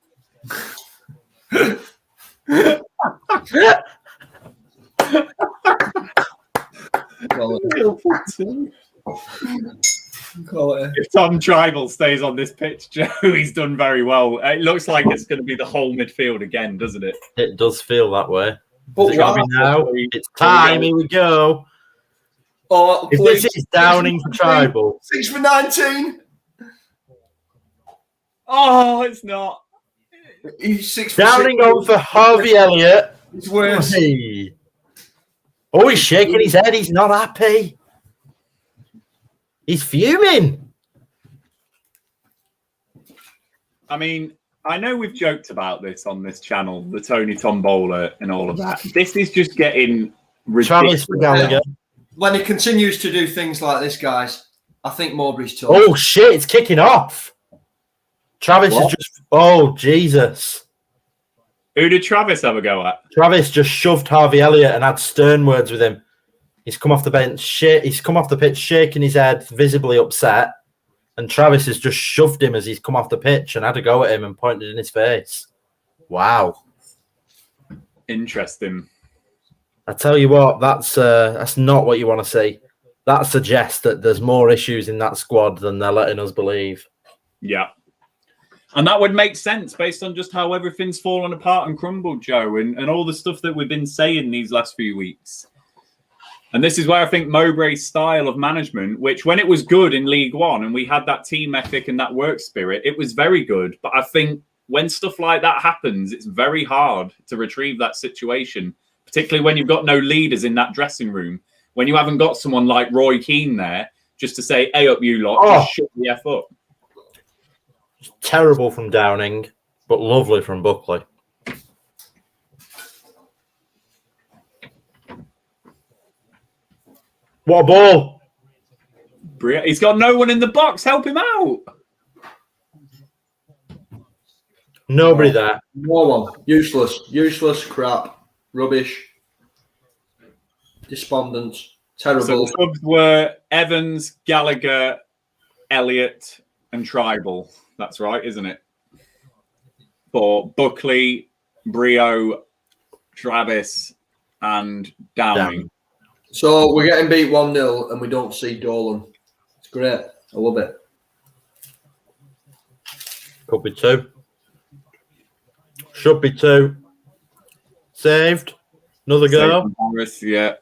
If Tom Tribal stays on this pitch, Joe, he's done very well. It looks like it's going to be the whole midfield again, doesn't it? It does feel that way. But now it's time. Here we go. Oh, if this is Downing for Tribal, 6 for 19. Oh, it's not. He's 6 for Downing 6. on for Harvey Elliott. It's worse. Hey. Oh, he's shaking his head. He's not happy. He's fuming. I mean, I know we've joked about this on this channel, the Tony Tombola and all of that. This is just getting ridiculous. When he continues to do things like this, guys, I think Mowbray's tough. Oh, shit. It's kicking off. Travis is just... Oh, Jesus. Who did Travis have a go at? Travis just shoved Harvey Elliott and had stern words with him. He's come off the bench. He's come off the pitch shaking his head, visibly upset. And Travis has just shoved him as he's come off the pitch and had a go at him and pointed in his face. Wow. Interesting. I tell you what, that's not what you want to see. That suggests that there's more issues in that squad than they're letting us believe. Yeah. And that would make sense based on just how everything's fallen apart and crumbled, Joe, and all the stuff that we've been saying these last few weeks. And this is where I think Mowbray's style of management, which when it was good in League One and we had that team ethic and that work spirit, it was very good. But I think when stuff like that happens, it's very hard to retrieve that situation, particularly when you've got no leaders in that dressing room. When you haven't got someone like Roy Keane there just to say, "Hey up, you lot, just shut the F up." Terrible from Downing, but lovely from Buckley. What a ball! He's got no one in the box. Help him out. Nobody there. No one. Useless. Useless crap. Rubbish. Despondent. Terrible. So the subs were Evans, Gallagher, Elliott, and Tribal. That's right, isn't it? For Buckley, Brio, Travis, and Downing. So we're getting beat 1-0 and we don't see Dolan. It's great. I love it. Could be 2. Should be 2. Saved. Another go. Harris, yeah.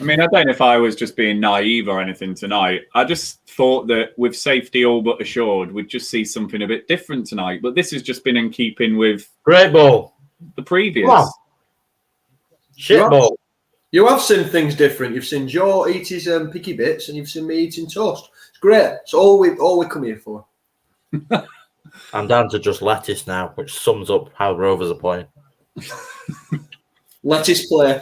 I mean, I don't know if I was just being naive or anything tonight. I just thought that with safety all but assured, we'd just see something a bit different tonight. But this has just been in keeping with great ball. The previous. Wow. Shit ball. You have seen things different. You've seen Joe eat his picky bits and you've seen me eating toast. It's great. It's all we come here for. I'm down to just lettuce now, which sums up how Rovers are playing. Lettuce play.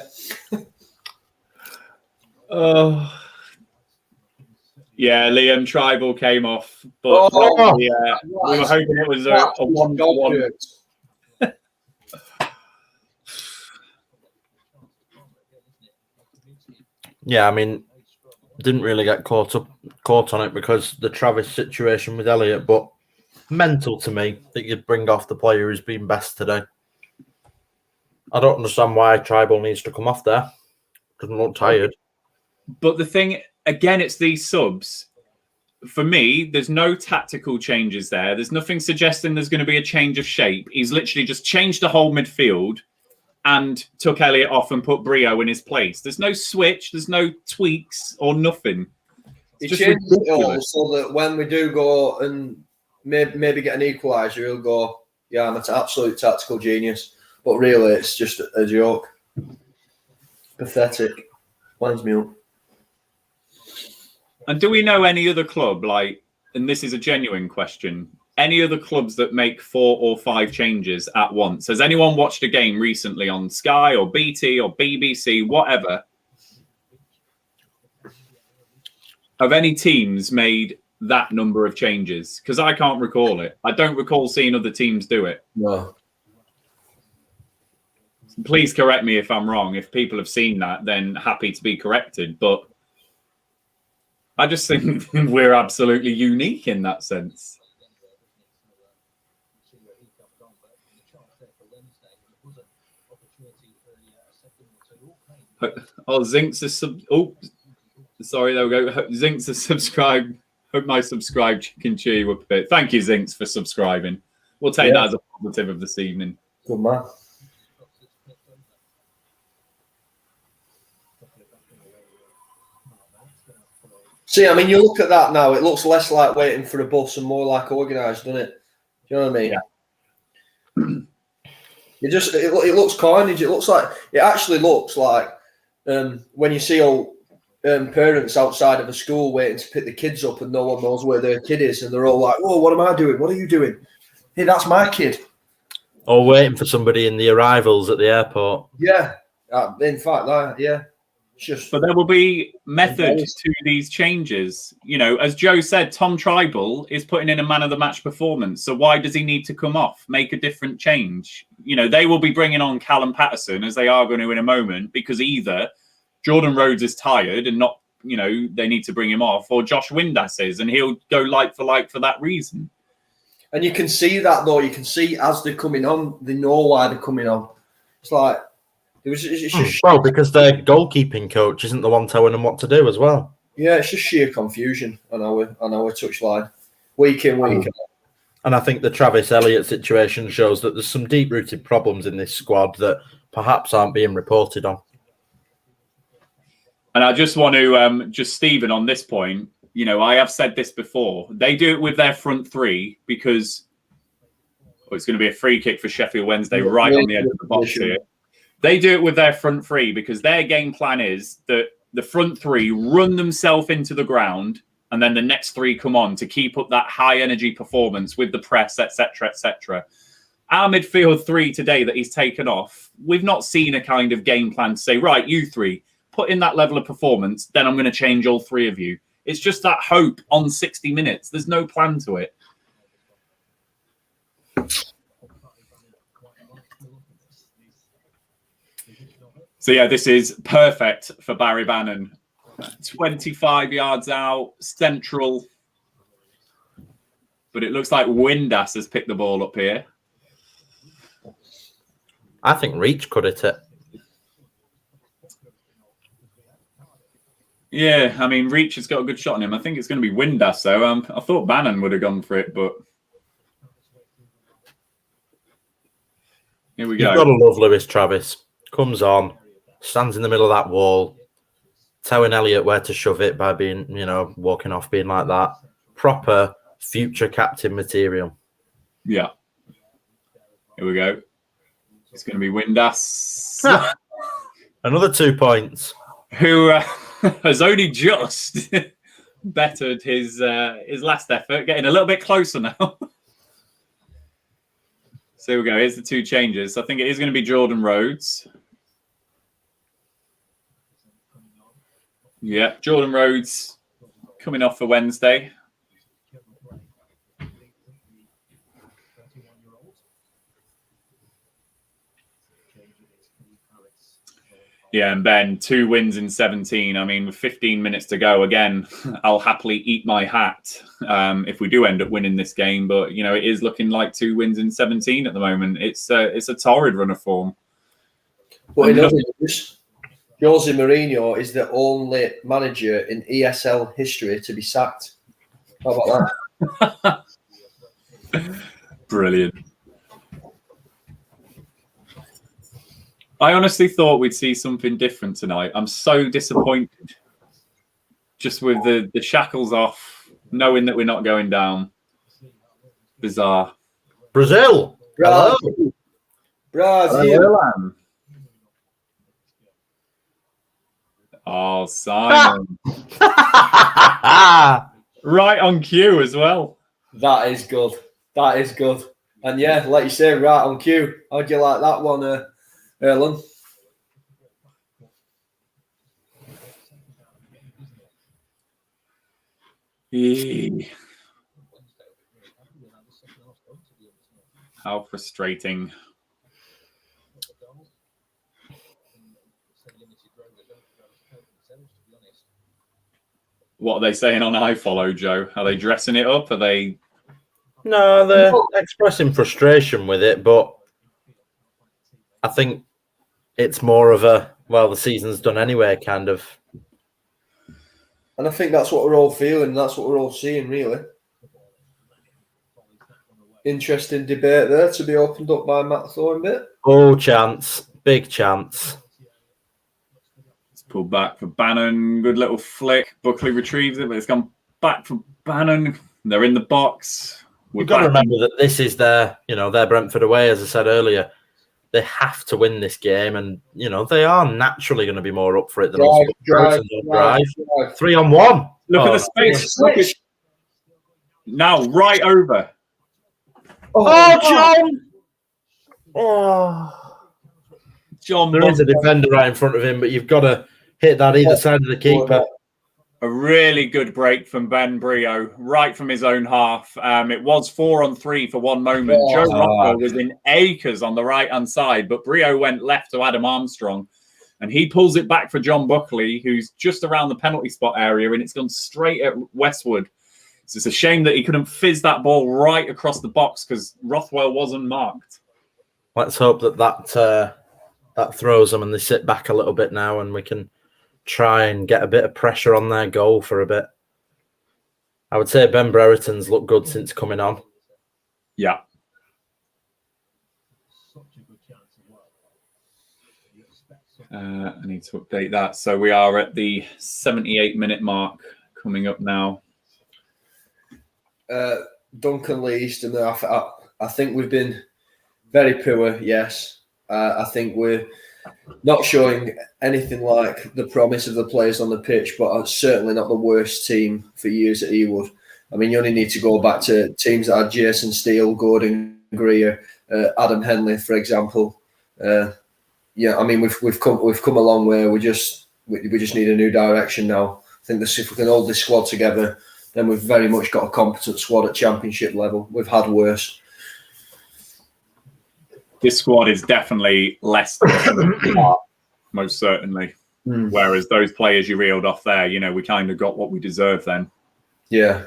Yeah, Liam Tribal came off, but we were hoping it was a 1-1. Yeah, I mean, didn't really get caught on it because the Travis situation with Elliott, but mental to me that you'd bring off the player who's been best today. I don't understand why Tribal needs to come off there. Doesn't look tired. But the thing, again, it's these subs. For me, there's no tactical changes there. There's nothing suggesting there's going to be a change of shape. He's literally just changed the whole midfield and took Elliott off and put Brio in his place. There's no switch. There's no tweaks or nothing. He changed it all so that when we do go and maybe get an equaliser, he'll go, yeah, I'm an absolute tactical genius. But really, it's just a joke. Pathetic. Winds me up. And do we know any other club, like, and this is a genuine question, any other clubs that make 4 or 5 changes at once? Has anyone watched a game recently on Sky or BT or BBC, whatever? Have any teams made that number of changes? Because I can't recall it. I don't recall seeing other teams do it. No. Please correct me if I'm wrong. If people have seen that, then happy to be corrected. But I just think we're absolutely unique in that sense. Oh, Zinks is sorry, there we go. Zinks is subscribed. Hope my subscribed chicken chew were fit. Thank you, Zinks, for subscribing. We'll take that as a positive of this evening. Good man. See, I mean, you look at that now, it looks less like waiting for a bus and more like organised, doesn't it? Do you know what I mean? Yeah. It looks carnage. It actually looks like when you see old parents outside of a school waiting to pick the kids up and no one knows where their kid is and they're all like, "Whoa, what am I doing? What are you doing? Hey, that's my kid." Or waiting for somebody in the arrivals at the airport. Yeah. In fact, yeah. But there will be method to these changes. You know, as Joe said, Tom Tribal is putting in a man of the match performance. So why does he need to come off, make a different change? You know, they will be bringing on Callum Patterson, as they are going to in a moment, because either Jordan Rhodes is tired and not, you know, they need to bring him off, or Josh Windass is, and he'll go like for that reason. And you can see that, though. You can see as they're coming on, they know why they're coming on. It's like, it's just well, because their goalkeeping coach isn't the one telling them what to do as well. Yeah, it's just sheer confusion on our touchline, week in, week out. And I think the Travis Elliott situation shows that there's some deep-rooted problems in this squad that perhaps aren't being reported on. And I just want to, Stephen, on this point, you know, I have said this before. They do it with their front three because Oh, it's going to be a free kick for Sheffield Wednesday right on the edge of the box here. They do it with their front three because their game plan is that the front three run themselves into the ground and then the next three come on to keep up that high energy performance with the press, etc., etc. Our midfield three today that he's taken off, we've not seen a kind of game plan to say, right, you three, put in that level of performance, then I'm going to change all three of you. It's just that hope on 60 minutes. There's no plan to it. So, yeah, this is perfect for Barry Bannon. 25 yards out, central. But it looks like Windass has picked the ball up here. I think Reach could hit it. Yeah, I mean, Reach has got a good shot on him. I think it's going to be Windass, though. I thought Bannon would have gone for it, but... Here we go. You've got to love Lewis Travis. Comes on, stands in the middle of that wall, telling Elliot where to shove it by being, walking off, being like that. Proper future captain material. Yeah. Here we go. It's going to be Windass. Another 2 points. Who has only just bettered his last effort, getting a little bit closer now. So here we go. Here's the two changes. I think it is going to be Jordan Rhodes. Yeah, Jordan Rhodes coming off for Wednesday. Yeah, and Ben, 2 wins in 17. I mean, with 15 minutes to go, again, I'll happily eat my hat if we do end up winning this game. But, it is looking like 2 wins in 17 at the moment. It's a torrid run of form. But in other news, Jose Mourinho is the only manager in ESL history to be sacked. How about that? Brilliant. I honestly thought we'd see something different tonight. I'm so disappointed. Just with the shackles off, knowing that we're not going down. Bizarre. Brazil. Brazil. Brazil. Oh, Simon. Right on cue as well. That is good. That is good. And yeah, like you say, right on cue. How'd you like that one, Erlen? How frustrating. What are they saying on iFollow, Joe? Are they dressing it up? Are they... No, they're expressing frustration with it, but I think it's more of a, the season's done anyway, kind of. And I think that's what we're all feeling. That's what we're all seeing, really. Interesting debate there to be opened up by Matt Thornbit. Oh, chance. Big chance. It's pulled back for Bannon. Good little flick. Buckley retrieves it, but it's gone back for Bannon. They're in the box. You've got to remember that this is their Brentford away, as I said earlier. They have to win this game, and they are naturally going to be more up for it than us. Drive. 3-on-1. Look at the space. Look at... Now, right over. John! John. There is a defender right in front of him, but you've got to hit that either side of the keeper. A really good break from Ben Brio, right from his own half. It was 4-on-3 for one moment. Joe Rothwell was in acres on the right-hand side, but Brio went left to Adam Armstrong, and he pulls it back for John Buckley, who's just around the penalty spot area, and it's gone straight at Westwood. So it's a shame that he couldn't fizz that ball right across the box because Rothwell wasn't marked. Let's hope that throws them and they sit back a little bit now, and we can try and get a bit of pressure on their goal for a bit. I would say Ben Brereton's looked good since coming on. Yeah. I need to update that. So we are at the 78-minute mark coming up now. Duncan Lee Easton, I think we've been very poor, yes. I think we're not showing anything like the promise of the players on the pitch, but certainly not the worst team for years at Ewood. I mean, you only need to go back to teams that had Jason Steele, Gordon Greer, Adam Henley, for example. Yeah, I mean, we've come a long way. We just need a new direction now. I think if we can hold this squad together, then we've very much got a competent squad at championship level. We've had worse. This squad is definitely less than most certainly. Whereas those players you reeled off there, you know, we kind of got what we deserved then. Yeah.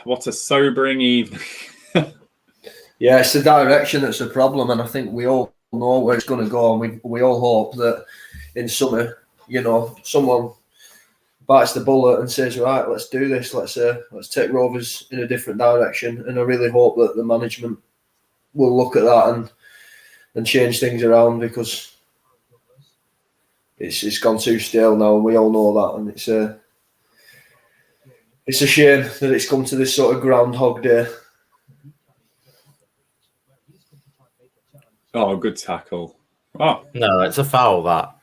What a sobering evening. Yeah, it's the direction that's the problem, and I think we all know where it's going to go, and we all hope that in summer, you know, someone bites the bullet and says, right, let's do this, let's take Rovers in a different direction, and I really hope that the management will look at that and change things around, because it's gone too stale now, and we all know that, and it's a shame that it's come to this sort of Groundhog Day. Oh, good tackle. Oh. No, it's a foul, that.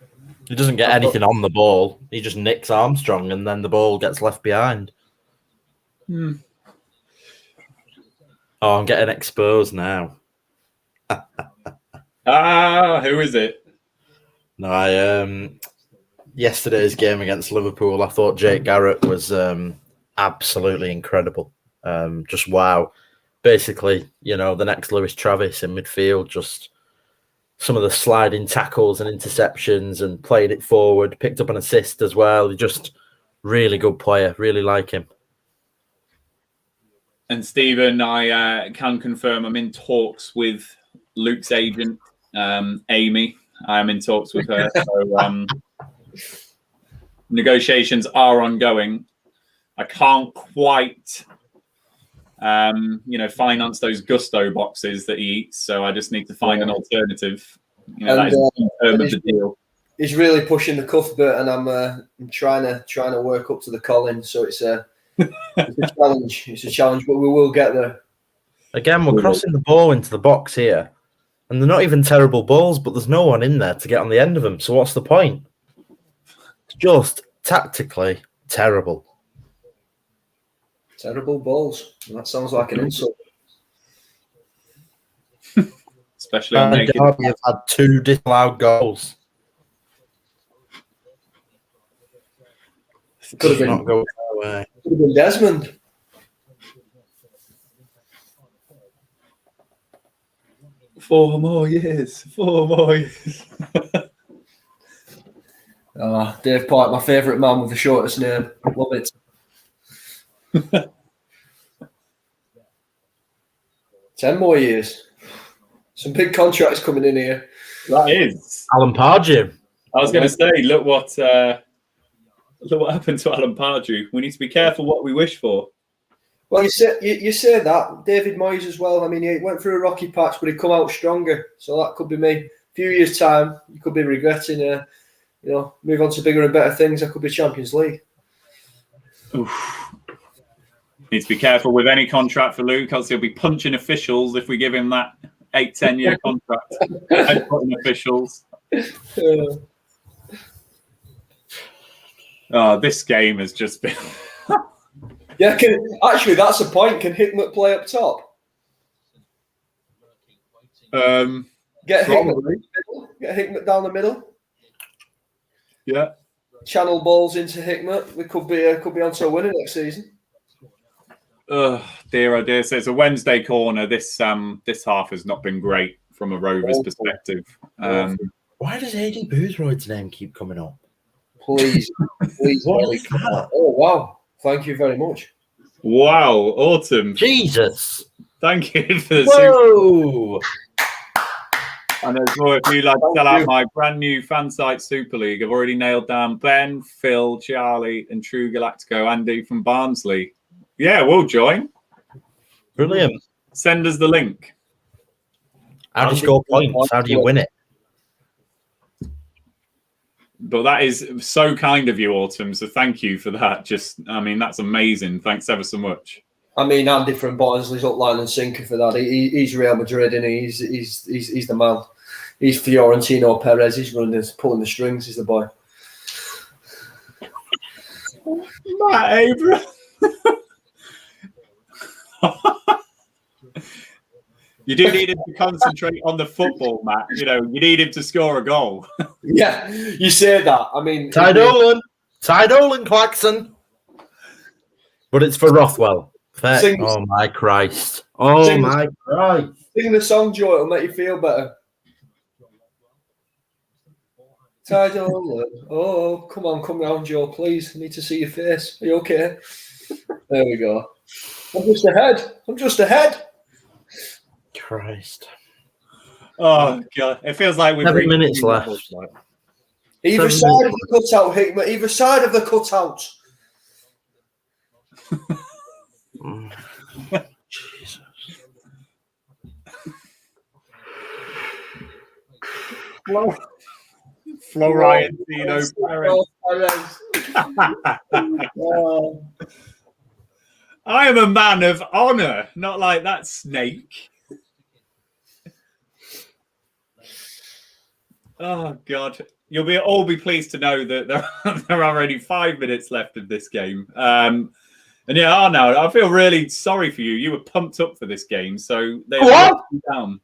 He doesn't get anything on the ball. He just nicks Armstrong, and then the ball gets left behind. Oh, I'm getting exposed now. Who is it? No, yesterday's game against Liverpool, I thought Jake Garrett was absolutely incredible. Just wow. Basically, you know, the next Lewis Travis in midfield, just some of the sliding tackles and interceptions, and played it forward, picked up an assist as well. Just really good player. Really like him. And Stephen, I can confirm I'm in talks with Luke's agent, Amy. I'm in talks with her. So negotiations are ongoing. I can't quite, finance those Gusto boxes that he eats. So I just need to find an alternative. You know, that is the term of the deal. He's really pushing the Cuthbert, and I'm trying to work up to the Colin. So it's a challenge. It's a challenge, but we will get there. Again, we're crossing the ball into the box here, and they're not even terrible balls, but there's no one in there to get on the end of them. So what's the point? It's just tactically terrible. Terrible balls. That sounds like an insult. Especially on Derby have had 2 disallowed goals. Could have been not going our way. Could have been Desmond. Four more years. Dave Pike, my favourite man with the shortest name. Love it. 10 more years. Some big contracts coming in here. That is Alan Pardew. I was going to say, look what happened to Alan Pardew. We need to be careful what we wish for. Well, you say that. David Moyes as well. I mean, he went through a rocky patch, but he come out stronger. So that could be me. A few years' time, you could be regretting, move on to bigger and better things. That could be Champions League. Oof. Need to be careful with any contract for Luke, else he'll be punching officials if we give him that 8-10 year contract. Punching officials. Oh, this game has just been. Yeah, actually, that's a point. Can Hickmet play up top? Get Hickmet down the middle. Yeah. Channel balls into Hickmet. We could be onto a winner next season. Oh dear. So it's a Wednesday corner. This half has not been great from a Rovers perspective. Why does AD Boothroyd's name keep coming up? Please. What is that? Oh, wow. Thank you very much. Wow, Autumn. Jesus. Thank you for the Whoa. And as well, if you'd like to sell out my brand new fan site Super League, I've already nailed down Ben, Phil, Charlie, and True Galactico, Andy from Barnsley. Yeah, we'll join. Brilliant. Send us the link. How do you score points? How do you win it? But that is so kind of you, Autumn. So thank you for that. I mean, that's amazing. Thanks ever so much. I mean, Andy from Barnsley's up line and sinker for that. He's Real Madrid, and he's the man. He's Fiorentino Perez. He's pulling the strings. He's the boy. Matt Abraham. You do need him to concentrate on the football, Matt. You know, you need him to score a goal. Yeah, you say that. I mean, Ty Dolan, Claxon. But it's for Rothwell. Oh, my Christ. My Christ. Sing the song, Joe. It'll make you feel better. Ty Dolan. Oh, come round, Joe, please. I need to see your face. Are you okay? There we go. I'm just ahead. Christ. Oh, God. It feels like we've 7 minutes left. Either side of the cutout, Hickman. Either side of the cutout. Jesus. Florentino Perez. I am a man of honor, not like that snake. Oh, God. You'll all be pleased to know that there are only 5 minutes left of this game. And yeah, Arnaud, I feel really sorry for you. You were pumped up for this game, so they let you down.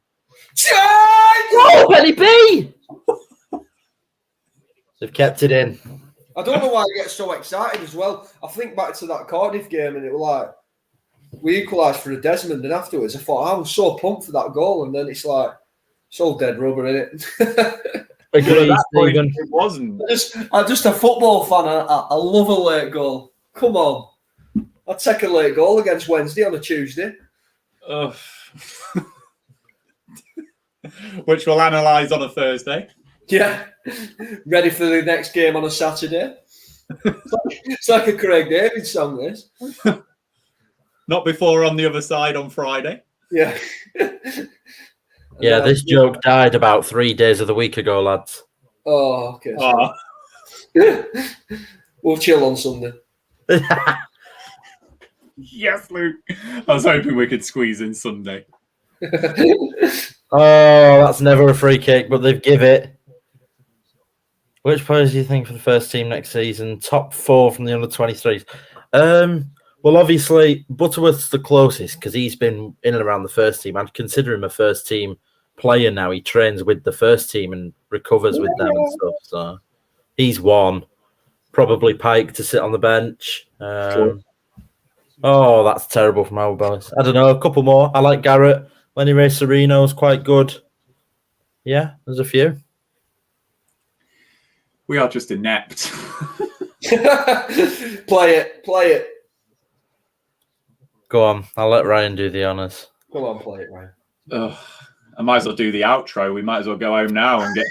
Oh, Benny B! They've kept it in. I don't know why I get so excited as well. I think back to that Cardiff game, and it was like we equalised for a Desmond, and afterwards I thought I was so pumped for that goal, and then it's like it's all dead rubber, innit? Agreed, Stephen. It wasn't. I'm just a football fan. I love a late goal. Come on. I'd take a late goal against Wednesday on a Tuesday. Which we'll analyse on a Thursday. Yeah. Ready for the next game on a Saturday. It's like a Craig David song, this. Not before On the Other Side on Friday. Yeah. Yeah, this joke died about 3 days of the week ago, lads. Oh, okay. We'll chill on Sunday. Yes, Luke. I was hoping we could squeeze in Sunday. Oh, that's never a free kick, but they've give it. Which players do you think for the first team next season? Top 4 from the under-23s. Well, obviously, Butterworth's the closest because he's been in and around the first team. I'd consider him a first-team player now. He trains with the first team and recovers with them and stuff. So he's one. Probably Pike to sit on the bench. Oh, that's terrible from our Bellis. I don't know, a couple more. I like Garrett. Lenny Ray Sereno's quite good. Yeah, there's a few. We are just inept. Play it. Go on, I'll let Ryan do the honours. Come on, play it, Ryan. I might as well do the outro. We might as well go home now and get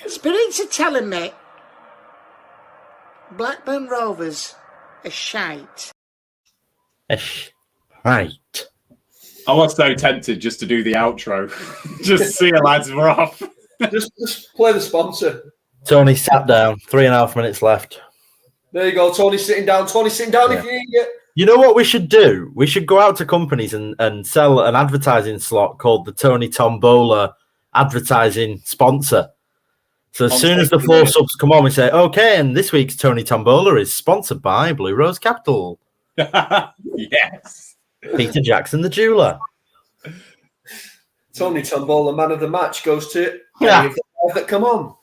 Spirits are telling me Blackburn Rovers are shite. Right. I was so tempted just to do the outro. Just see you, lads, we're off. just play the sponsor. Tony sat down. 3.5 minutes left. There you go. Tony's sitting down. If you need it. You know what we should do? We should go out to companies and sell an advertising slot called the Tony Tombola advertising sponsor. So as soon as the 4 subs come on, we say, okay, and this week's Tony Tombola is sponsored by Blue Rose Capital. Yes. Peter Jackson, the jeweler. Tony Tombola, man of the match, goes to that come on.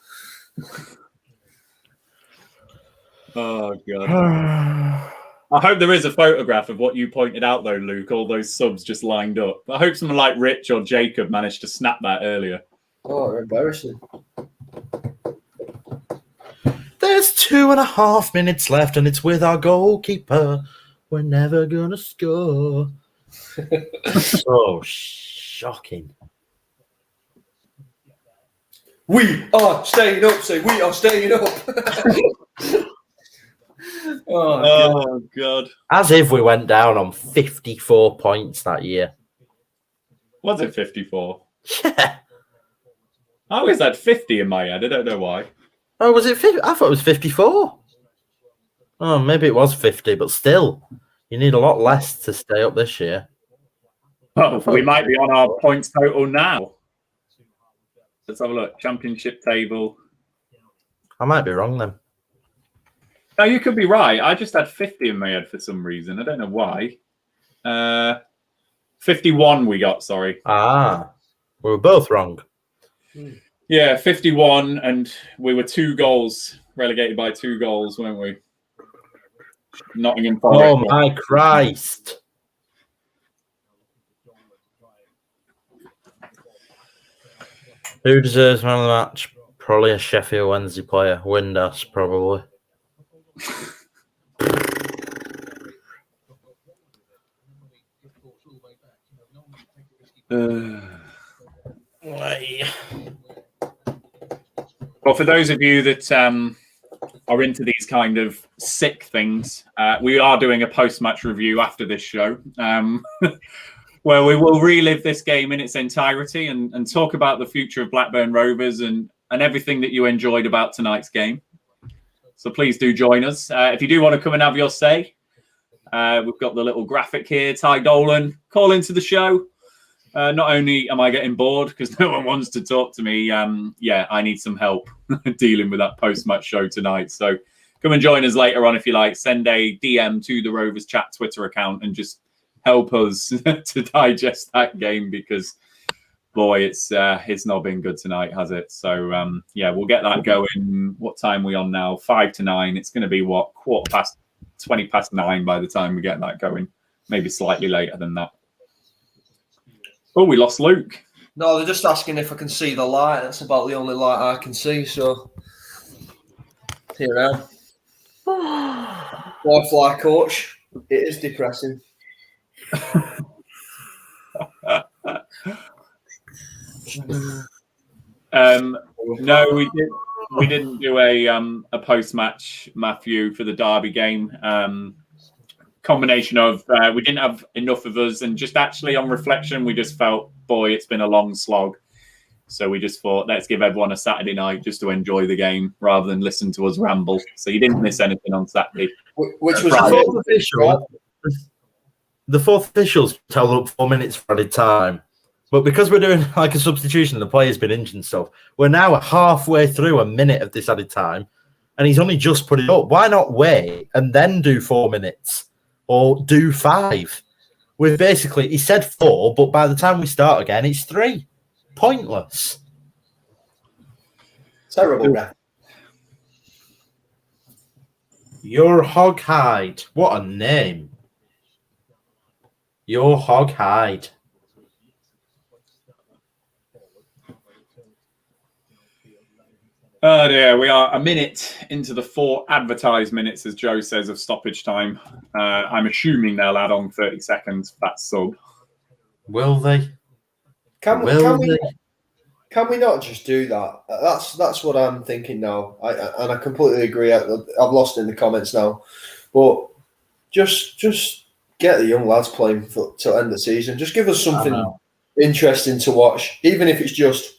Oh, God. I hope there is a photograph of what you pointed out, though, Luke. All those subs just lined up. I hope someone like Rich or Jacob managed to snap that earlier. Oh, embarrassing. There's 2.5 minutes left, and it's with our goalkeeper. We're never going to score. So shocking. We are staying up. Say, we are staying up. Oh, God. As if we went down on 54 points that year. Was it 54? Yeah. I always had 50 in my head. I don't know why. Oh, was it 50? I thought it was 54. Oh, maybe it was 50, but still, you need a lot less to stay up this year. Oh, we might be on our points total now. Let's have a look. Championship table. I might be wrong then. No, you could be right. I just had 50 in my head for some reason. I don't know why. 51 we got, sorry. Ah, we were both wrong. Yeah, 51, and we were 2 goals, relegated by 2 goals, weren't we? Nottingham Forest. Oh, my Christ. Who deserves man of the match? Probably a Sheffield Wednesday player. Windass, probably. Well, for those of you that are into these kind of sick things, we are doing a post-match review after this show, where we will relive this game in its entirety and talk about the future of Blackburn Rovers and everything that you enjoyed about tonight's game. So please do join us. If you do want to come and have your say, we've got the little graphic here. Ty Dolan, call into the show. Not only am I getting bored because no one wants to talk to me, yeah, I need some help dealing with that post-match show tonight. So come and join us later on if you like. Send a DM to the Rovers Chat Twitter account and just help us to digest that game because, boy, it's not been good tonight, has it? So, yeah, we'll get that going. What time are we on now? 5 to 9. It's going to be, what, 20 past 9 by the time we get that going. Maybe slightly later than that. Oh, we lost Luke. No, they're just asking if I can see the light. That's about the only light I can see. So here I am. Wi-Fi coach. It is depressing. No, we didn't do a post-match Matthew for the Derby game. Combination of we didn't have enough of us, and just actually on reflection, we just felt, boy, it's been a long slog. So we just thought, let's give everyone a Saturday night just to enjoy the game rather than listen to us ramble. So you didn't miss anything on Saturday. Which was the fourth official. The fourth officials tell up 4 minutes for added time. But because we're doing like a substitution, the player's been injured and stuff, we're now halfway through a minute of this added time, and he's only just put it up. Why not wait and then do 4 minutes? Or do 5. We've basically, he said 4, but by the time we start again, it's 3. Pointless. Terrible, ref. Your Hog-Hide. What a name. Your Hog-Hide. Oh dear, we are a minute into the 4 advertised minutes, as Joe says, of stoppage time. I'm assuming they'll add on 30 seconds for that sub. Will they? Can we not just do that? That's what I'm thinking now. I completely agree. I've lost it in the comments now, but just get the young lads playing till end of the season. Just give us something interesting to watch, even if it's just.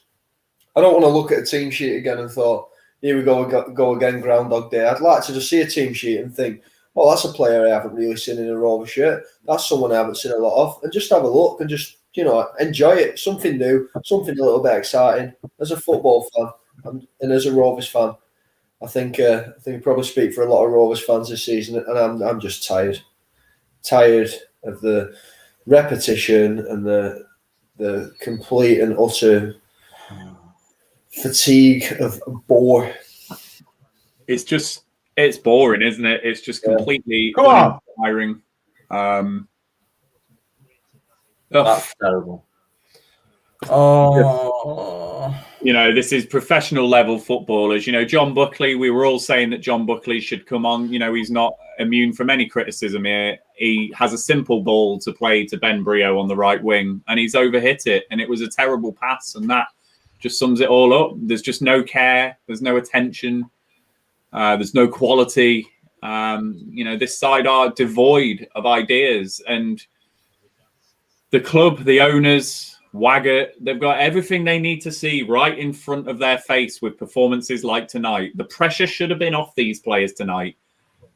I don't want to look at a team sheet again and thought, here we go again, Groundhog Day. I'd like to just see a team sheet and think, well, that's a player I haven't really seen in a Rover shirt. That's someone I haven't seen a lot of. And just have a look and just, enjoy it. Something new, something a little bit exciting. As a football fan and as a Rovers fan, I think I probably speak for a lot of Rovers fans this season, and I'm just tired. Tired of the repetition and the complete and utter fatigue of bore. It's boring, isn't it? It's just completely uninspiring. That's terrible. Oh, this is professional level footballers. John Buckley, we were all saying that John Buckley should come on. He's not immune from any criticism here. He has a simple ball to play to Ben Brio on the right wing, and he's overhit it, and it was a terrible pass, and that just sums it all up. There's just no care. There's no attention. There's no quality. This side are devoid of ideas. And the club, the owners, Waggett, they've got everything they need to see right in front of their face with performances like tonight. The pressure should have been off these players tonight.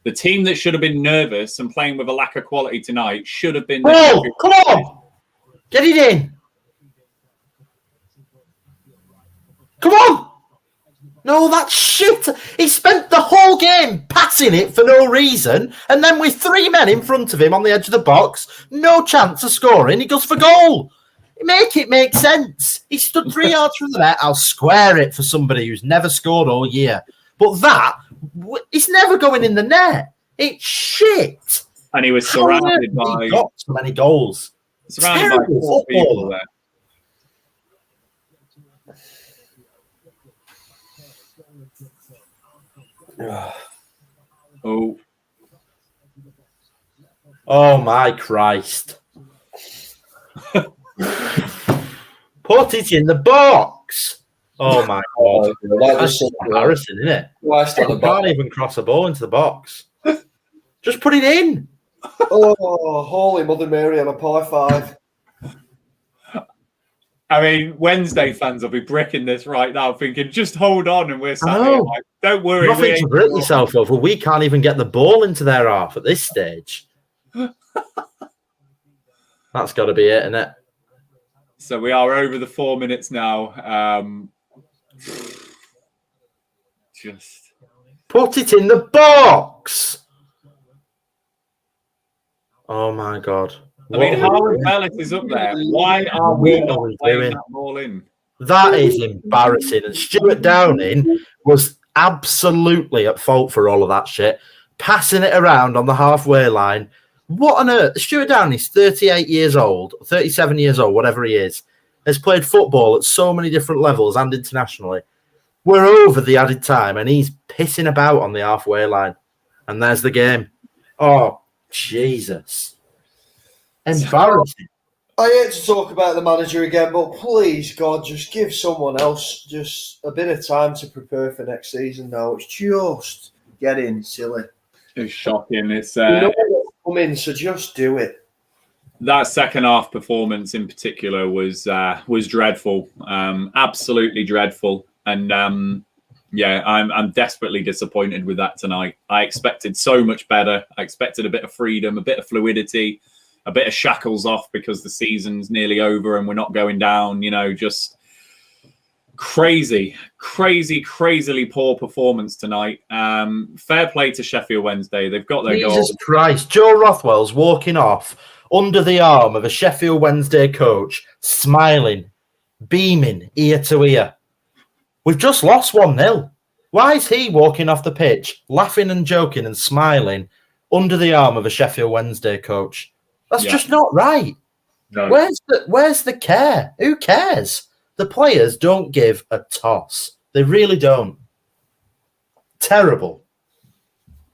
The team that should have been nervous and playing with a lack of quality tonight should have been... Oh, come on! Get it in! Come on! No, that's shit. He spent the whole game passing it for no reason, and then with 3 men in front of him on the edge of the box, no chance of scoring, he goes for goal. Make it make sense. He stood 3 yards from the net. I'll square it for somebody who's never scored all year. But that, it's never going in the net. It's shit. And he was surrounded by... He got so many goals. Surrounded by 4 people there. Oh. Oh my Christ. Put it in the box. Oh my God. That's embarrassing, isn't it? You can't even cross a ball into the box. Just put it in. Oh, holy Mother Mary on a pie 5. I mean, Wednesday fans will be bricking this right now, thinking, just hold on, and we're sat here like, don't worry. Nothing to brick yourself over. We can't even get the ball into their half at this stage. That's got to be it, isn't it? So we are over the 4 minutes now. Just put it in the box. Oh my God. I mean, Harlan Bellis is up there. Why are we not playing that ball in? That is embarrassing. And Stuart Downing was absolutely at fault for all of that shit. Passing it around on the halfway line. What on earth? Stuart Downey's 38 years old, 37 years old, whatever he is. Has played football at so many different levels and internationally. We're over the added time and he's pissing about on the halfway line. And there's the game. Oh, Jesus. Embarrassing. I hate to talk about the manager again, but please, God, just give someone else just a bit of time to prepare for next season now. It's just getting silly. It's shocking. It's you know come in, so just do it. That second half performance in particular was dreadful, absolutely dreadful, and yeah, I'm desperately disappointed with that tonight. I expected so much better. I expected a bit of freedom, a bit of fluidity, a bit of shackles off because the season's nearly over and we're not going down. You know, just crazily poor performance tonight. Fair play to Sheffield Wednesday. They've got their goal. Jesus Christ. Joe Rothwell's walking off under the arm of a Sheffield Wednesday coach, smiling, beaming ear to ear. We've just lost 1-0. Why is he walking off the pitch, laughing and joking and smiling under the arm of a Sheffield Wednesday coach? That's just not right. No. Where's the care? Who cares? The players don't give a toss. They really don't. Terrible.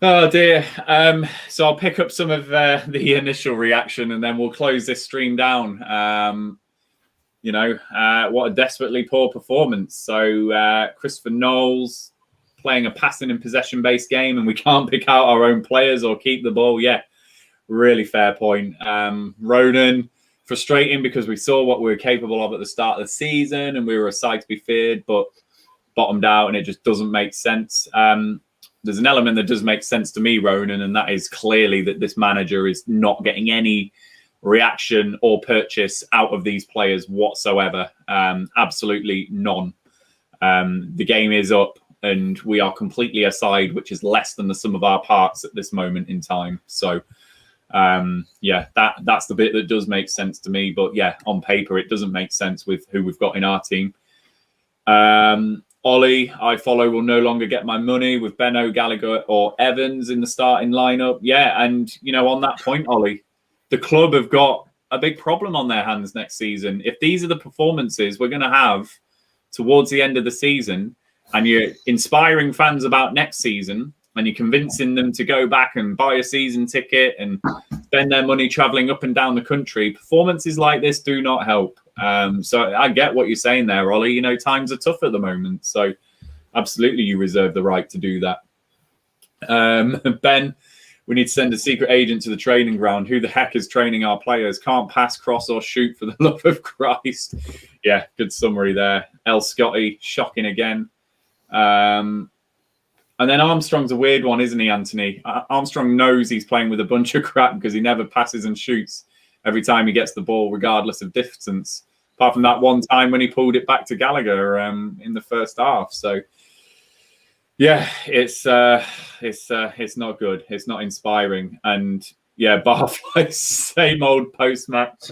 Oh dear. So I'll pick up some of the initial reaction and then we'll close this stream down. You know, what a desperately poor performance. So Christopher Knowles playing a passing and possession-based game and we can't pick out our own players or keep the ball. Yeah, really fair point. Ronan, frustrating because we saw what we were capable of at the start of the season and we were a side to be feared, but bottomed out and it just doesn't make sense. There's an element that does make sense to me, Ronan, and that is clearly that this manager is not getting any reaction or purchase out of these players whatsoever. Absolutely none. The game is up and we are completely aside, which is less than the sum of our parts at this moment in time. So yeah, that's the bit that does make sense to me. But yeah, on paper, it doesn't make sense with who we've got in our team. Ollie, I follow, will no longer get my money with Benno, Gallagher or Evans in the starting lineup. Yeah, and, you know, on that point, Ollie, the club have got a big problem on their hands next season. If these are the performances we're going to have towards the end of the season and you're inspiring fans about next season and you're convincing them to go back and buy a season ticket and spend their money traveling up and down the country, performances like this do not help. So I get what you're saying there, Ollie. You know, times are tough at the moment. So absolutely you reserve the right to do that. Ben, We need to send a secret agent to the training ground. Who the heck is training our players? Can't pass, cross, or shoot for the love of Christ. Yeah, good summary there. Scotty, shocking again. And then Armstrong's a weird one, isn't he, Anthony? Armstrong knows he's playing with a bunch of crap because he never passes and shoots every time he gets the ball, regardless of distance. Apart from that one time when he pulled it back to Gallagher in the first half. So, yeah, it's not good. It's not inspiring. And yeah, Barfly's same old post-match.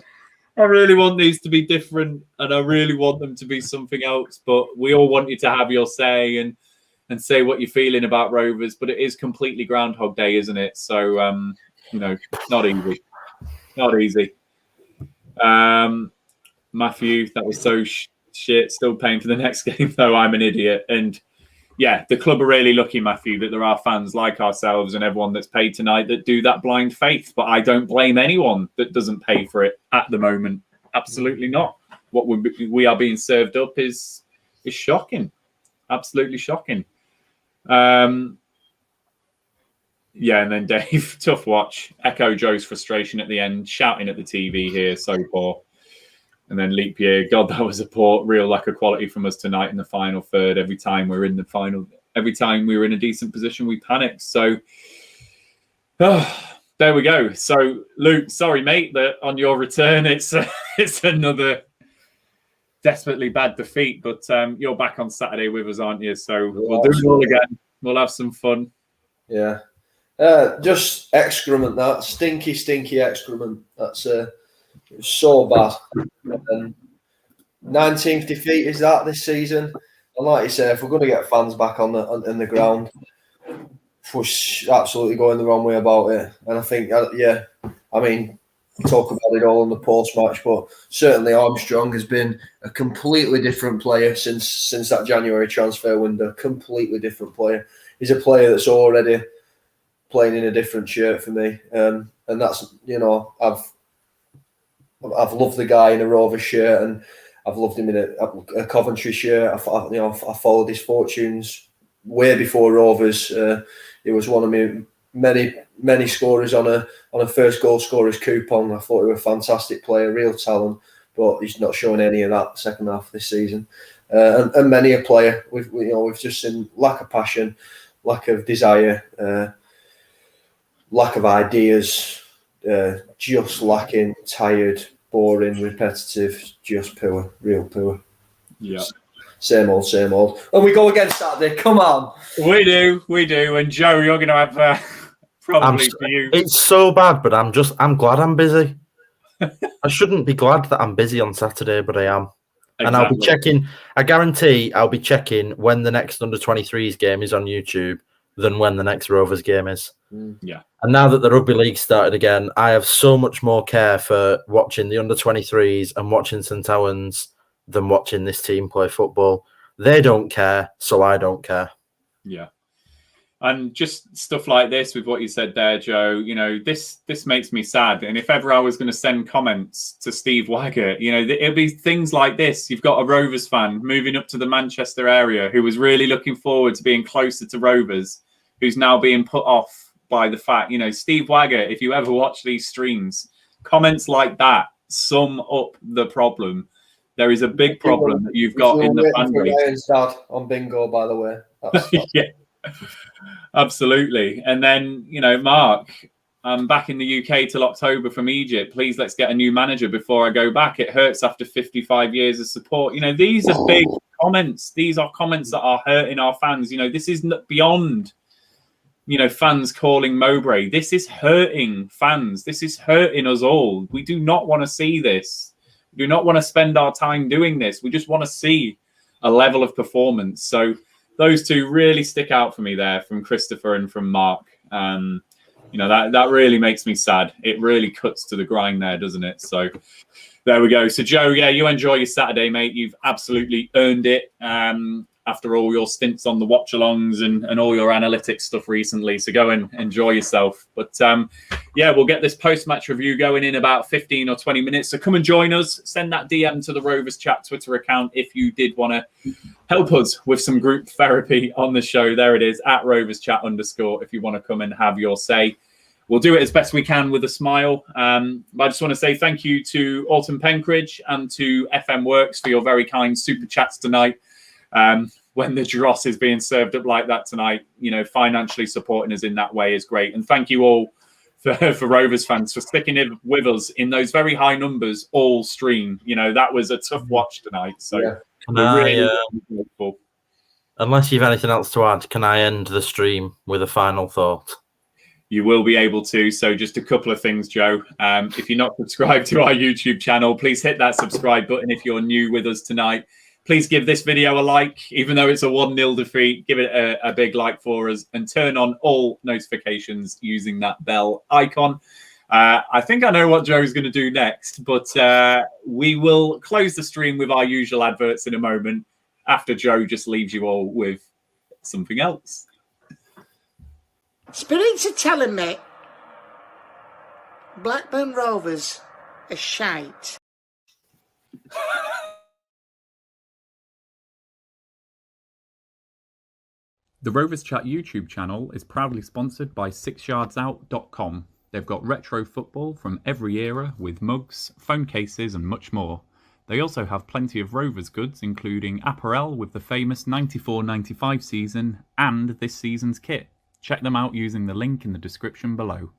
I really want these to be different, and I really want them to be something else. But we all want you to have your say and say what you're feeling about Rovers. But it is completely Groundhog Day, isn't it? So not easy. Not easy. Matthew, that was so shit. Still paying for the next game, though. I'm an idiot. And yeah, the club are really lucky, Matthew, that there are fans like ourselves and everyone that's paid tonight that do that blind faith. But I don't blame anyone that doesn't pay for it at the moment. Absolutely not. What we are being served up is shocking. Absolutely shocking. Yeah, and then Dave, tough watch. Echo Joe's frustration at the end, shouting at the TV here, so poor. And then Leap Year, God, that was a real lack of quality from us tonight in the final third. Every time we were in a decent position, we panicked. So, there we go. So, Luke, sorry, mate, that on your return, it's another desperately bad defeat. But you're back on Saturday with us, aren't you? So we'll do it all again. We'll have some fun. Yeah. Just excrement, that. Stinky excrement. That's it's so bad. 19th defeat is that this season, and like you say, if we're going to get fans back in the ground, we're absolutely going the wrong way about it. And I think, I mean, talk about it all in the post-match, but certainly Armstrong has been a completely different player since that January transfer window. Completely different player. He's a player that's already playing in a different shirt for me, and that's, I've loved the guy in a Rovers shirt, and I've loved him in a Coventry shirt. I followed his fortunes way before Rovers. He was one of many scorers on a first goal scorers coupon. I thought he was a fantastic player, real talent, but he's not showing any of that second half of this season. And many a player we've just seen lack of passion, lack of desire, lack of ideas. Just lacking, tired, boring, repetitive, just poor, real poor. Yeah. Same old. And we go again Saturday. Come on. We do. And Joe, you're going to have probably for you. It's so bad, but I'm glad I'm busy. I shouldn't be glad that I'm busy on Saturday, but I am. Exactly. And I'll be checking. I guarantee I'll be checking when the next under-23s game is on YouTube than when the next Rovers game is. Yeah. And now that the rugby league started again, I have so much more care for watching the under-23s and watching St. Helens than watching this team play football. They don't care, so I don't care. Yeah. And just stuff like this with what you said there, Joe, this makes me sad. And if ever I was going to send comments to Steve Waggett, it'll be things like this. You've got a Rovers fan moving up to the Manchester area who was really looking forward to being closer to Rovers, who's now being put off by the fact, Steve Waggett, if you ever watch these streams, comments like that sum up the problem. There is a big problem that you've got in the fan base. On bingo, by the way. Yeah, absolutely. And then, Mark, I'm back in the UK till October from Egypt. Please, let's get a new manager before I go back. It hurts after 55 years of support. These are big comments. These are comments that are hurting our fans. This is beyond fans calling Mowbray. This is hurting fans. This is hurting us all. We do not want to see this. We do not want to spend our time doing this. We just want to see a level of performance. So those two really stick out for me there, from Christopher and from Mark. That really makes me sad. It really cuts to the grind there, doesn't it? So there we go. So Joe, yeah, you enjoy your Saturday, mate. You've absolutely earned it. After all your stints on the watch-alongs and all your analytics stuff recently. So go and enjoy yourself. But we'll get this post-match review going in about 15 or 20 minutes. So come and join us. Send that DM to the Rovers Chat Twitter account if you did want to help us with some group therapy on the show. There it is, @RoversChat_ if you want to come and have your say. we'll do it as best we can with a smile. But I just want to say thank you to Alton Penkridge and to FM Works for your very kind super chats tonight. When the dross is being served up like that tonight, you know, financially supporting us in that way is great. And thank you all for Rovers fans for sticking with us in those very high numbers all stream. You know, that was a tough watch tonight. So we're really grateful. Unless you've anything else to add, can I end the stream with a final thought? You will be able to. So just a couple of things, Joe. If you're not subscribed to our YouTube channel, please hit that subscribe button. If you're new with us tonight, please give this video a like, even though it's a 1-0 defeat. Give it a big like for us and turn on all notifications using that bell icon. I think I know what Joe's going to do next, but we will close the stream with our usual adverts in a moment after Joe just leaves you all with something else. Spirits are telling me Blackburn Rovers are shite. The Rovers Chat YouTube channel is proudly sponsored by 𝒑𝒆𝒔 They've got retro football from every era with mugs, phone cases and much more. They also have plenty of Rovers goods, including apparel with the famous 94-95 season and this season's kit. Check them out using the link in the description below.